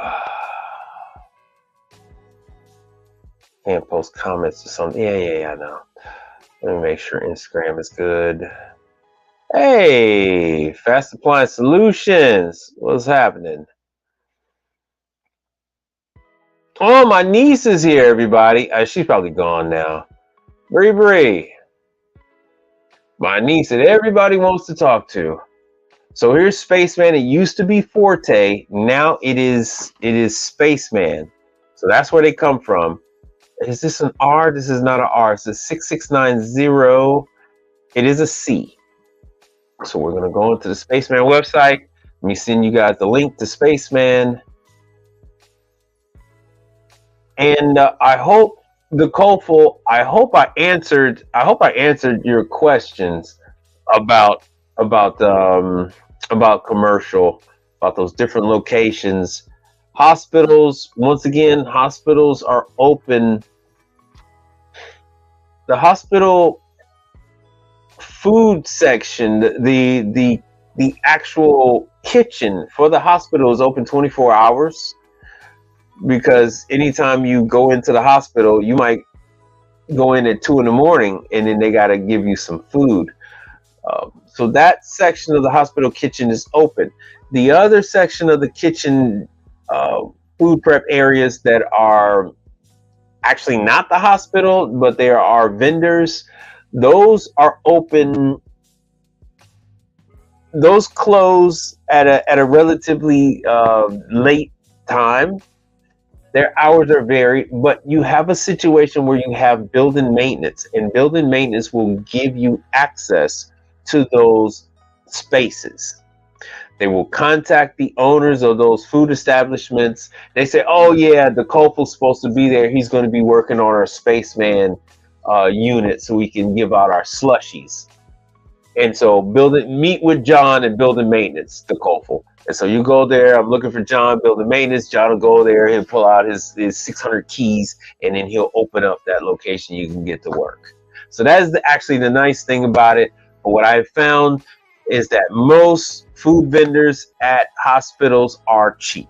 Speaker 1: Can't post comments or something. Yeah, I know. Let me make sure Instagram is good. Hey, Fast Appliance Solutions. What's happening? Oh, my niece is here, everybody. She's probably gone now. Bree. My niece that everybody wants to talk to. So here's Spaceman. It used to be Forte. Now it is Spaceman. So that's where they come from. Is this an R? This is not an R. It's a 6690. It is a C. So we're going to go into the Spaceman website. Let me send you guys the link to Spaceman. And I hope I answered your questions about commercial, about those different locations. Hospitals, once again, hospitals are open. The hospital food section, the actual kitchen for the hospital is open 24 hours, because anytime you go into the hospital, you might go in at 2 a.m. and then they got to give you some food. So that section of the hospital kitchen is open. The other section of the kitchen, food prep areas that are actually not the hospital, but there are vendors, those are open. Those close at a relatively late time. Their hours are varied, but you have a situation where you have building maintenance, and building maintenance will give you access to those spaces. They will contact the owners of those food establishments. They say, "Oh yeah, the Kofel's supposed to be there. He's going to be working on our spaceman unit, so we can give out our slushies." And so meet with John and building maintenance, the Kofel. And so you go there. I'm looking for John, building maintenance. John will go there. He'll pull out his 600 keys, and then he'll open up that location. You can get to work. So that is actually the nice thing about it. But what I've found is that most food vendors at hospitals are cheap,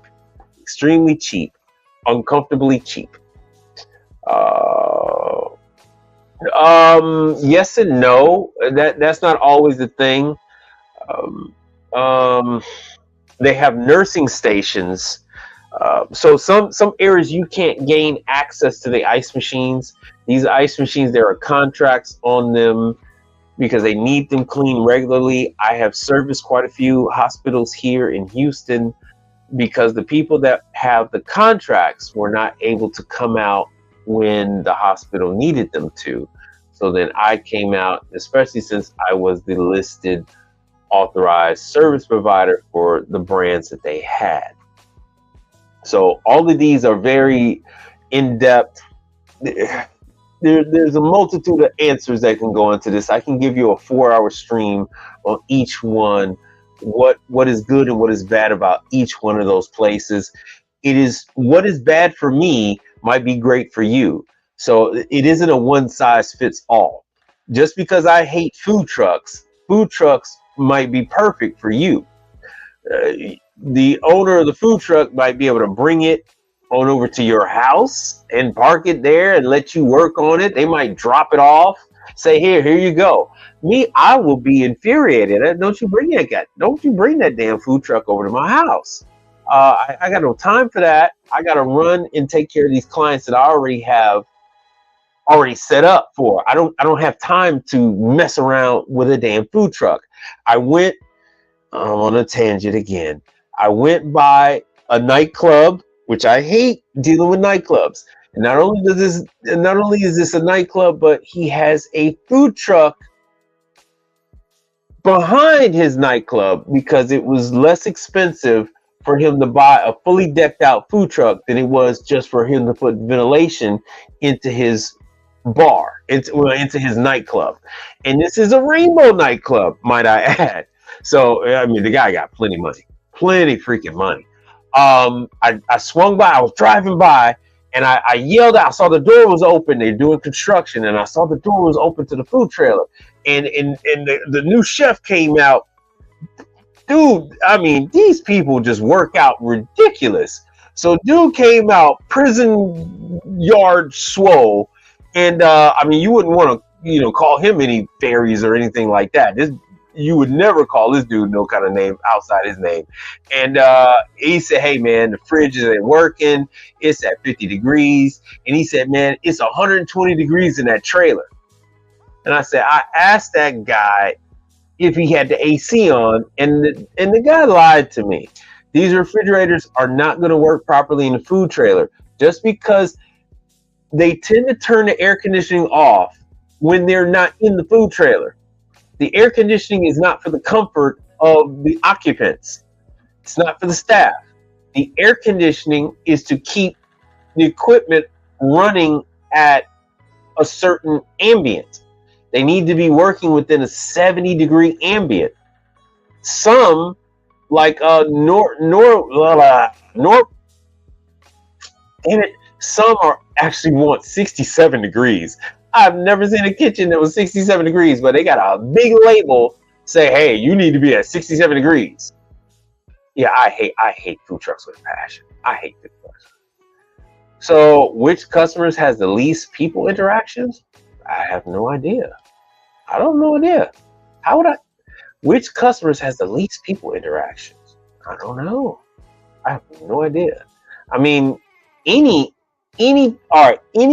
Speaker 1: extremely cheap, uncomfortably cheap. Yes and no. That's not always the thing. They have nursing stations. So some areas you can't gain access to the ice machines. These ice machines, there are contracts on them because they need them cleaned regularly. I have serviced quite a few hospitals here in Houston because the people that have the contracts were not able to come out when the hospital needed them to. So then I came out, especially since I was the listed authorized service provider for the brands that they had. So all of these are very in-depth. There's a multitude of answers that can go into this. I can give you a 4-hour stream on each one, what is good and what is bad about each one of those places. It is what is bad for me might be great for you. So it isn't a one size fits all. Just because I hate food trucks might be perfect for you. The owner of the food truck might be able to bring it on over to your house and park it there and let you work on it. They might drop it off, say, here you go. Me, I will be infuriated. Don't you bring that damn food truck over to my house. I got no time for that. I got to run and take care of these clients that I already set up for. I don't have time to mess around with a damn food truck. I'm on a tangent again. I went by a nightclub, which I hate dealing with nightclubs. And not only is this a nightclub, but he has a food truck behind his nightclub because it was less expensive for him to buy a fully decked out food truck than it was just for him to put ventilation into his bar, into his nightclub. And this is a rainbow nightclub, might I add. So, I mean, the guy got plenty freaking money. I swung by, I was driving by, and I yelled out. I saw the door was open. They're doing construction, and I saw the door was open to the food trailer. And the new chef came out. Dude, I mean, these people just work out ridiculous. So dude came out, prison yard swole, and I mean, you wouldn't want to, call him any fairies or anything like that. You would never call this dude no kind of name outside his name. And he said, hey, man, the fridge isn't working. It's at 50 degrees. And he said, man, it's 120 degrees in that trailer. And I said, I asked that guy if he had the AC on, and the guy lied to me. These refrigerators are not going to work properly in the food trailer just because they tend to turn the air conditioning off when they're not in the food trailer. The air conditioning is not for the comfort of the occupants. It's not for the staff. The air conditioning is to keep the equipment running at a certain ambient. They need to be working within a 70-degree ambient. Some, like some actually want 67 degrees. I've never seen a kitchen that was 67 degrees, but they got a big label say, hey, you need to be at 67 degrees. Yeah, I hate food trucks with passion. I hate food trucks. So which customers has the least people interactions? I have no idea. I don't know idea. Which customers has the least people interactions? I don't know. I have no idea. I mean, any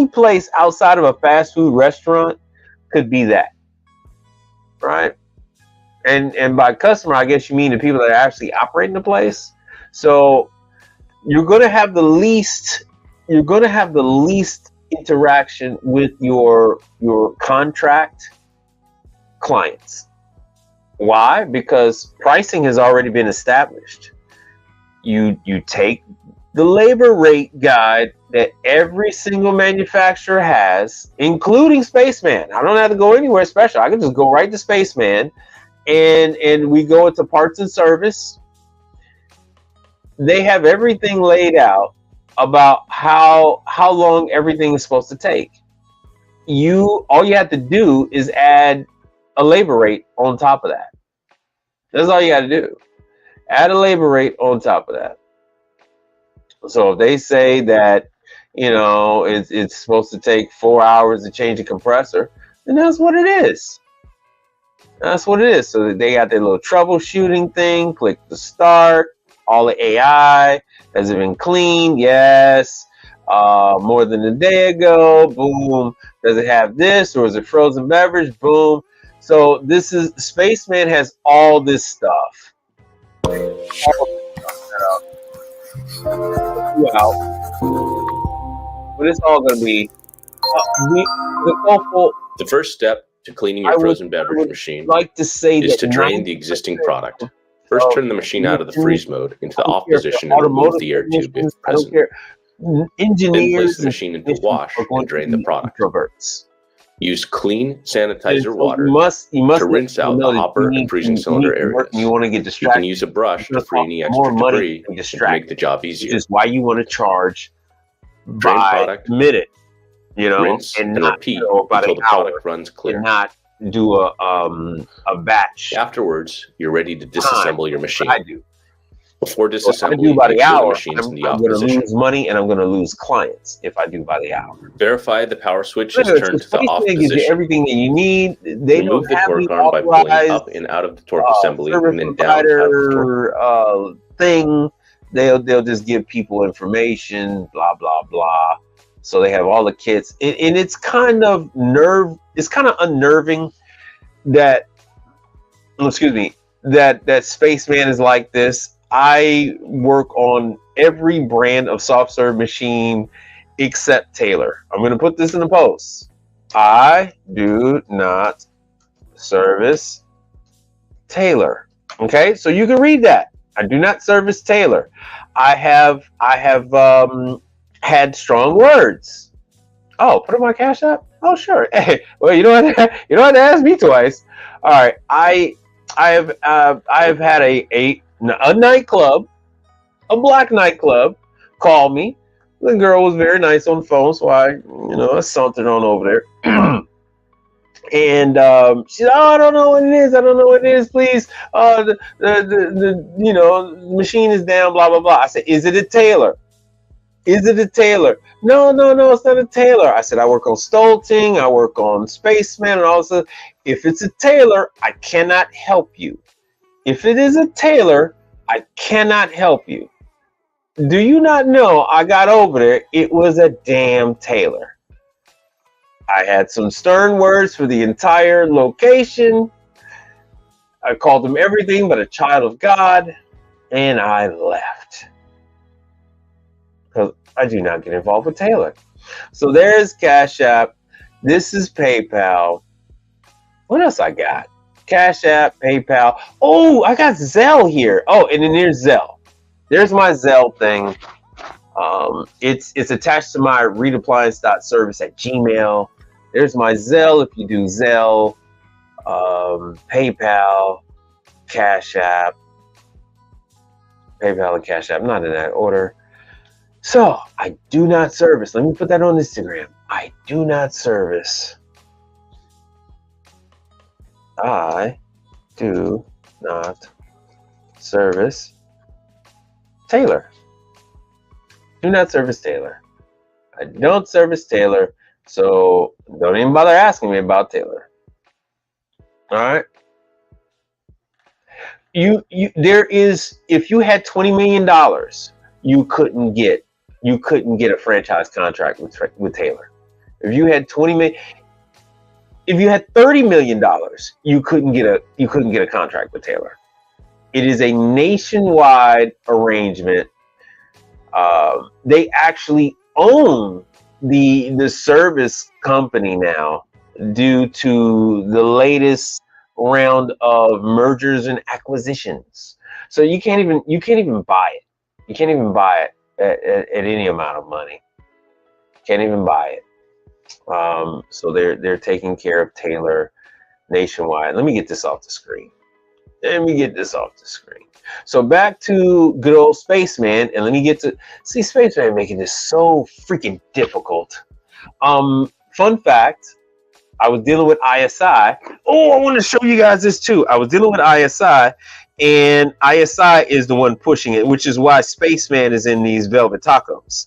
Speaker 1: place outside of a fast food restaurant could be that, right? And by customer, I guess you mean the people that are actually operating the place. So you're going to have the least you're going to have the least interaction with your contract clients. Why? Because pricing has already been established. You take the labor rate guide that every single manufacturer has, including Spaceman. I don't have to go anywhere special. I can just go right to Spaceman, and we go into parts and service. They have everything laid out about how long everything is supposed to take. All you have to do is add a labor rate on top of that. That's all you got to do. Add a labor rate on top of that. So if they say that, it's supposed to take 4 hours to change a compressor, then that's what it is. That's what it is. So they got their little troubleshooting thing. Click the start. All the AI. Has it been cleaned? Yes. More than a day ago. Boom. Does it have this, or is it frozen beverage? Boom. So this is Spaceman has all this stuff. But it's all going to be
Speaker 3: the first step to cleaning your frozen beverage machine is to drain the existing product. First, turn the machine out of the freeze mode into the off position and remove the air tube if present. Then place the machine into wash and drain the product. Use clean sanitizer water to rinse out the hopper and freezing cylinder areas.
Speaker 1: You want to get distracted.
Speaker 3: You can use a brush to free any extra debris and to make the job easier.
Speaker 1: Which is why you want to charge
Speaker 3: drain product,
Speaker 1: minute,
Speaker 3: rinse and repeat until the product runs clear.
Speaker 1: And not do a batch.
Speaker 3: Afterwards, you're ready to disassemble your machine.
Speaker 1: I do.
Speaker 3: Before disassembling, make sure the machine's in the off position.
Speaker 1: I'm going to lose money and I'm going to lose clients if I do by the hour.
Speaker 3: Verify the power switch is turned to the off position.
Speaker 1: Everything that you need. They
Speaker 3: remove the torque arm by pulling up and out of the torque assembly and then down out of the torque
Speaker 1: thing. They'll just give people information, blah blah blah. So they have all the kits, and it's kind of unnerving that that Spaceman is like this. I work on every brand of soft serve machine except Taylor. I'm going to put this in the post. I do not service Taylor. Okay, so you can read that. I do not service Taylor. I have had strong words. Oh, put it on my Cash App? Oh, sure. Hey, well, you don't have to ask me twice. All right, I have had a nightclub, a black nightclub, call me. The girl was very nice on the phone, so I sauntered on over there. And she said, "Oh, I don't know what it is. I don't know what it is. Please, the machine is down. Blah blah blah." I said, "Is it a Taylor? Is it a Taylor?" No, it's not a Taylor. I said, "I work on Stolting. I work on Spaceman, and all this. If it's a Taylor, I cannot help you. If it is a Taylor, I cannot help you. Do you not know I got over there? It was a damn Taylor." I had some stern words for the entire location. I called them everything but a child of God, and I left. Because I do not get involved with Taylor. So there's Cash App. This is PayPal. What else I got? Cash App, PayPal. Oh, I got Zelle here. Oh, and then there's Zelle. There's my Zelle thing. It's attached to my readappliance.service@gmail.com. There's my Zelle if you do Zelle, PayPal, Cash App, PayPal and Cash App, not in that order. So I do not service. Let me put that on Instagram. I do not service. I do not service Taylor. Do not service Taylor. I don't service Taylor. So don't even bother asking me about Taylor. All right. If you had $20 million, you couldn't get a franchise contract with Taylor. If you had $20 million, if you had $30 million, you couldn't get a contract with Taylor. It is a nationwide arrangement. They actually own the service company now due to the latest round of mergers and acquisitions. So you can't even buy it. You can't even buy it at any amount of money. Can't even buy it. So they're taking care of Taylor nationwide. Let me get this off the screen. So back to good old Spaceman, and let me get to see Spaceman making this so freaking difficult. Fun fact, I was dealing with ISI. Oh, I want to show you guys this too. I was dealing with ISI, and ISI is the one pushing it, which is why Spaceman is in these velvet tacos.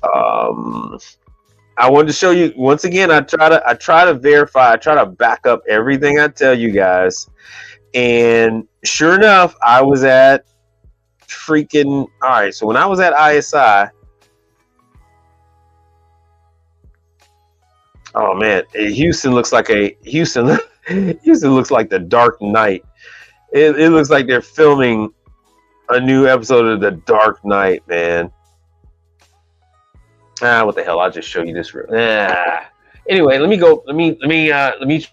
Speaker 1: I wanted to show you once again. I try to verify. I try to back up everything I tell you guys. And sure enough, I was at freaking. All right, so when I was at ISI, oh man, Houston looks like Houston looks like the Dark Knight. It looks like they're filming a new episode of the Dark Knight, man. What the hell? I'll just show you this. Anyway, let me go. Let me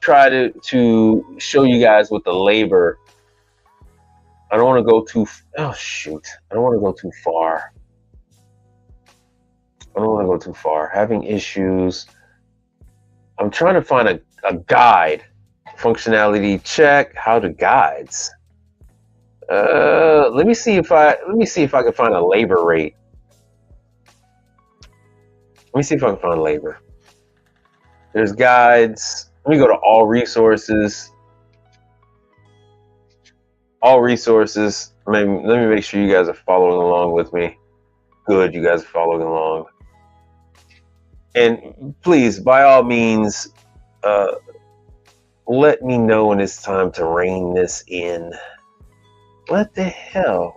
Speaker 1: try to show you guys with the labor. I don't want to go too. Oh shoot! I don't want to go too far. Having issues. I'm trying to find a guide. Functionality check. How to guides. Let me see if I can find a labor rate. Let me see if I can find labor. There's guides. Let me go to all resources. All resources. Let me make sure you guys are following along with me. Good, you guys are following along. And please, by all means, let me know when it's time to rein this in. What the hell?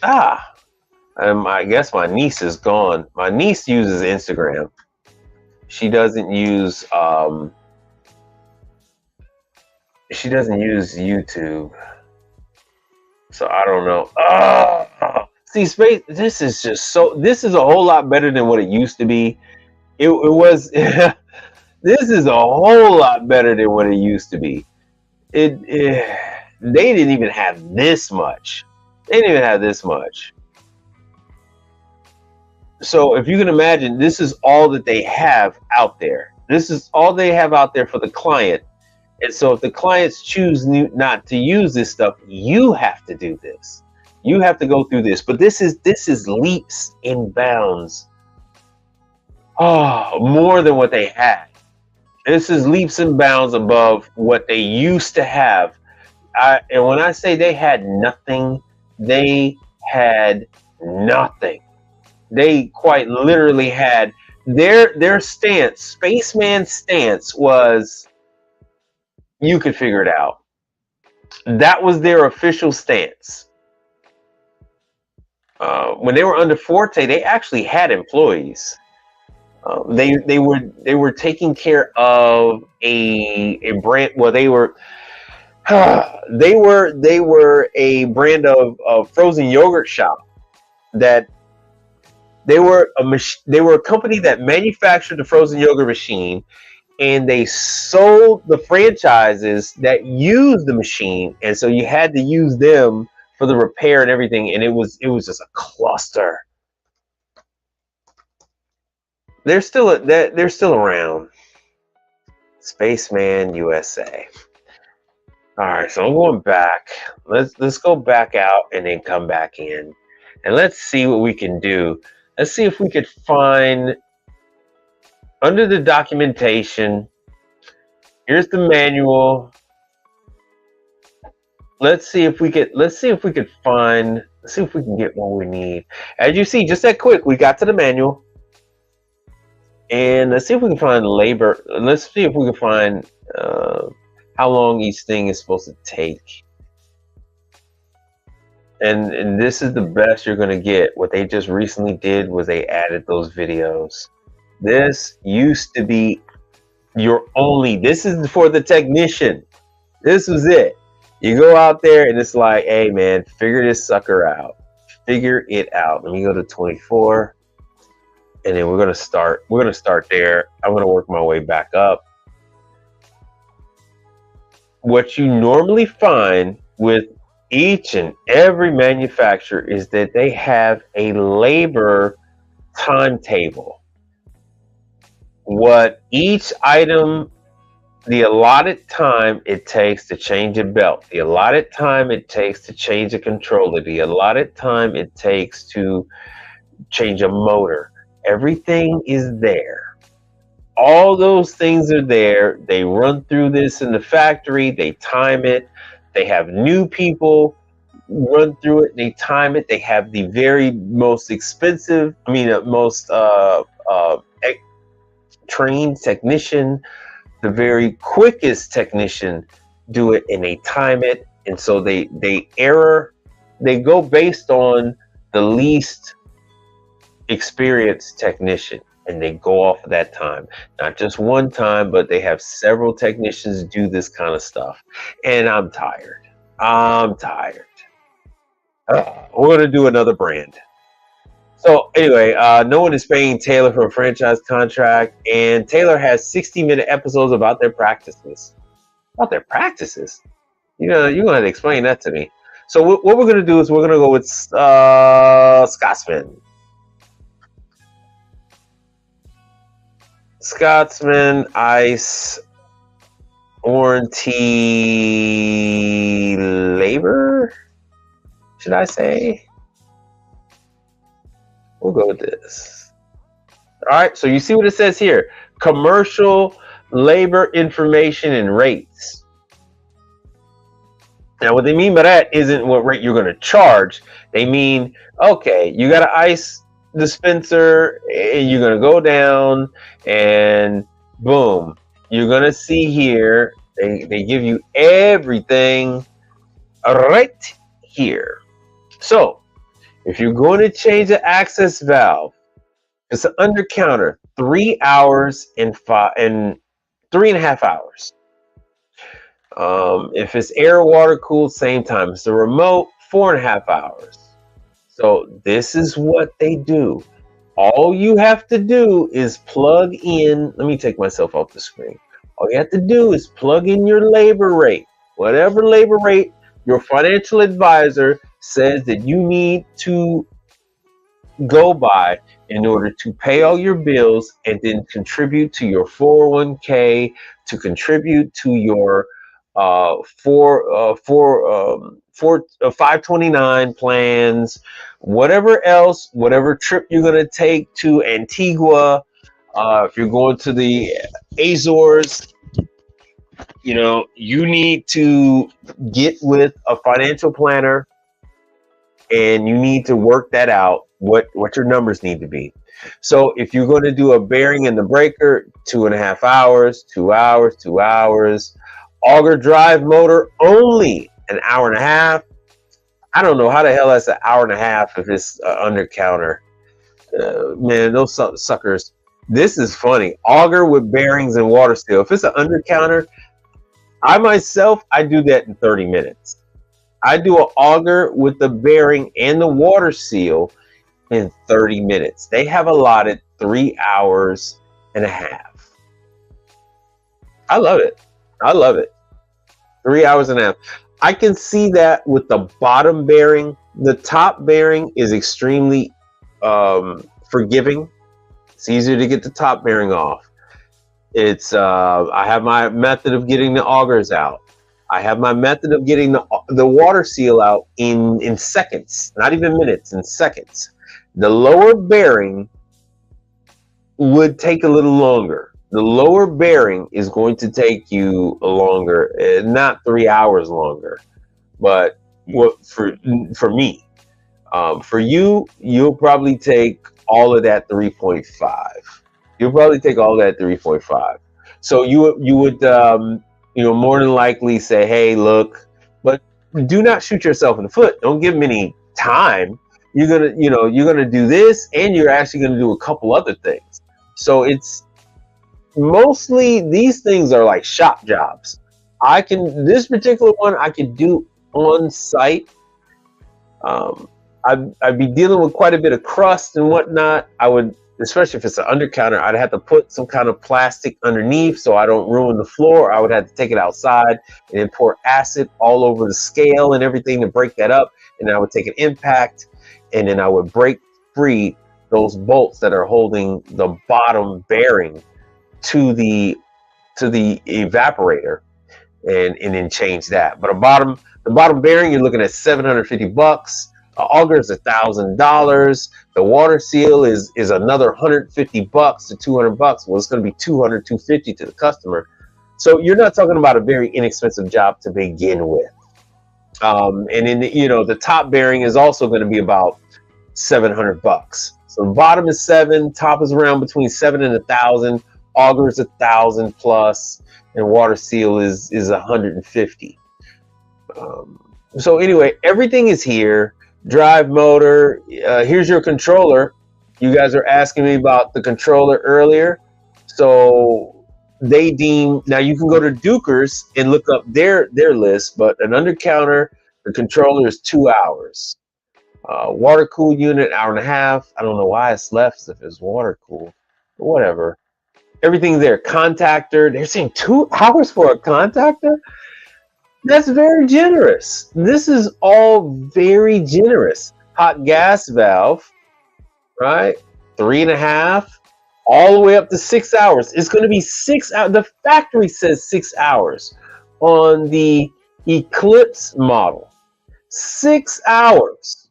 Speaker 1: I guess my niece is gone. My niece uses Instagram. She doesn't use YouTube. So I don't know. See, Space, this is a whole lot better than what it used to be. It was this is a whole lot better than what it used to be. They didn't even have this much. So if you can imagine, this is all that they have out there. This is all they have out there for the client. And so if the clients choose not to use this stuff, you have to do this. You have to go through this. But this is leaps and bounds. More than what they had. This is leaps and bounds above what they used to have. And when I say they had nothing, they had nothing. They quite literally had their stance. Spaceman's stance was, you could figure it out. That was their official stance. When they were under Forte, they actually had employees. They were taking care of a brand. Well, they were a brand of frozen yogurt shop that they were a company that manufactured the frozen yogurt machine, and they sold the franchises that used the machine, and so you had to use them for the repair and everything, and it was just a cluster. They're still around. Spaceman USA. All right, so I'm going back. Let's go back out and then come back in, and let's see what we can do. Let's see if we could find under the documentation. Here's the manual. Let's see if we can find. Let's see if we can get what we need. As you see, just that quick, we got to the manual. And let's see if we can find labor. Let's see if we can find how long each thing is supposed to take. And this is the best you're going to get. What they just recently did was they added those videos. This used to be this is for the technician. This was it. You go out there and it's like, hey man, figure this sucker out. Figure it out. Let me go to 24. And then we're gonna start there. I'm gonna work my way back up. What you normally find with each and every manufacturer is that they have a labor timetable. What each item, the allotted time it takes to change a belt, the allotted time it takes to change a controller, the allotted time it takes to change a motor, everything is there. All those things are there. They run through this in the factory, they time it. They have new people run through it, they time it. They have the very most expensive, most trained technician, the very quickest technician do it, and they time it. And so they go based on the least experienced technician, and they go off of that time. Not just one time, but they have several technicians do this kind of stuff. And I'm tired. We're going to do another brand. So anyway, no one is paying Taylor for a franchise contract, and Taylor has 60-minute episodes about their practices. About their practices? You're going to have to explain that to me. So what we're going to do is we're going to go with Scotsman. Scotsman Ice Warranty Labor, should I say? We'll go with this. All right, so you see what it says here. Commercial labor information and rates. Now, what they mean by that isn't what rate you're going to charge. They mean, okay, you got an ice dispenser, and you're going to go down, and boom, you're going to see here, they give you everything right here. So, if you're going to change the access valve, it's an under counter, 3 hours and 3.5 hours. If it's air, water cooled, same time. It's a remote, 4.5 hours. So this is what they do. All you have to do is plug in. Let me take myself off the screen. All you have to do is plug in your labor rate, whatever labor rate your financial advisor says that you need to go by in order to pay all your bills, and then contribute to your 401k, to contribute to your 529 plans, whatever else, whatever trip you're going to take to Antigua, if you're going to the Azores, you need to get with a financial planner, and you need to work that out, what your numbers need to be. So if you're going to do a bearing in the breaker, 2.5 hours, 2 hours, 2 hours. Auger drive motor, only an hour and a half. I don't know how the hell that's an hour and a half if it's under counter. Man, those suckers. This is funny. Auger with bearings and water seal. If it's an under counter, I do that in 30 minutes. I do an auger with the bearing and the water seal in 30 minutes. They have allotted 3 hours and a half. I love it. 3 hours and a half. I can see that with the bottom bearing. The top bearing is extremely forgiving. It's easier to get the top bearing off. It's I have my method of getting the augers out. I have my method of getting the water seal out in seconds, not even minutes, in seconds. The lower bearing would take a little longer. The lower bearing is going to take you longer, not 3 hours longer, but for me, for you, you'll probably take all of that 3.5. You'll probably take all that 3.5. So you would more than likely say, hey, look, but do not shoot yourself in the foot. Don't give them any time. You're gonna do this, and you're actually gonna do a couple other things. So it's mostly, these things are like shop jobs. this particular one I could do on site. I'd be dealing with quite a bit of crust and whatnot. I would, especially if it's an undercounter, I'd have to put some kind of plastic underneath so I don't ruin the floor. I would have to take it outside and then pour acid all over the scale and everything to break that up. And then I would take an impact and then I would break free those bolts that are holding the bottom bearing to the evaporator and then change that. But the bottom bearing, you're looking at $750. Auger is $1,000. The water seal is another $150 to $200. Well, it's going to be $200, $250 to the customer. So you're not talking about a very inexpensive job to begin with. And then the top bearing is also going to be about $700. So the bottom is $700, top is around between $700 and $1,000. Auger is $1,000 plus, and water seal is $150. So anyway, everything is here. Drive motor. Here's your controller. You guys are asking me about the controller earlier. So they deem, now you can go to Duker's and look up their list, but an undercounter, the controller is 2 hours. Water cool unit, 1.5 hours. I don't know why it's left if it's water cool, but whatever. Everything's there. Contactor, they're saying 2 hours for a contactor? That's very generous. This is all very generous. Hot gas valve, right? 3.5, all the way up to 6 hours. It's going to be 6 hours. The factory says 6 hours on the Eclipse model. 6 hours.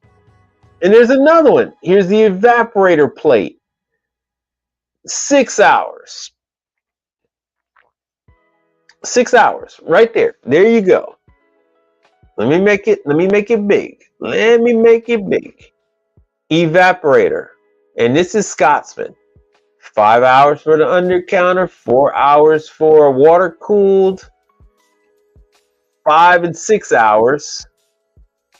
Speaker 1: And there's another one. Here's the evaporator plate. 6 hours. 6 hours right there. There you go. Let me make it big. Let me make it big. Evaporator. And this is Scotsman. 5 hours for the undercounter, 4 hours for water cooled, 5 and 6 hours.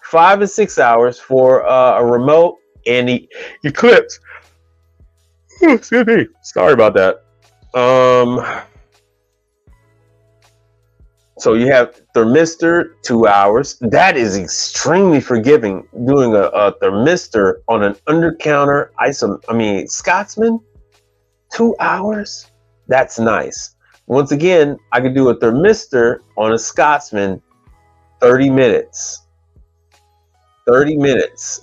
Speaker 1: 5 and 6 hours for a remote and the Eclipse. Excuse me. Sorry about that. So you have thermistor, 2 hours. That is extremely forgiving. Doing a thermistor on an undercounter Scotsman, 2 hours. That's nice. Once again, I could do a thermistor on a Scotsman, 30 minutes. 30 minutes.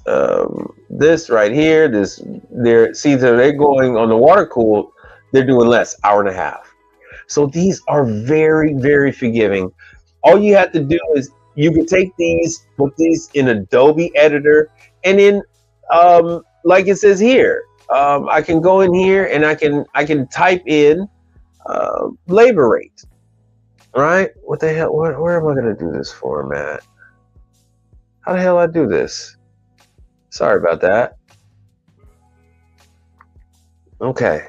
Speaker 1: This right here, they're going on the water cooled, they're doing less, 1.5 hours. So these are very, very forgiving. All you have to do is you can take these, put these in Adobe Editor, and then like it says here, I can go in here and I can type in labor rate. Right? What the hell? Where am I gonna do this for, Matt? How the hell I do this? Sorry about that. Okay.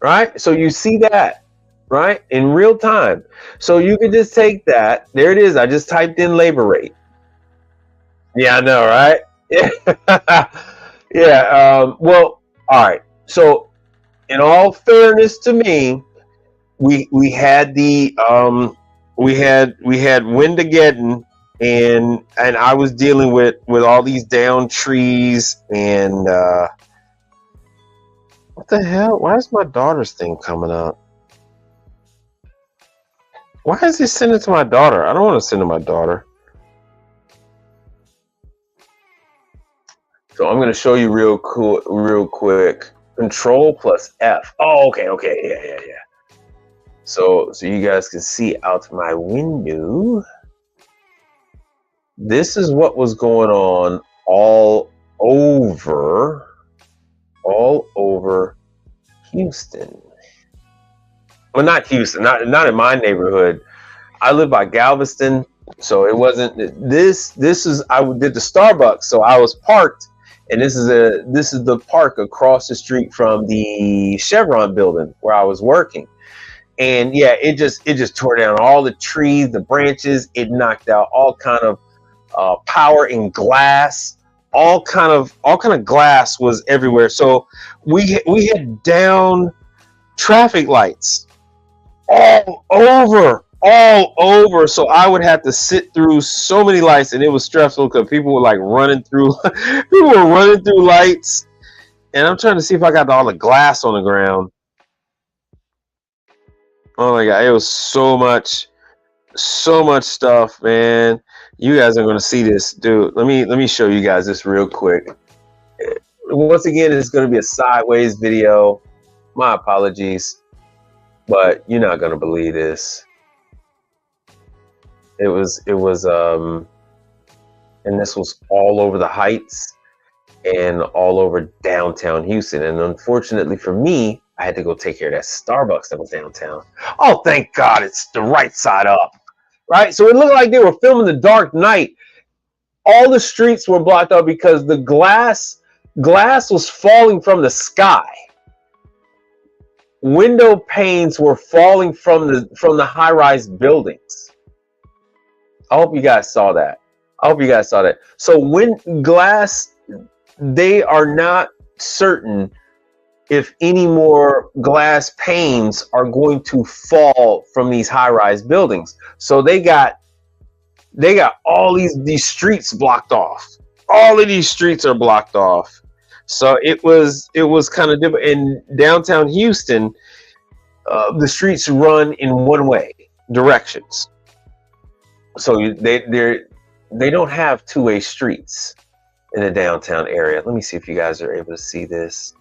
Speaker 1: Right? So you see that, right? In real time. So you can just take that. There it is. I just typed in labor rate. Yeah, I know, right? Yeah. Yeah. Well, all right. So in all fairness to me, we had the we had Windageddon, and I was dealing with all these down trees and what the hell? Why is my daughter's thing coming up? Why is he sending to my daughter? I don't want to send to my daughter. So I'm going to show you real quick. Control plus F. Oh, okay. Yeah. So you guys can see out my window. This is what was going on all over Houston. Well, not Houston, not in my neighborhood. I live by Galveston, so it wasn't this is I did the Starbucks, so I was parked, and this is the park across the street from the Chevron building where I was working. And yeah, it just tore down all the trees, the branches. It knocked out all kind of power and glass. All kind of glass was everywhere. So we had down traffic lights. all over. So I would have to sit through so many lights, and it was stressful because people were like running through, people were running through lights, and I'm trying to see if I got all the glass on the ground. Oh my god, it was so much stuff, man. You guys are gonna see this, dude. Let me show you guys this real quick. Once again, it's gonna be a sideways video. My apologies, but you're not gonna believe this. It was and this was all over the Heights and all over downtown Houston. And unfortunately for me, I had to go take care of that Starbucks that was downtown. Oh, thank God it's the right side up, right? So it looked like they were filming The Dark Knight. All the streets were blocked up because the glass was falling from the sky. Window panes were falling from the high-rise buildings. I hope you guys saw that. So when glass, they are not certain if any more glass panes are going to fall from these high-rise buildings. So they got all these streets blocked off. All of these streets are blocked off. So it was kind of different. In downtown Houston, the streets run in one-way directions. So they don't have two-way streets in the downtown area. Let me see if you guys are able to see this.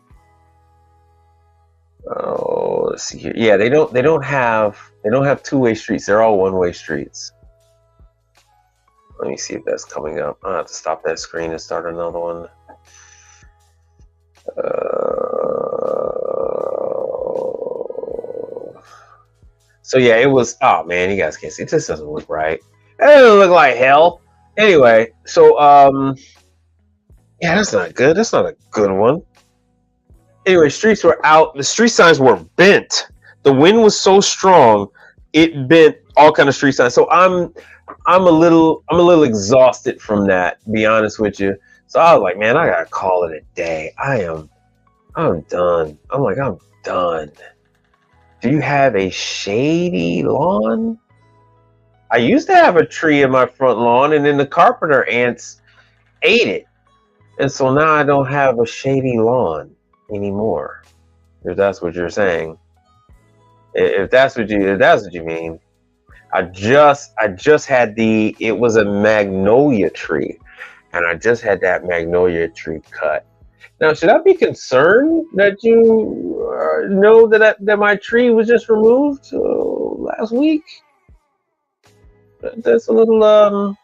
Speaker 1: Oh, let's see here. Yeah, they don't have two-way streets. They're all one-way streets. Let me see if that's coming up. I have to stop that screen and start another one. So yeah, it was. Oh man, you guys can't see. This doesn't look right. It doesn't look like hell. Anyway, so yeah, that's not good. That's not a good one. Anyway, streets were out. The street signs were bent. The wind was so strong, it bent all kind of street signs. So I'm a little exhausted from that, to be honest with you. So I was like, man, I gotta call it a day. I'm done. I'm done. Do you have a shady lawn? I used to have a tree in my front lawn, and then the carpenter ants ate it. And so now I don't have a shady lawn anymore. If that's what you're saying. If that's what you mean. I just had it was a magnolia tree, and I just had that magnolia tree cut. Now, should I be concerned that you know that my tree was just removed last week? That's a little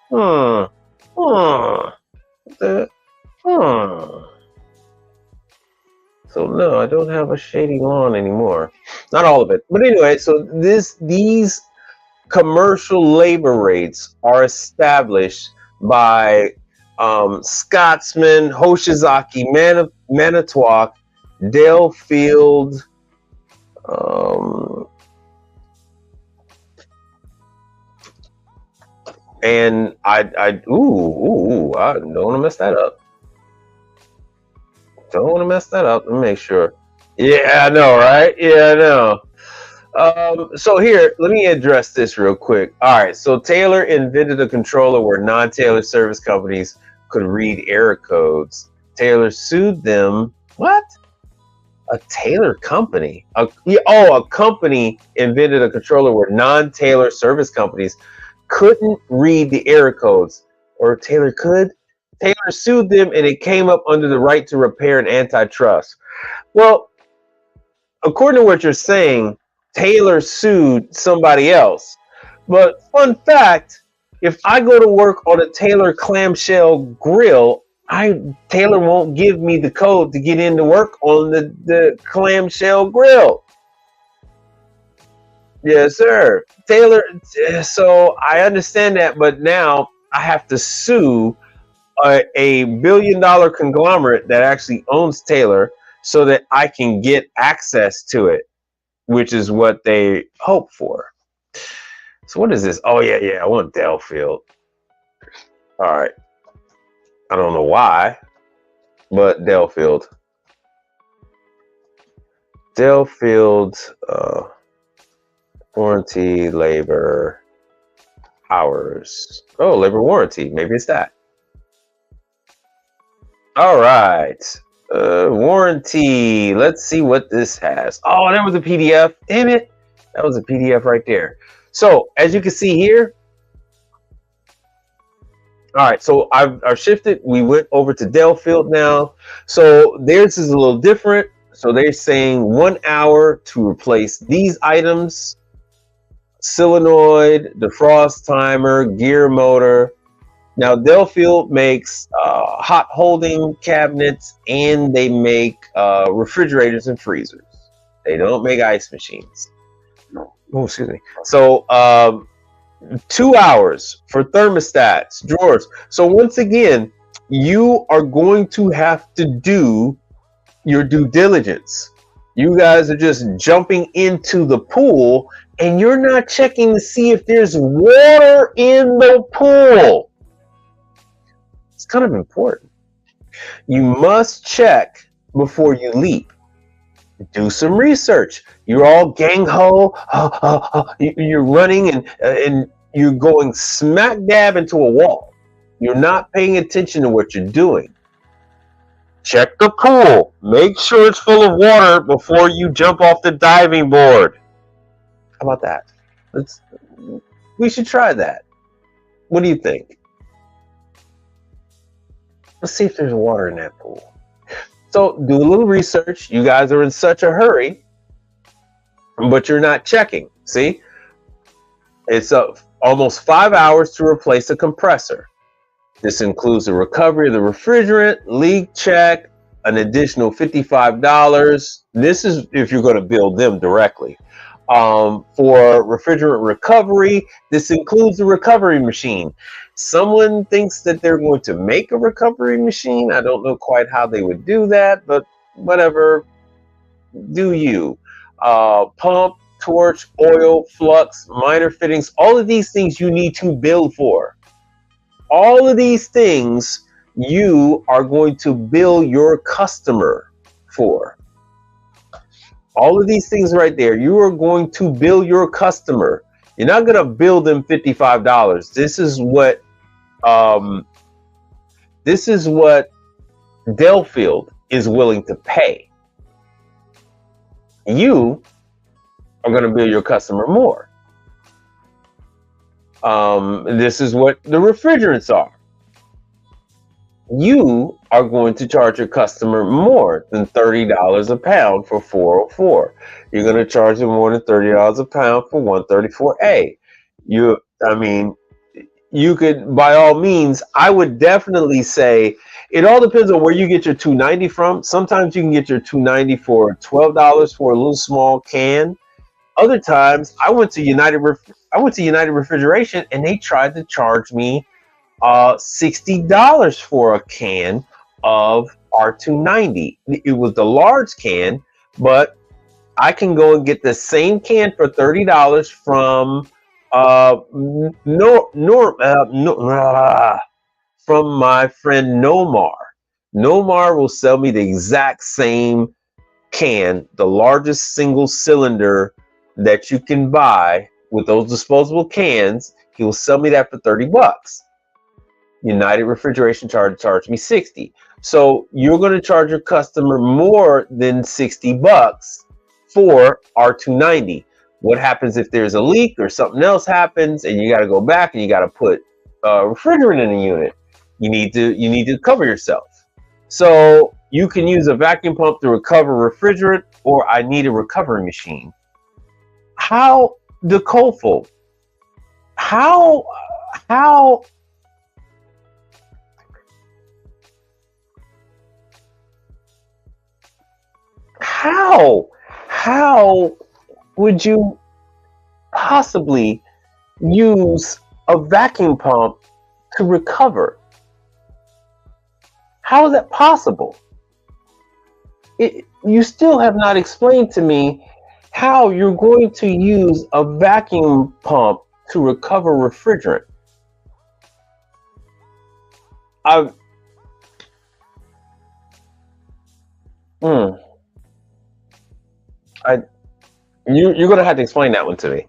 Speaker 1: So no, I don't have a shady lawn anymore. Not all of it, but anyway. So these commercial labor rates are established by Scotsman, Hoshizaki, Manitowoc, Dalefield, and I don't want to mess that up. Don't want to mess that up. Let me make sure. Yeah, I know, right? Yeah, I know. So here, let me address this real quick. All right, so Taylor invented a controller where non-Taylor service companies could read error codes. Taylor sued them. What? A Taylor company? A company invented a controller where non-Taylor service companies couldn't read the error codes, or Taylor could. Taylor sued them, and it came up under the right to repair and antitrust. Well, according to what you're saying, Taylor sued somebody else. But fun fact, if I go to work on a Taylor clamshell grill, Taylor won't give me the code to get into work on the clamshell grill. Yes, sir. Taylor, so I understand that, but now I have to sue a billion-dollar conglomerate that actually owns Taylor so that I can get access to it, which is what they hope for. So what is this? Oh, yeah, I want Dalefield. All right. I don't know why, but Dalefield. Dalefield, Warranty, labor, hours. Oh, labor warranty. Maybe it's that. All right. Warranty. Let's see what this has. Oh, that was a PDF. Damn it. That was a PDF right there. So as you can see here. All right. So I've shifted. We went over to Delfield now. So theirs is a little different. So they're saying 1 hour to replace these items: solenoid, defrost timer, gear motor. Now, Delfield makes hot holding cabinets, and they make refrigerators and freezers. They don't make ice machines. No. Oh, excuse me. So 2 hours for thermostats, drawers. So once again, you are going to have to do your due diligence. You guys are just jumping into the pool, and you're not checking to see if there's water in the pool. It's kind of important. You must check before you leap. Do some research. You're all gang-ho. You're running and you're going smack dab into a wall. You're not paying attention to what you're doing. Check the pool. Make sure it's full of water before you jump off the diving board. How about that? We should try that. What do you think? Let's see if there's water in that pool. So do a little research. You guys are in such a hurry, but you're not checking. See? It's almost 5 hours to replace a compressor. This includes the recovery of the refrigerant, leak check, an additional $55. This is if you're going to build them directly. For refrigerant recovery, this includes the recovery machine. Someone thinks that they're going to make a recovery machine. I don't know quite how they would do that, but whatever. Do you. Pump, torch, oil, flux, minor fittings, all of these things you need to build for. All of these things you are going to bill your customer for. All of these things right there, you are going to bill your customer. You're not going to bill them $55. This is what Delfield is willing to pay. You are going to bill your customer more. This is what the refrigerants are. You are going to charge your customer more than $30 a pound for 404. You're going to charge them more than $30 a pound for 134A. You could, by all means, I would definitely say it all depends on where you get your 290 from. Sometimes you can get your 290 for $12 for a little small can. Other times, I went to United Refrigeration, and they tried to charge me $60 for a can of R290. It was the large can, but I can go and get the same can for $30 from from my friend Nomar. Nomar will sell me the exact same can, the largest single cylinder that you can buy with those disposable cans. He will sell me that for $30. United Refrigeration charged me $60. So you're going to charge your customer more than $60 for R290. What happens if there's a leak or something else happens and you got to go back and you got to put refrigerant in the unit? You need to cover yourself. So you can use a vacuum pump to recover refrigerant, or I need a recovery machine. How decoful? How would you possibly use a vacuum pump to recover? How is that possible? You still have not explained to me how you're going to use a vacuum pump to recover refrigerant. You're going to have to explain that one to me.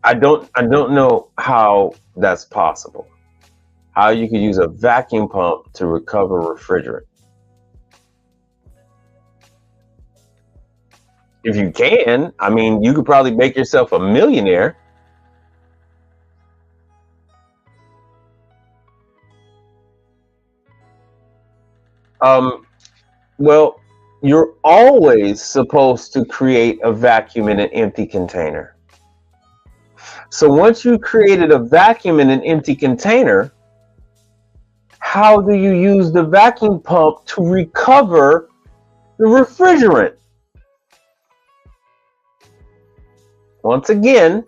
Speaker 1: I don't know how that's possible. How you could use a vacuum pump to recover refrigerant. If you can, I mean, you could probably make yourself a millionaire. Well, you're always supposed to create a vacuum in an empty container. So once you created a vacuum in an empty container, how do you use the vacuum pump to recover the refrigerant? Once again,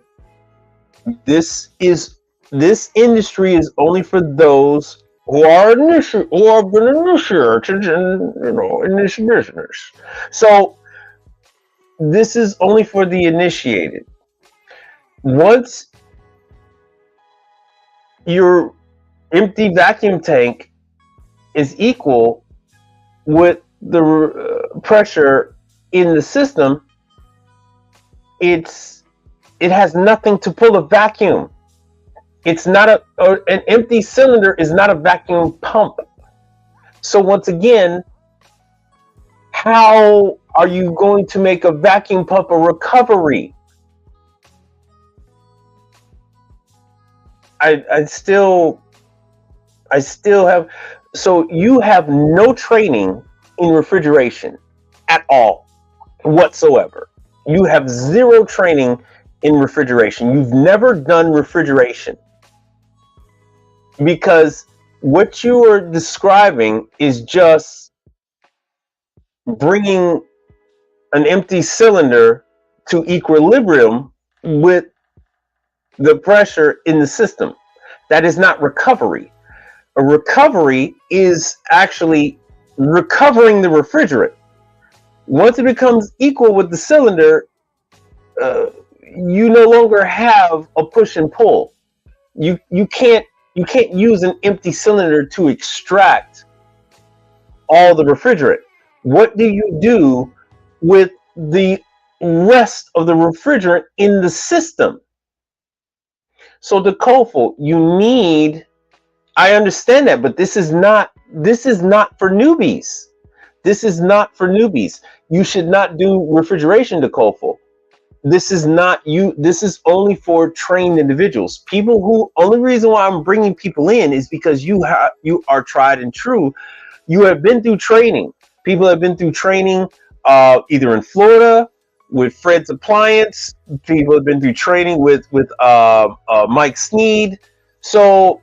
Speaker 1: this industry is only for those who have been initiated, in this business. So this is only for the initiated. Once your empty vacuum tank is equal with the pressure in the system, it has nothing to pull a vacuum. It's not an empty cylinder is not a vacuum pump. So once again, how are you going to make a vacuum pump a recovery? I still have, so you have no training in refrigeration at all whatsoever. You have zero training in refrigeration. You've never done refrigeration, because what you are describing is just bringing an empty cylinder to equilibrium with the pressure in the system. That is not recovery. A recovery is actually recovering the refrigerant. Once it becomes equal with the cylinder, you no longer have a push and pull. You can't use an empty cylinder to extract all the refrigerant. What do you do with the rest of the refrigerant in the system? So the COFL, you need, I understand that, but this is not for newbies. This is not for newbies. You should not do refrigeration to COFL. This is not you. This is only for trained individuals. People who, only reason why I'm bringing people in is because you are tried and true. You have been through training. People have been through training either in Florida with Fred's Appliance. People have been through training with Mike Sneed. So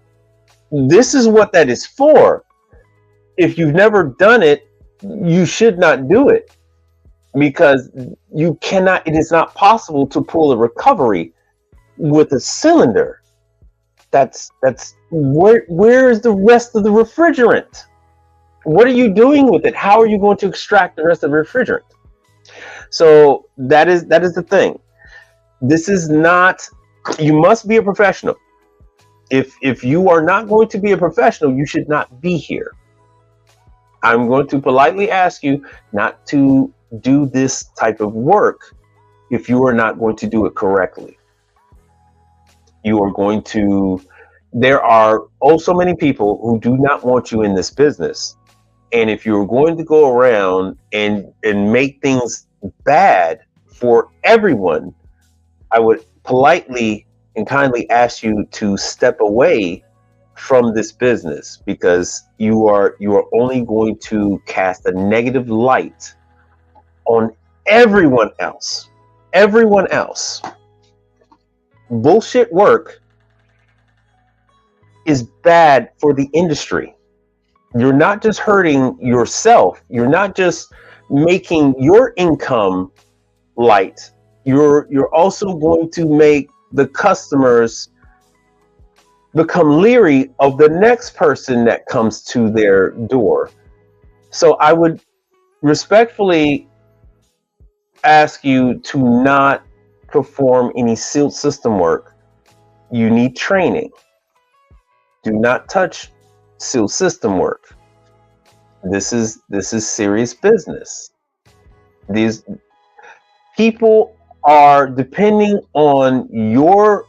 Speaker 1: this is what that is for. If you've never done it, you should not do it, because you cannot, it is not possible to pull a recovery with a cylinder. That's where is the rest of the refrigerant? What are you doing with it? How are you going to extract the rest of the refrigerant? So that is the thing. This is not, you must be a professional. If you are not going to be a professional, you should not be here. I'm going to politely ask you not to do this type of work if you are not going to do it correctly. You are going to, there are so many people who do not want you in this business. And if you're going to go around and make things bad for everyone, I would politely and kindly ask you to step away from this business, because you are only going to cast a negative light on everyone else. Everyone else. Bullshit work is bad for the industry. You're not just hurting yourself. You're not just making your income light. You're also going to make the customers become leery of the next person that comes to their door. So I would respectfully ask you to not perform any sealed system work. You need training. Do not touch sealed system work. This is serious business. These people are depending on your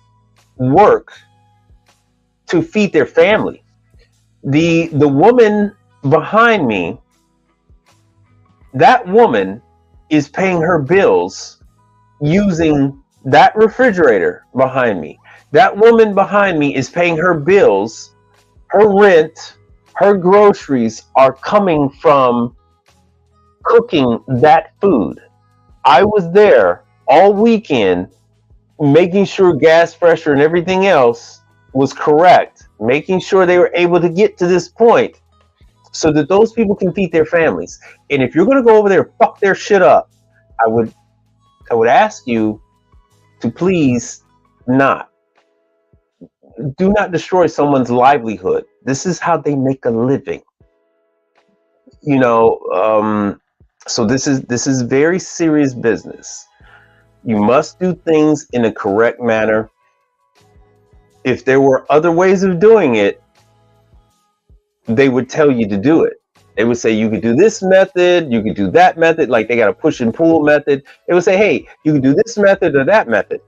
Speaker 1: work to feed their family. The woman behind me, that woman is paying her bills using that refrigerator behind me. That woman behind me is paying her bills, her rent, her groceries are coming from cooking that food. I was there all weekend making sure gas pressure and everything else was correct, making sure they were able to get to this point so that those people can feed their families. And if you're going to go over there and fuck their shit up, I would ask you to please not. Do not destroy someone's livelihood. This is how they make a living. You know, so this is very serious business. You must do things in a correct manner. If there were other ways of doing it, they would tell you to do it. They would say you could do this method, you could do that method, like they got a push and pull method. They would say, hey, you can do this method or that method.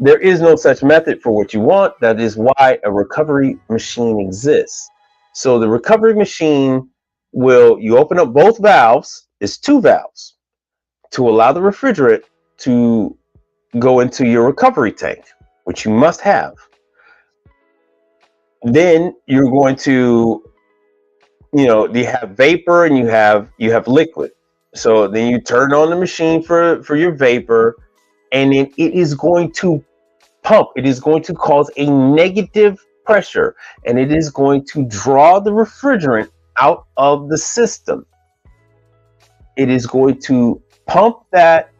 Speaker 1: There is no such method for what you want. That is why a recovery machine exists. So the recovery machine you open up both valves, it's 2 valves, to allow the refrigerant to go into your recovery tank, which you must have. Then you're going to, you have vapor and you have liquid. So then you turn on the machine for your vapor, and then it is going to pump. It is going to cause a negative pressure, and it is going to draw the refrigerant out of the system. It is going to pump that,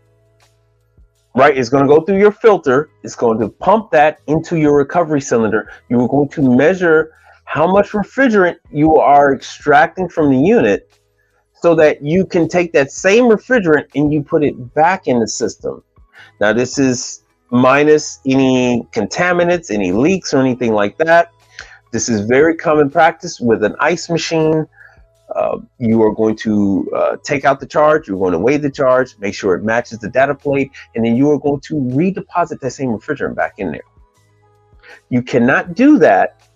Speaker 1: right? It's going to go through your filter. It's going to pump that into your recovery cylinder. You are going to measure how much refrigerant you are extracting from the unit so that you can take that same refrigerant and you put it back in the system. Now, this is minus any contaminants, any leaks or anything like that. This is very common practice with an ice machine. You are going to take out the charge, you're going to weigh the charge, make sure it matches the data plate, and then you are going to redeposit that same refrigerant back in there. You cannot do that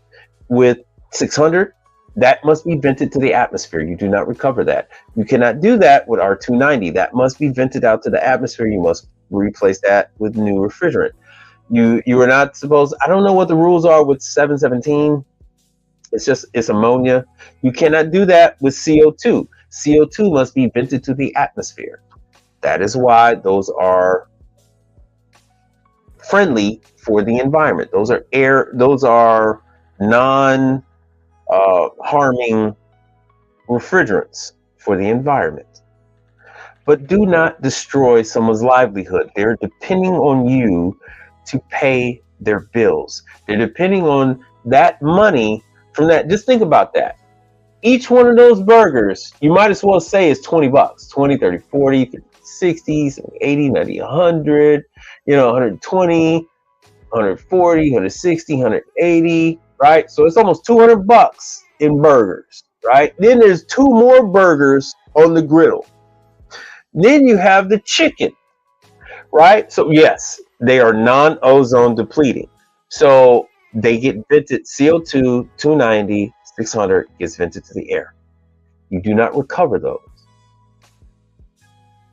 Speaker 1: with 600. That must be vented to the atmosphere. You do not recover that. You cannot do that with R290. That must be vented out to the atmosphere. You must replace that with new refrigerant. You are not supposed, I don't know what the rules are with 717. It's ammonia. You cannot do that with CO2. CO2 must be vented to the atmosphere. That is why those are friendly for the environment. Those are non harming refrigerants for the environment. But do not destroy someone's livelihood. They're depending on you to pay their bills. They're depending on that money from that. Just think about that. Each one of those burgers, you might as well say is $20, 20, 30, 40, 50, 60, 80, 90, 100, 120, 140, 160, 180, right? So it's almost $200 in burgers, right? Then there's 2 more burgers on the griddle. Then you have the chicken, right? So yes, they are non-ozone depleting. So they get vented, CO2, 290, 600 gets vented to the air. You do not recover those,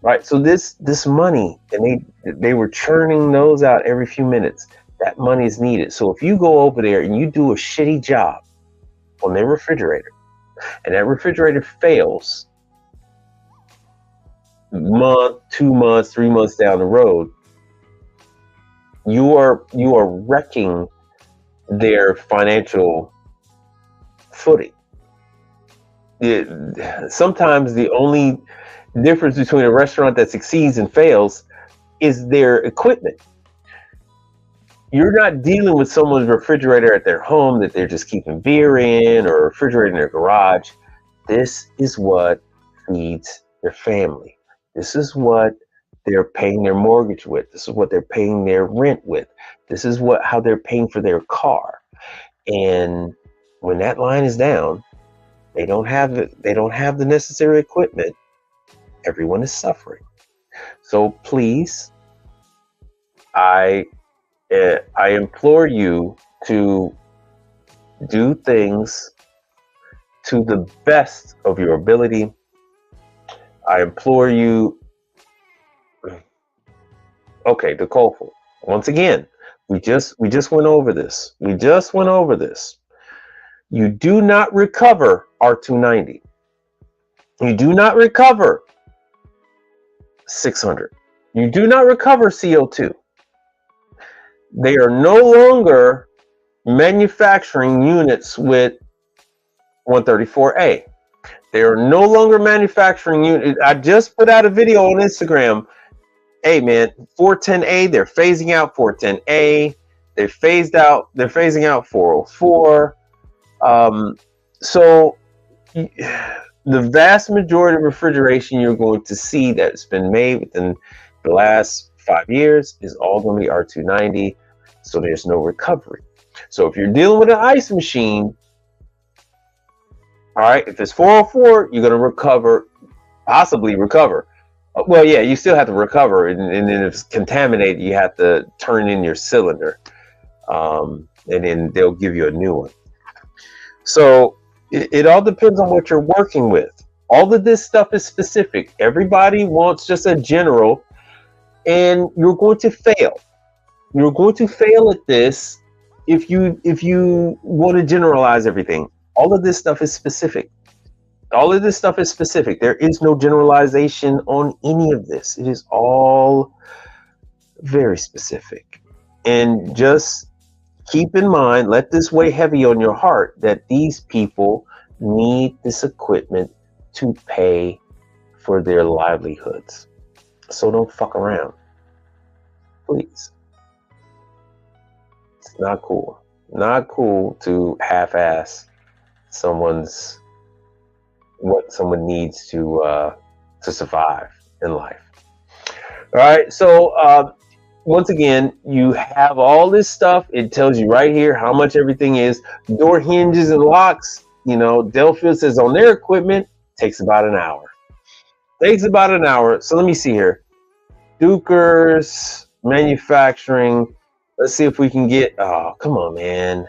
Speaker 1: right? So this money, and they were churning those out every few minutes. That money is needed. So if you go over there and you do a shitty job on their refrigerator, and that refrigerator fails month, 2 months, 3 months down the road, you are wrecking their financial footing. Sometimes the only difference between a restaurant that succeeds and fails is their equipment. You're not dealing with someone's refrigerator at their home that they're just keeping beer in, or a refrigerator in their garage. This is what feeds their family. This is what they're paying their mortgage with. This is what they're paying their rent with. This is how they're paying for their car. And when that line is down, they don't have the necessary equipment. Everyone is suffering. So please, I implore you to do things to the best of your ability. I implore you. Okay, the call. Once again, we just went over this. We just went over this. You do not recover R290. You do not recover 600. You do not recover CO2. They are no longer manufacturing units with 134A. They are no longer manufacturing units. I just put out a video on Instagram. Hey man, 410A, they're phasing out 410A. They're phasing out 404. So the vast majority of refrigeration you're going to see that's been made within the last 5 years is all going to be R290. So there's no recovery. So if you're dealing with an ice machine, all right, if it's 404, you're going to possibly recover. Well, yeah, you still have to recover, and then if it's contaminated, you have to turn in your cylinder, and then they'll give you a new one. So it all depends on what you're working with. All of this stuff is specific. Everybody wants just a general, and you're going to fail. You're going to fail at this if you want to generalize everything. All of this stuff is specific. All of this stuff is specific. There is no generalization on any of this. It is all very specific. And just keep in mind, let this weigh heavy on your heart, that these people need this equipment to pay for their livelihoods. So don't fuck around. Please. It's not cool. Not cool to half-ass what someone needs to survive in life. All right, so once again, you have all this stuff. It tells you right here how much everything is. Door hinges and locks. You know, Delfield says on their equipment takes about an hour. Takes about an hour. So let me see here. Dukers manufacturing. Let's see if we can get. Oh, come on, man.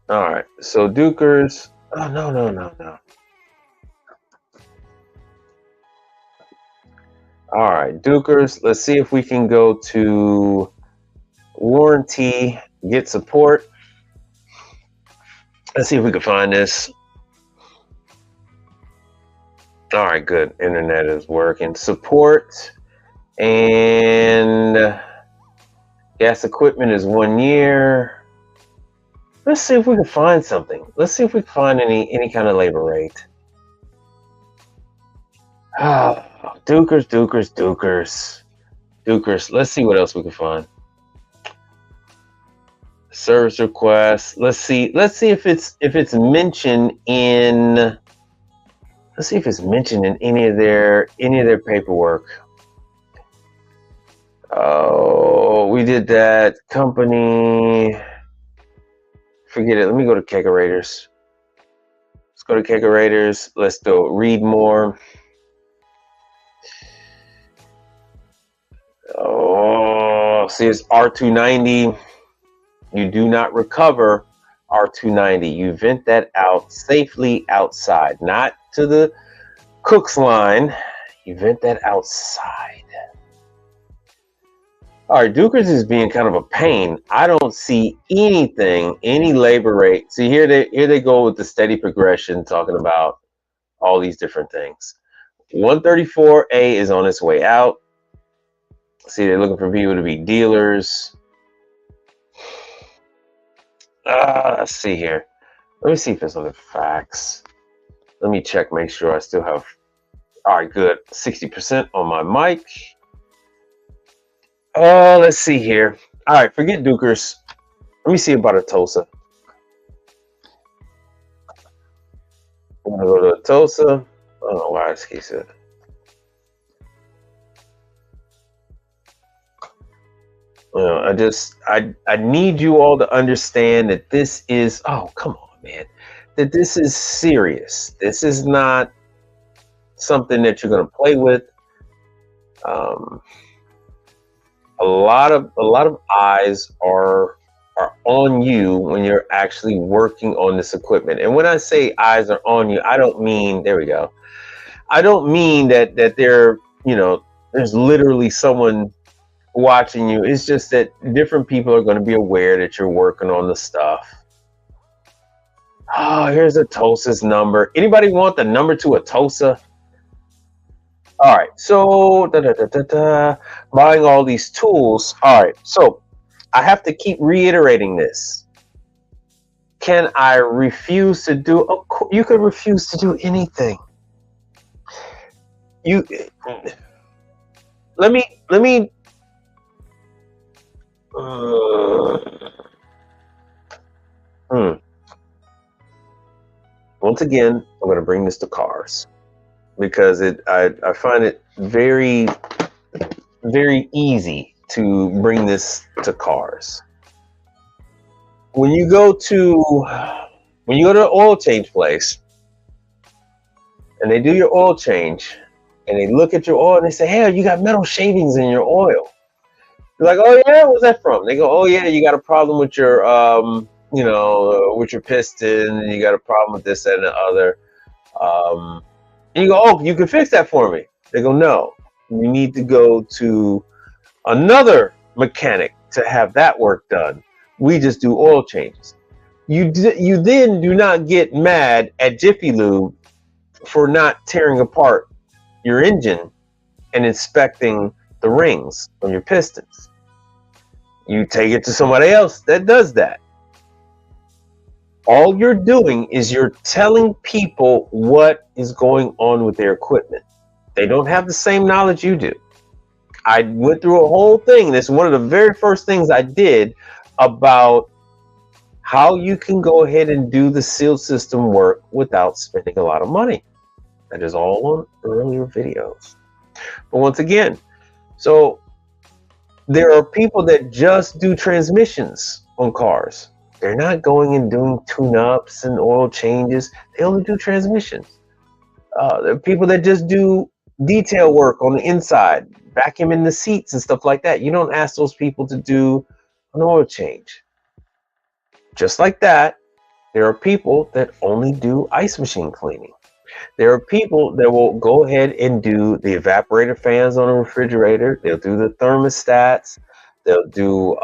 Speaker 1: All right, so Dukers. Oh, no. All right, Dukers. Let's see if we can go to warranty, get support. Let's see if we can find this. All right, good. Internet is working. Support and gas equipment is 1 year. Let's see if we can find something. Let's see if we can find any kind of labor rate. Dukers. Let's see what else we can find. Service request. Let's see if it's mentioned in. Let's see if it's mentioned in any of their paperwork. Oh, we did that company. Forget it. Let me go to Kegerators. Let's go to Kegerators. Let's do read more. Oh, see, it's R290. You do not recover R290. You vent that out safely outside, not to the cook's line. You vent that outside. All right, Dukers is being kind of a pain. I don't see any labor rate. See, here they go with the steady progression, talking about all these different things. 134A is on its way out. See, they're looking for people to be dealers. Let's see here. Let me see if there's other facts. Let me check, make sure I still have. All right, good. 60% on my mic. Let's see here. All right, forget Dukers. Let me see about Atosa. I'm gonna go to Atosa. I don't know why he said. You know, I need you all to understand that this is. Oh, come on, man. that this is serious. This is not something that you're going to play with. A lot of eyes are on you when you're actually working on this equipment. And when I say eyes are on you, I don't mean, there we go. I don't mean that they're, there's literally someone watching you. It's just that different people are going to be aware that you're working on the stuff. Oh, here's a TOSA's number. Anybody want the number to a TOSA? All right, so buying all these tools. All right, so I have to keep reiterating this. Can I refuse to do? You could refuse to do anything. Let me. Once again, I'm going to bring this to cars because I find it very, very easy to bring this to cars. When you go to the oil change place and they do your oil change and they look at your oil and they say, "Hey, you got metal shavings in your oil." You're like, "Oh yeah, where's that from?" They go, "Oh yeah, you got a problem with your with your piston, and you got a problem with this and the other." And you go, "Oh, you can fix that for me." They go, "No, you need to go to another mechanic to have that work done. We just do oil changes." You then do not get mad at Jiffy Lube for not tearing apart your engine and inspecting the rings on your pistons. You take it to somebody else that does that. All you're doing is you're telling people what is going on with their equipment. They don't have the same knowledge you do. I went through a whole thing. This is one of the very first things I did about how you can go ahead and do the seal system work without spending a lot of money. That is all on earlier videos. But once again, so there are people that just do transmissions on cars. They're not going and doing tune-ups and oil changes. They only do transmissions. There are people that just do detail work on the inside, vacuuming the seats and stuff like that. You don't ask those people to do an oil change. Just like that, there are people that only do ice machine cleaning. There are people that will go ahead and do the evaporator fans on a refrigerator. They'll do the thermostats. They'll do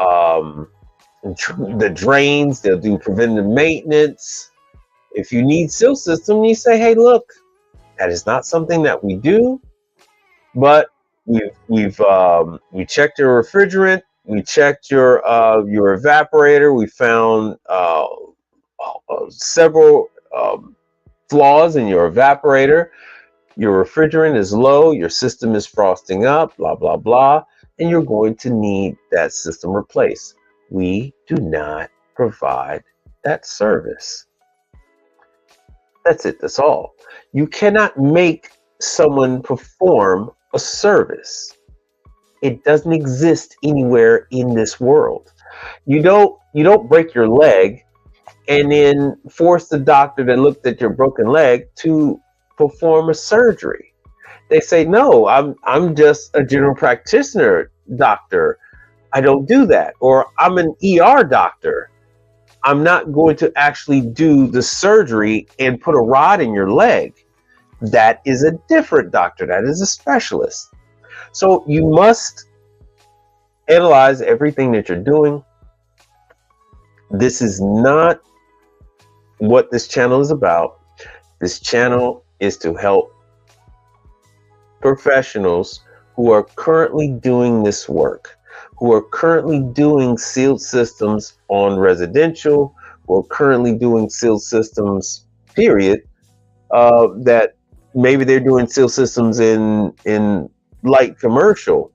Speaker 1: the drains. They'll do preventative maintenance. If you need seal system, you say, "Hey, look, that is not something that we do, but we checked your refrigerant. We checked your evaporator. We found several flaws in your evaporator. Your refrigerant is low. Your system is frosting up, blah, blah, blah. And you're going to need that system replaced." We do not provide that service. That's it. That's all. You cannot make someone perform a service. It doesn't exist anywhere in this world. You don't break your leg and then force the doctor that looked at your broken leg to perform a surgery. They say, "No, I'm just a general practitioner doctor. I don't do that." Or, "I'm an ER doctor. I'm not going to actually do the surgery and put a rod in your leg." That is a different doctor. That is a specialist. So you must analyze everything that you're doing. This is not what this channel is about. This channel is to help professionals who are currently doing this work, who are currently doing sealed systems on residential, who are currently doing sealed systems, period, that maybe they're doing sealed systems in light commercial,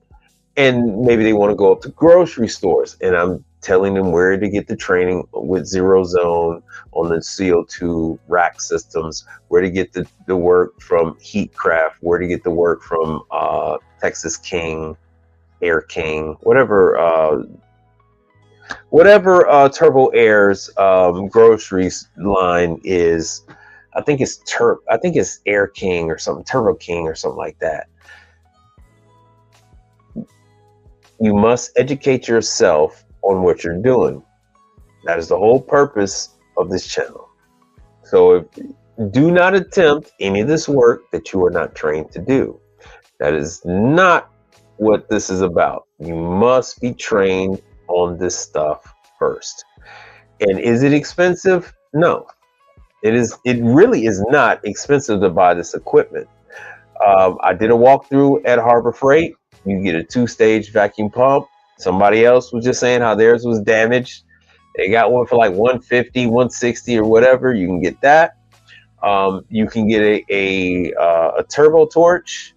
Speaker 1: and maybe they want to go up to grocery stores, and I'm telling them where to get the training with Zero Zone on the CO2 rack systems, where to get the work from Heatcraft, where to get the work from Texas King, Air King, whatever whatever Turbo Air's groceries line is. I think it's Air King or something, Turbo King or something like that. You must educate yourself on what you're doing. That is the whole purpose of this channel. So do not attempt any of this work that you are not trained to do. That is not what this is about. You must be trained on this stuff first. And is it expensive? No. It really is not expensive to buy this equipment. I did a walkthrough at Harbor Freight. You get a 2-stage vacuum pump. Somebody else was just saying how theirs was damaged. They got one for like 150, 160 or whatever. You can get that. You can get a turbo torch.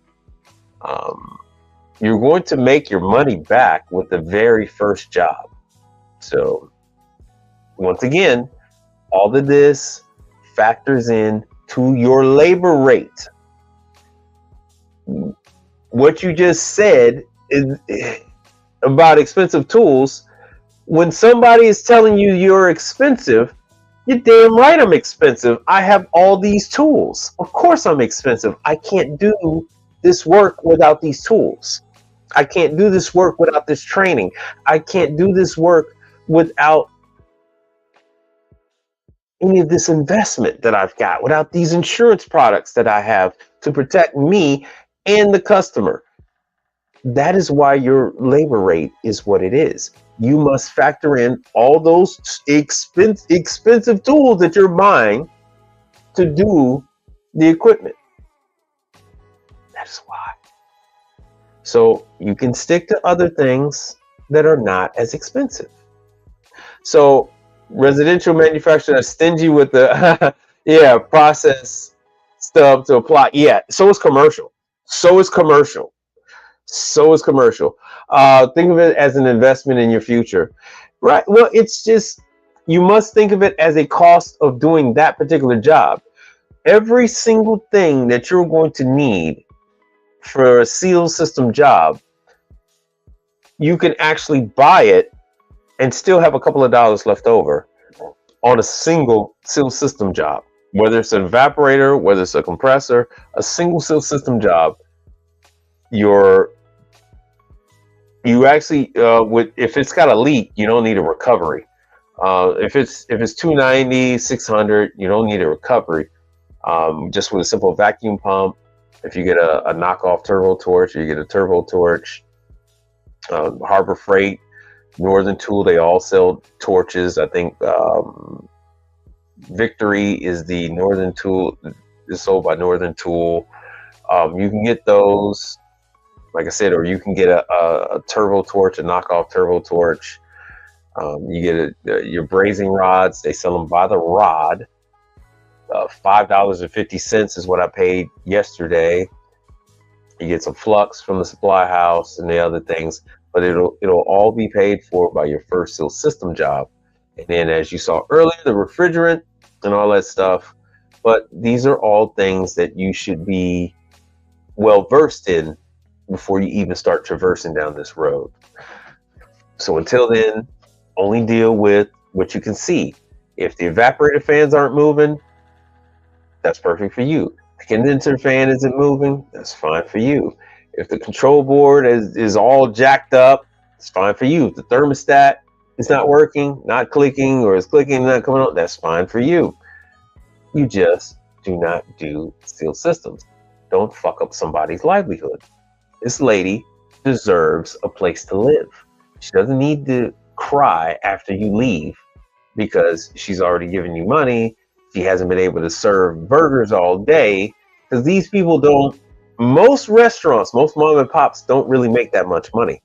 Speaker 1: You're going to make your money back with the very first job. So once again, all of this factors in to your labor rate. What you just said is about expensive tools. When somebody is telling you you're expensive, you're damn right I'm expensive. I have all these tools. Of course I'm expensive. I can't do this work without these tools. I can't do this work without this training. I can't do this work without any of this investment that I've got, without these insurance products that I have to protect me and the customer. That is why your labor rate is what it is. You must factor in all those expensive tools that you're buying to do the equipment. That is why. So you can stick to other things that are not as expensive. So residential manufacturers are stingy with the process stuff to apply. Yeah, so is commercial. So is commercial. Think of it as an investment in your future, right? Well, it's just, you must think of it as a cost of doing that particular job. Every single thing that you're going to need for a seal system job, you can actually buy it and still have a couple of dollars left over on a single seal system job. Whether it's an evaporator, whether it's a compressor, a single seal system job, you actually if it's got a leak, you don't need a recovery. If it's 290, 600, you don't need a recovery. Just with a simple vacuum pump. If you get a knockoff turbo torch, you get a turbo torch. Harbor Freight, Northern Tool, they all sell torches. I think Victory is the Northern Tool, is sold by Northern Tool. You can get those, like I said, or you can get a turbo torch, a knockoff turbo torch. You get your brazing rods. They sell them by the rod. $5.50 is what I paid yesterday. You get some flux from the supply house and the other things, but it'll all be paid for by your first seal system job. And then, as you saw earlier, the refrigerant and all that stuff. But these are all things that you should be well versed in before you even start traversing down this road. So until then, only deal with what you can see. If the evaporator fans aren't moving, that's perfect for you. The condenser fan isn't moving, that's fine for you. If the control board is all jacked up, it's fine for you. If the thermostat is not working, not clicking, or is clicking, not coming on, that's fine for you. You just do not do seal systems. Don't fuck up somebody's livelihood. This lady deserves a place to live. She doesn't need to cry after you leave because she's already given you money. She hasn't been able to serve burgers all day, because these people don't, most restaurants, most mom and pops don't really make that much money.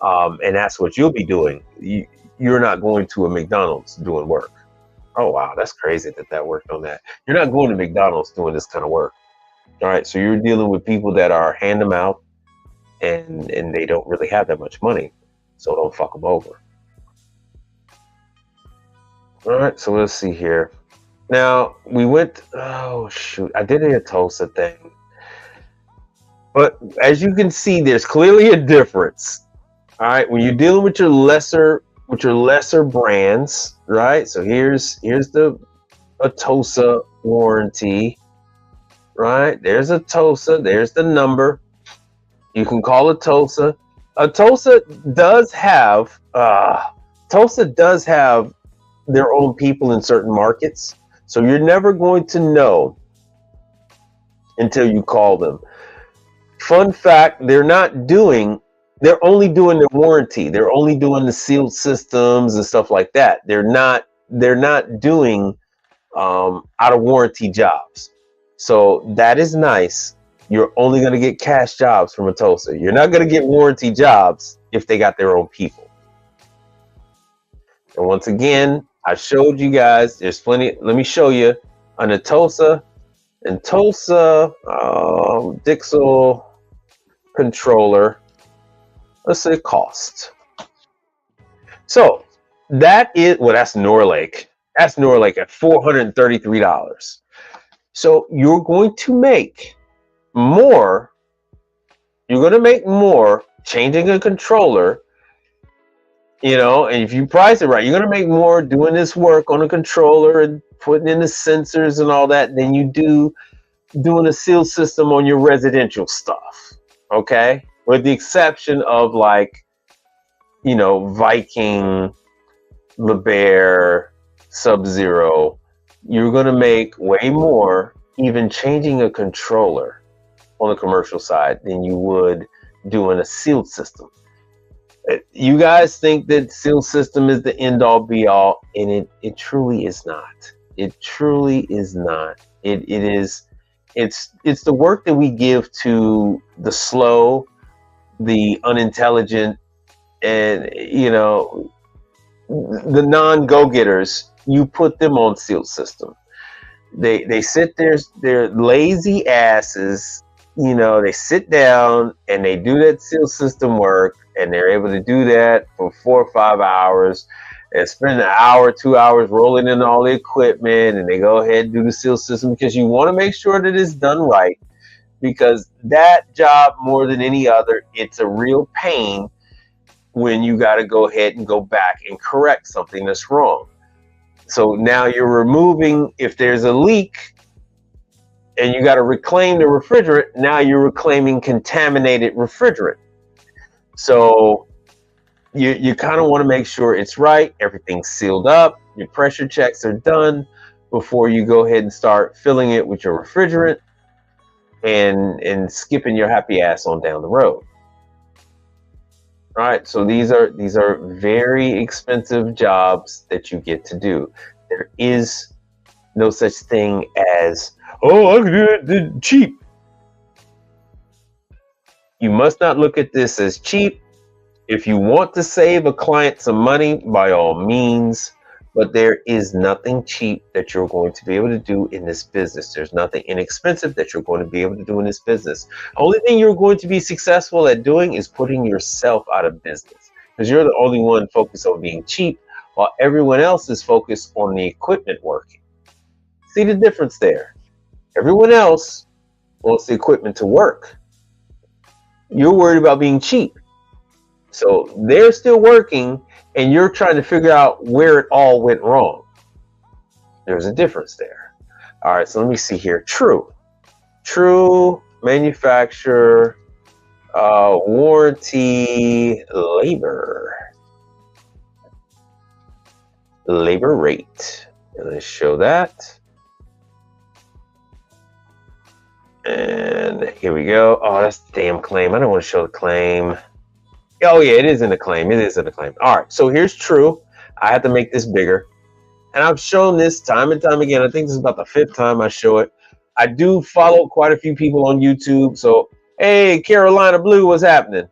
Speaker 1: And that's what you'll be doing. You're not going to a McDonald's doing work. Oh, wow, that's crazy that worked on that. You're not going to McDonald's doing this kind of work. All right, so you're dealing with people that are hand to mouth, and they don't really have that much money. So don't fuck them over. All right, so let's see here. Now, we went, oh shoot, I did a Tulsa thing. But as you can see, there's clearly a difference. All right, when you're dealing with your lesser which are lesser brands, right? So here's the Atosa warranty, right? There's Atosa. There's the number. You can call Atosa. Atosa does have their own people in certain markets, so you're never going to know until you call them. Fun fact: they're only doing the warranty. They're only doing the sealed systems and stuff like that. They're not doing out of warranty jobs. So that is nice. You're only going to get cash jobs from Atosa. You're not going to get warranty jobs if they got their own people. And once again, I showed you guys, there's plenty. Let me show you an Atosa Dixel controller. Let's say cost. So that's Norlake. That's Norlake at $433. So you're going to make more. You're going to make more changing a controller, and if you price it right, you're going to make more doing this work on a controller and putting in the sensors and all that than you do doing a sealed system on your residential stuff. Okay? With the exception of Viking, LeBear, Sub-Zero, you're going to make way more even changing a controller on the commercial side than you would doing a sealed system. You guys think that sealed system is the end all be all, and it truly is not. It truly is not. It's the work that we give to the slow, the unintelligent, and the non-go-getters. You put them on sealed system. They sit there, they're lazy asses. They sit down and they do that sealed system work, and they're able to do that for 4 or 5 hours and spend an hour, 2 hours rolling in all the equipment, and they go ahead and do the sealed system because you want to make sure that it's done right, because that job, more than any other, it's a real pain when you got to go ahead and go back and correct something that's wrong. So now you're removing, if there's a leak and you got to reclaim the refrigerant, now you're reclaiming contaminated refrigerant. So you kind of want to make sure it's right, everything's sealed up, your pressure checks are done before you go ahead and start filling it with your refrigerant and skipping your happy ass on down the road. All right, so these are very expensive jobs that you get to do. There is no such thing as, I can do it cheap. You must not look at this as cheap. If you want to save a client some money, by all means, but there is nothing cheap that you're going to be able to do in this business. There's nothing inexpensive that you're going to be able to do in this business. Only thing you're going to be successful at doing is putting yourself out of business, because you're the only one focused on being cheap while everyone else is focused on the equipment working. See the difference there? Everyone else wants the equipment to work. You're worried about being cheap. So they're still working, and you're trying to figure out where it all went wrong. There's a difference there. All right, so let me see here. True manufacturer, warranty, labor rate. Let's show that. And here we go. Oh, that's the damn claim. I don't want to show the claim. Oh yeah, it is in the claim. It is in the claim. All right, so here's true. I have to make this bigger, and I've shown this time and time again. I think this is about the 5th time I show it. I do follow quite a few people on YouTube. So, hey, Carolina Blue, what's happening?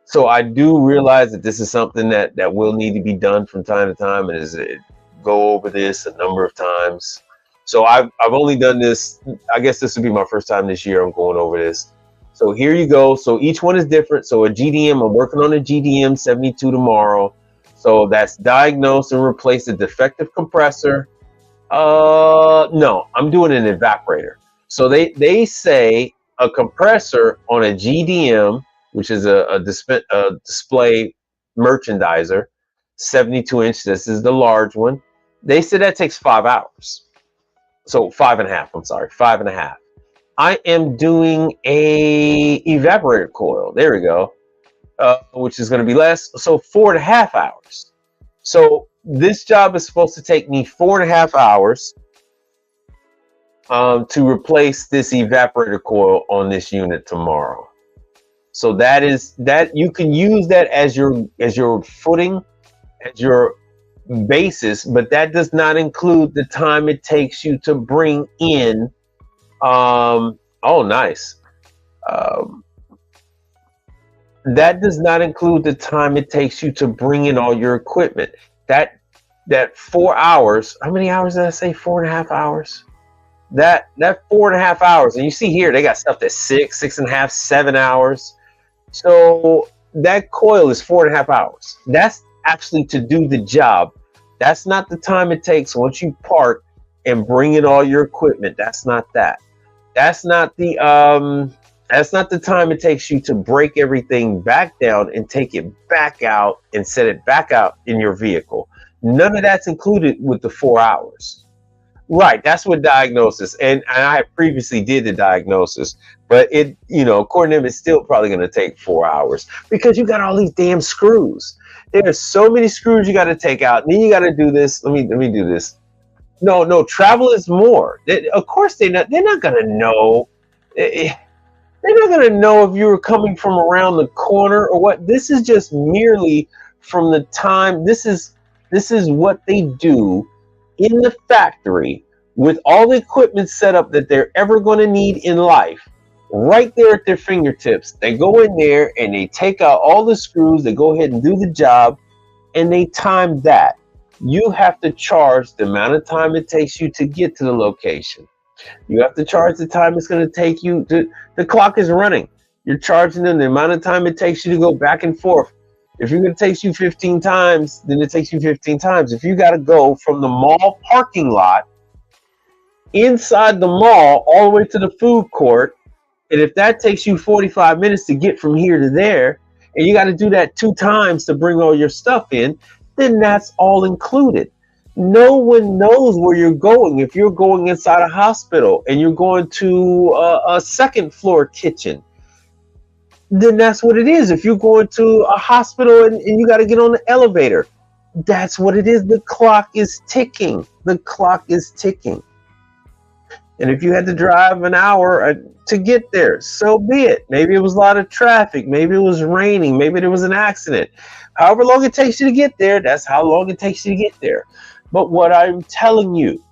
Speaker 1: So I do realize that this is something that will need to be done from time to time, and go over this a number of times. So I've only done this. I guess this will be my first time this year. I'm going over this. So here you go. So each one is different. So a GDM, I'm working on a GDM 72 tomorrow. So that's diagnose and replace a defective compressor. No, I'm doing an evaporator. So they say a compressor on a GDM, which is a display merchandiser, 72 inch. This is the large one. They said that takes 5 hours. So 5.5, I'm sorry, 5.5. I am doing a evaporator coil. There we go. Which is going to be less. So 4.5 hours. So this job is supposed to take me 4.5 hours to replace this evaporator coil on this unit tomorrow. So that is that. You can use that as your footing, as your basis, but that does not include the time it takes you to bring in oh nice that does not include the time it takes you to bring in all your equipment. That 4 hours, how many hours did I say? 4.5 hours. That 4.5 hours, and you see here they got stuff that's 6.5, 7 hours. So that coil is 4.5 hours. That's actually to do the job. That's not the time it takes once you park and bring in all your equipment. That's not that. That's not the time it takes you to break everything back down and take it back out and set it back out in your vehicle. None of that's included with the 4 hours. Right, that's what diagnosis, and I previously did the diagnosis, but it, according to them, it's still probably going to take 4 hours because you got all these damn screws. There's so many screws you got to take out. And then you got to do this. Let me do this. No, travel is more. Of course, they're not going to know. They're not going to know if you were coming from around the corner or what. This is just merely from the time. This is what they do in the factory with all the equipment set up that they're ever going to need in life, right there at their fingertips. They go in there and they take out all the screws. They go ahead and do the job, and they time that. You have to charge the amount of time it takes you to get to the location. You have to charge the time it's going to take you to. The clock is running. You're charging them the amount of time it takes you to go back and forth. If it takes you 15 times, then it takes you 15 times. If you got to go from the mall parking lot inside the mall all the way to the food court, and if that takes you 45 minutes to get from here to there, and you got to do that 2 times to bring all your stuff in, then that's all included. No one knows where you're going. If you're going inside a hospital and you're going to a second floor kitchen, then that's what it is. If you're going to a hospital and you got to get on the elevator, that's what it is. The clock is ticking. The clock is ticking. And if you had to drive an hour to get there, so be it. Maybe it was a lot of traffic. Maybe it was raining. Maybe there was an accident. However long it takes you to get there, that's how long it takes you to get there. But what I'm telling you,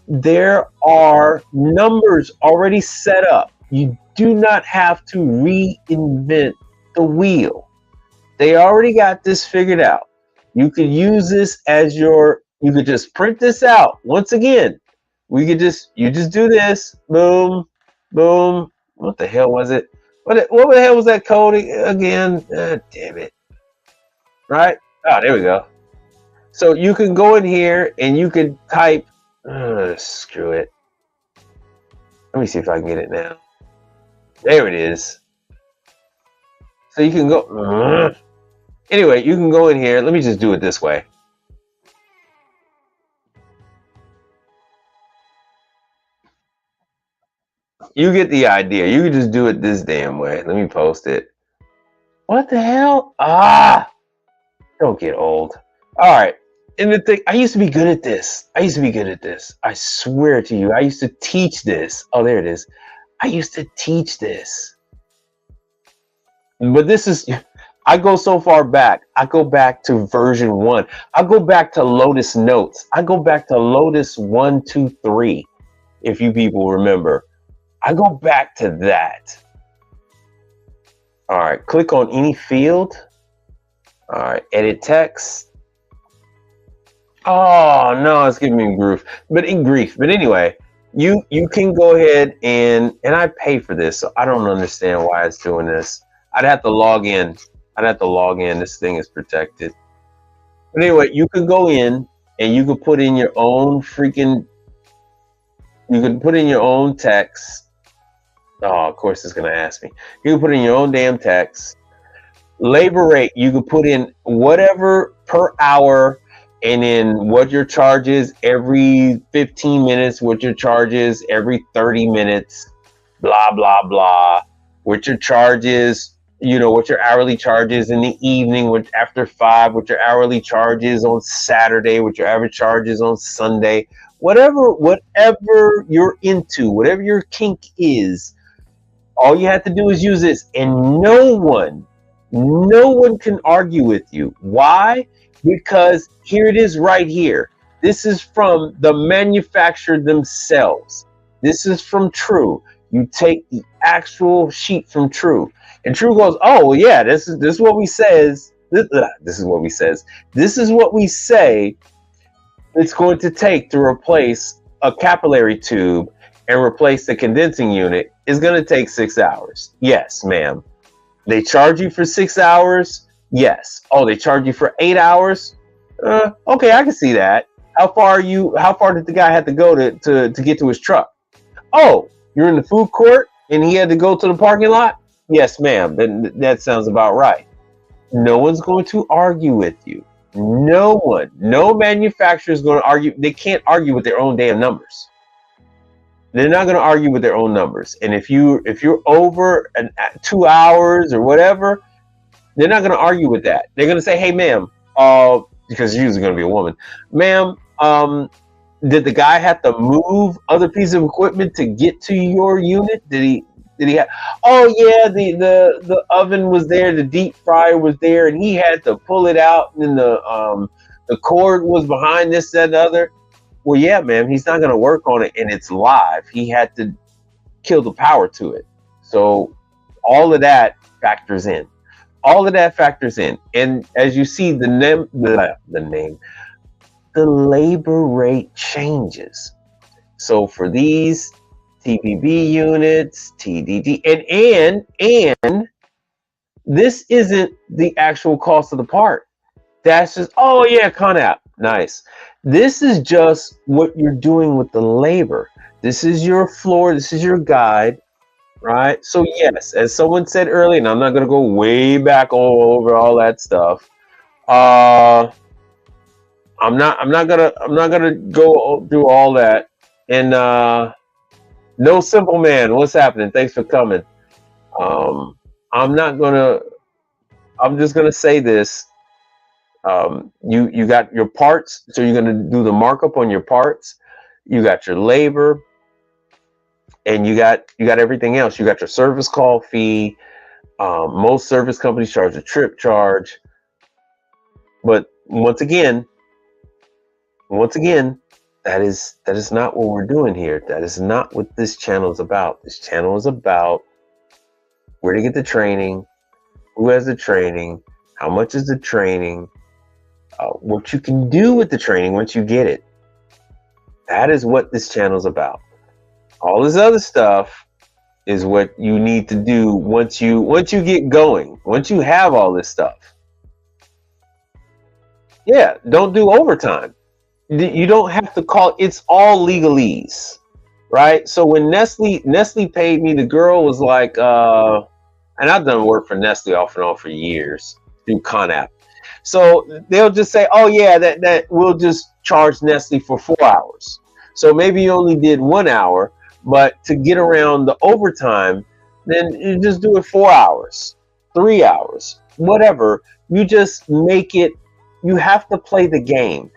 Speaker 1: there are numbers already set up. You do not have to reinvent the wheel. They already got this figured out. You could use this as you could just print this out. Once again, you just do this, boom, boom. What the hell was it? What the hell was that code again? Damn it. Right? Oh, there we go. So you can go in here and you can type, screw it. Let me see if I can get it now. There it is. So you can go, anyway, you can go in here. Let me just do it this way. You get the idea. You can just do it this damn way. Let me post it. What the hell? Don't get old. All right. And the thing, I used to be good at this. I swear to you, I used to teach this. Oh, there it is. I used to teach this. But this is, I go so far back. I go back to version 1. I go back to Lotus Notes. I go back to Lotus 1, 2, 3, if you people remember. I go back to that. All right, click on any field. All right, edit text. Oh no, it's giving me grief. But anyway, you can go ahead and I pay for this, so I don't understand why it's doing this. I'd have to log in. This thing is protected. But anyway, you can go in and you can put in your own text. Oh, of course it's gonna ask me. You can put in your own damn text. Labor rate, you could put in whatever per hour, and then what your charge is every 15 minutes, what your charge is every 30 minutes, blah, blah, blah. What your charge is, what your hourly charge is in the evening, what after 5, what your hourly charge is on Saturday, what your average charge is on Sunday, whatever you're into, whatever your kink is, all you have to do is use this, and no one can argue with you. Why? Because here it is right here. This is from the manufacturer themselves. This is from True. You take the actual sheet from True, and True goes, "Oh, well, yeah, this is what we says. This is what we says. This is what we say it's going to take to replace a capillary tube and replace the condensing unit. Is going to take 6 hours. Yes, ma'am. They charge you for 6 hours? Yes. Oh, they charge you for 8 hours? Okay, I can see that. How far did the guy have to go to get to his truck? Oh, you're in the food court and he had to go to the parking lot? Yes, ma'am. Then that sounds about right. No one's going to argue with you. No one. No manufacturer is going to argue. They can't argue with their own damn numbers. They're not going to argue with their own numbers. And if you're over 2 hours or whatever, they're not going to argue with that. They're going to say, "Hey, ma'am," because it's usually going to be a woman. "Ma'am, did the guy have to move other pieces of equipment to get to your unit? Did he have? Oh yeah, the oven was there, the deep fryer was there, and he had to pull it out, and then the cord was behind this, that, and the other." Well, yeah, ma'am, he's not going to work on it, and it's live. He had to kill the power to it. So all of that factors in. And as you see, the labor rate changes. So for these TPB units, TDD, and this isn't the actual cost of the part. That's just, oh yeah, ConApp, nice. This is just what you're doing with the labor. This is your floor. This is your guide, right? So yes, as someone said earlier, and I'm not going to go way back all over all that stuff. I'm not gonna go through all that. And No Simple Man, what's happening? Thanks for coming. I'm just gonna say this. You got your parts, so you're going to do the markup on your parts. You got your labor, and you got everything else. You got your service call fee. Most service companies charge a trip charge, but once again, that is not what we're doing here. That is not what this channel is about. This channel is about where to get the training, who has the training, how much is the training. What you can do with the training once you get it. That is what this channel is about. All this other stuff is what you need to do once you get going. Once you have all this stuff. Yeah, don't do overtime. You don't have to call. It's all legalese, right? So when Nestle paid me, the girl was like, and I've done work for Nestle off and on for years through ConApp. So they'll just say, "Oh yeah, that we'll just charge Nestle for 4 hours." So maybe you only did 1 hour, but to get around the overtime, then you just do it 4 hours, 3 hours, whatever. You just make it. You have to play the game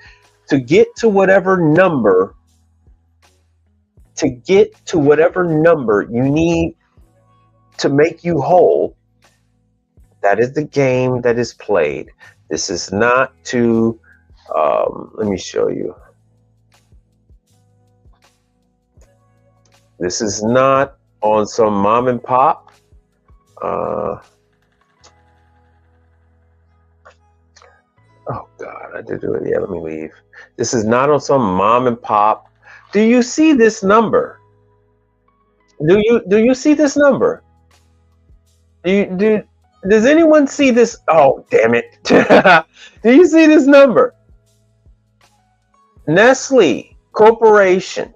Speaker 1: to get to whatever number. To get to whatever number you need to make you whole. That is the game that is played. This is not to, let me show you. This is not on some mom and pop. Oh God, I did do it. Yeah, let me leave. This is not on some mom and pop. Do you see this number? Do you see this number? Does anyone see this? Oh, damn it. Do you see this number? Nestle Corporation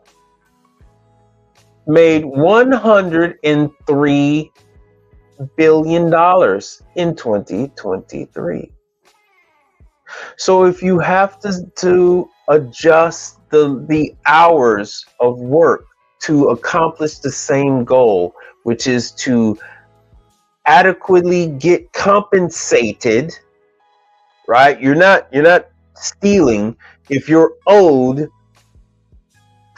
Speaker 1: made $103 billion in 2023. So if you have to adjust the hours of work to accomplish the same goal, which is to adequately get compensated, right? You're not stealing. If you're owed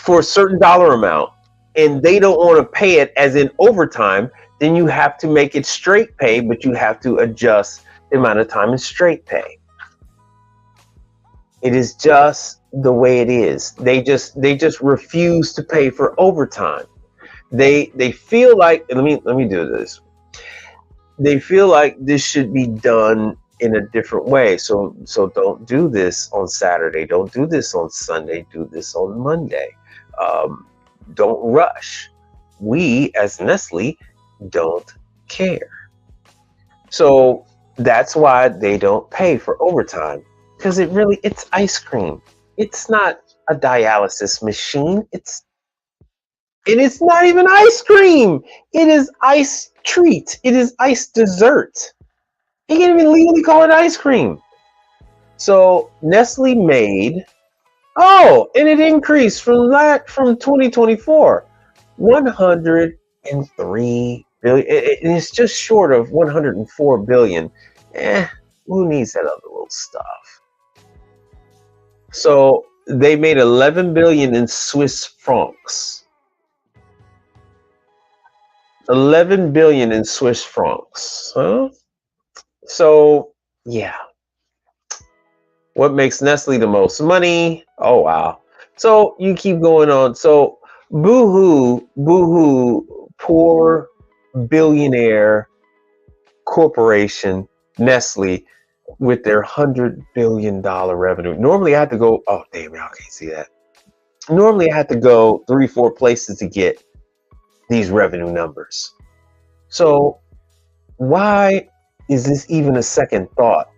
Speaker 1: for a certain dollar amount and they don't want to pay it as in overtime, then you have to make it straight pay, but you have to adjust the amount of time in straight pay. It is just the way it is. They just refuse to pay for overtime. They feel like, let me do this. They feel like this should be done in a different way. So don't do this on Saturday. Don't do this on Sunday. Do this on Monday. Don't rush. We as Nestle don't care. So that's why they don't pay for overtime, because it's ice cream. It's not a dialysis machine. It's not even ice cream. It is ice treat. It is ice dessert. You can't even legally call it ice cream. So Nestle made, and it increased from 2024, 103 billion. It's just short of 104 billion. Who needs that other little stuff? So they made 11 billion in Swiss francs. 11 billion in Swiss francs. Huh? So, yeah. What makes Nestle the most money? Oh, wow. So you keep going on. So boo-hoo, poor billionaire corporation, Nestle, with their $100 billion revenue. Normally I had to go, oh, damn, y'all can't see that. Normally I had to go 3-4 places to get these revenue numbers. So why is this even a second thought?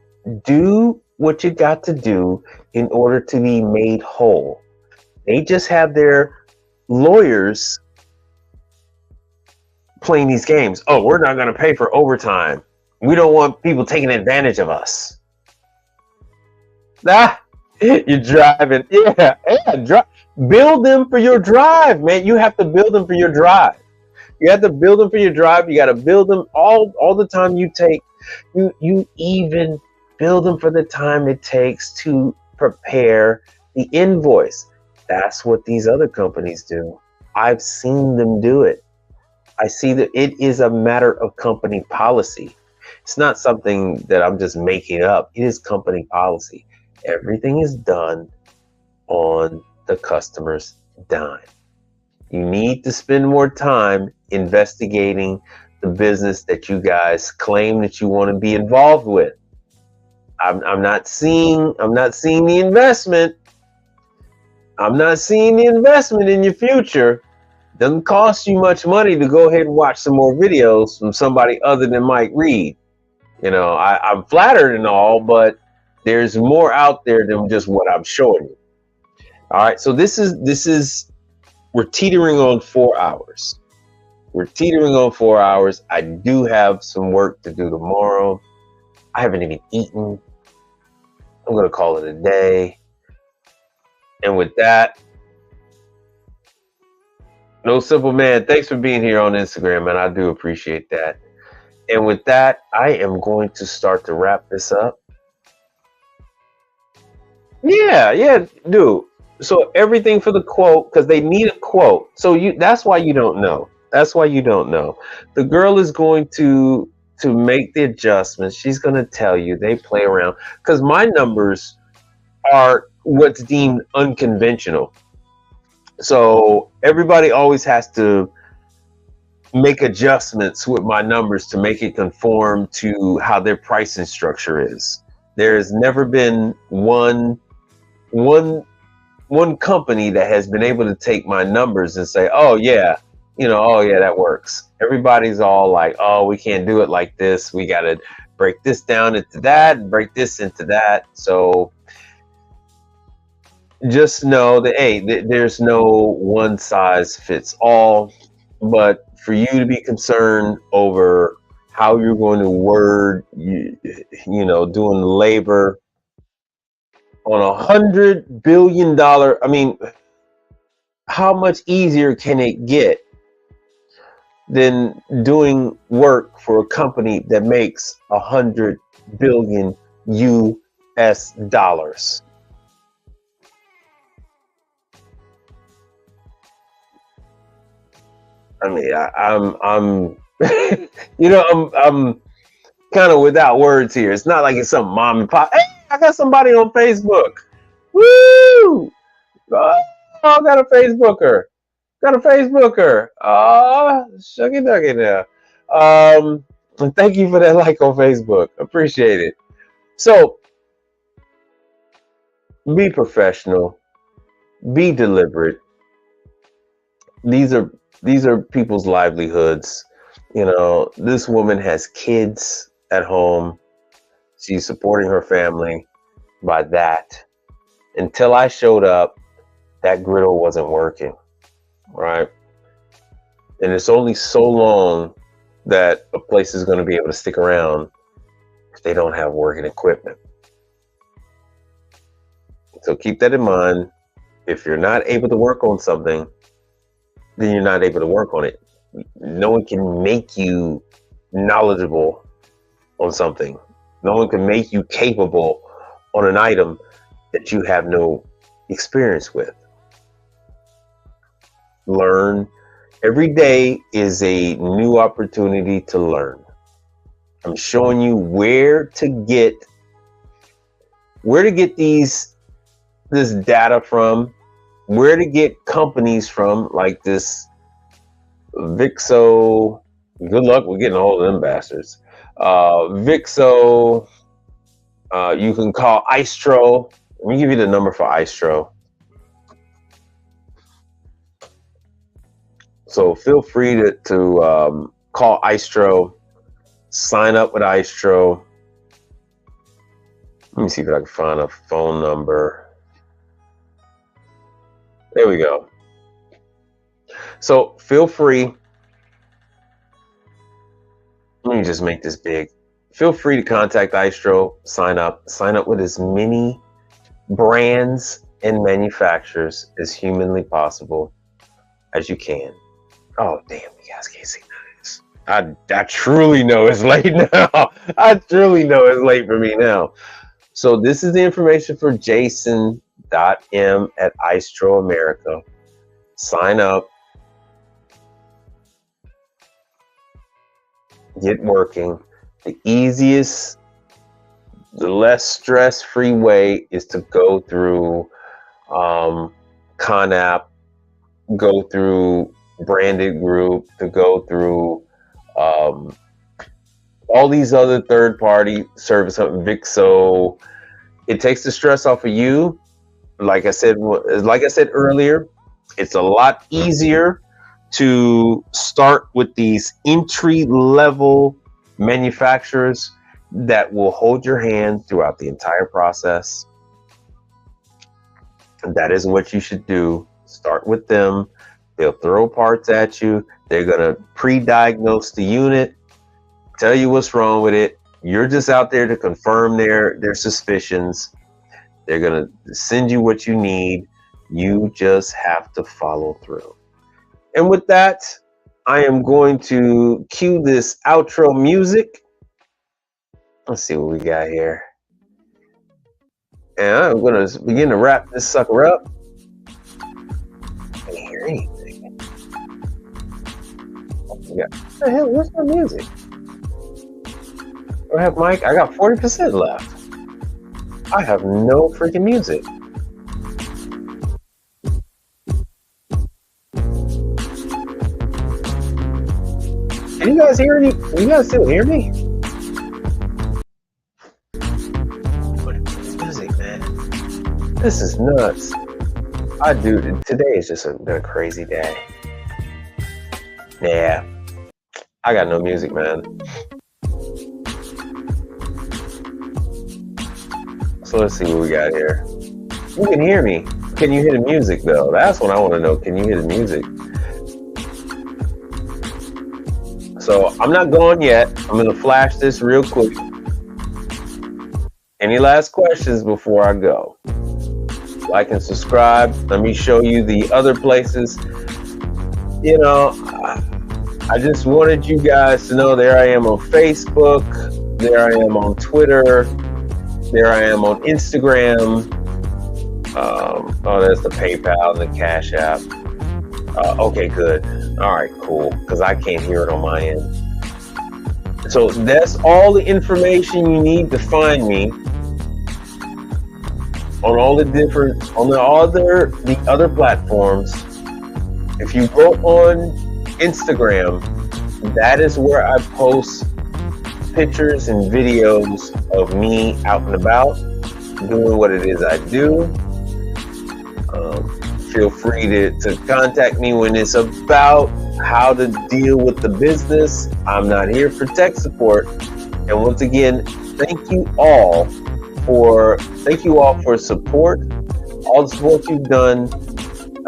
Speaker 1: Do what you got to do in order to be made whole. They just have their lawyers playing these games. Oh, we're not going to pay for overtime. We don't want people taking advantage of us. You're driving. Yeah. Build them for your drive, man. You have to build them for your drive. You have to build them for your drive. You got to build them all the time you take. You even build them for the time it takes to prepare the invoice. That's what these other companies do. I've seen them do it. I see that it is a matter of company policy. It's not something that I'm just making up. It is company policy. Everything is done on the customer's dime. You need to spend more time investigating the business that you guys claim that you want to be involved with. I'm not seeing the investment. I'm not seeing the investment in your future. Doesn't cost you much money to go ahead and watch some more videos from somebody other than Mike Reed. You know, I'm flattered and all, but there's more out there than just what I'm showing you. All right, so this is we're teetering on 4 hours. We're teetering on 4 hours. I do have some work to do tomorrow. I haven't even eaten. I'm going to call it a day. And with that, No Simple Man, thanks for being here on Instagram, man. I do appreciate that. And with that, I am going to start to wrap this up. Yeah, dude. So everything for the quote, because they need a quote. So that's why you don't know. That's why you don't know. The girl is going to make the adjustments. She's going to tell you. They play around. Because my numbers are what's deemed unconventional. So everybody always has to make adjustments with my numbers to make it conform to how their pricing structure is. There's never been one company that has been able to take my numbers and say, oh yeah, that works. Everybody's all like, oh, we can't do it like this. We got to break this down into that and break this into that. So just know that, hey, there's no one size fits all, but for you to be concerned over how you're going to word, doing labor on $100 billion. I mean, how much easier can it get than doing work for a company that makes 100 billion US dollars? I mean, I'm I'm kind of without words here. It's not like it's some mom and pop. Hey, I got somebody on Facebook. Woo! Oh, I got a Facebooker. Got a Facebooker. Oh, shucky ducky now. Thank you for that like on Facebook. Appreciate it. So, be professional. Be deliberate. These are people's livelihoods. This woman has kids at home. She's supporting her family by that. Until I showed up, that griddle wasn't working, right? And it's only so long that a place is going to be able to stick around if they don't have working equipment. So keep that in mind. If you're not able to work on something, then you're not able to work on it. No one can make you knowledgeable on something. No one can make you capable on an item that you have no experience with. Learn. Every day is a new opportunity to learn. I'm showing you where to get this data from, where to get companies from, like this Vixo. Good luck with getting all of them bastards. Vixo. You can call Istro. Let me give you the number for Istro. So feel free to call Istro. Sign up with Istro. Let me see if I can find a phone number. There we go. So feel free. Let me just make this big. Feel free to contact Istro. Sign up with as many brands and manufacturers as humanly possible as you can. Oh, damn, you guys can't see none of this. I truly know it's late now. I truly know it's late for me now. So this is the information for Jason.m at Istro America. Sign up. Get working. The easiest, the less stress-free way is to go through ConApp, go through Branded Group, to go through all these other third-party service, Vixo. It takes the stress off of you. Like I said earlier, it's a lot easier to start with these entry-level manufacturers that will hold your hand throughout the entire process. And that is what you should do. Start with them. They'll throw parts at you. They're going to pre-diagnose the unit, tell you what's wrong with it. You're just out there to confirm their suspicions. They're going to send you what you need. You just have to follow through. And with that, I am going to cue this outro music. Let's see what we got here. And I'm going to begin to wrap this sucker up. I can't hear anything. What the hell? Where's my music? I have Mike. I got 40% left. I have no freaking music. Can you guys hear me? Can you guys still hear me? Music, man. This is nuts. Today is just been a crazy day. Yeah. I got no music, man. So let's see what we got here. You can hear me. Can you hear the music, though? That's what I want to know. Can you hear the music? So I'm not going yet. I'm going to flash this real quick. Any last questions before I go? Like and subscribe. Let me show you the other places. You know, I just wanted you guys to know there I am on Facebook. There I am on Twitter. There I am on Instagram. Oh, there's the PayPal and the Cash App. Okay, good. All right, cool. Because I can't hear it on my end. So that's all the information you need to find me on all the other platforms. If you go on Instagram, that is where I post pictures and videos of me out and about doing what it is I do. Feel free to contact me when it's about how to deal with the business. I'm not here for tech support. And once again, thank you all for support, all the support you've done.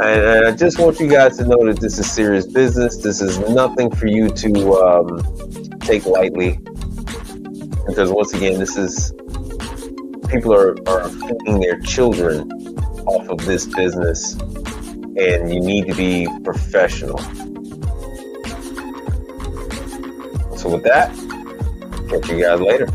Speaker 1: And I just want you guys to know that this is serious business. This is nothing for you to take lightly. Because once again, people are feeding their children off of this business, and you need to be professional. So with that, catch you guys later.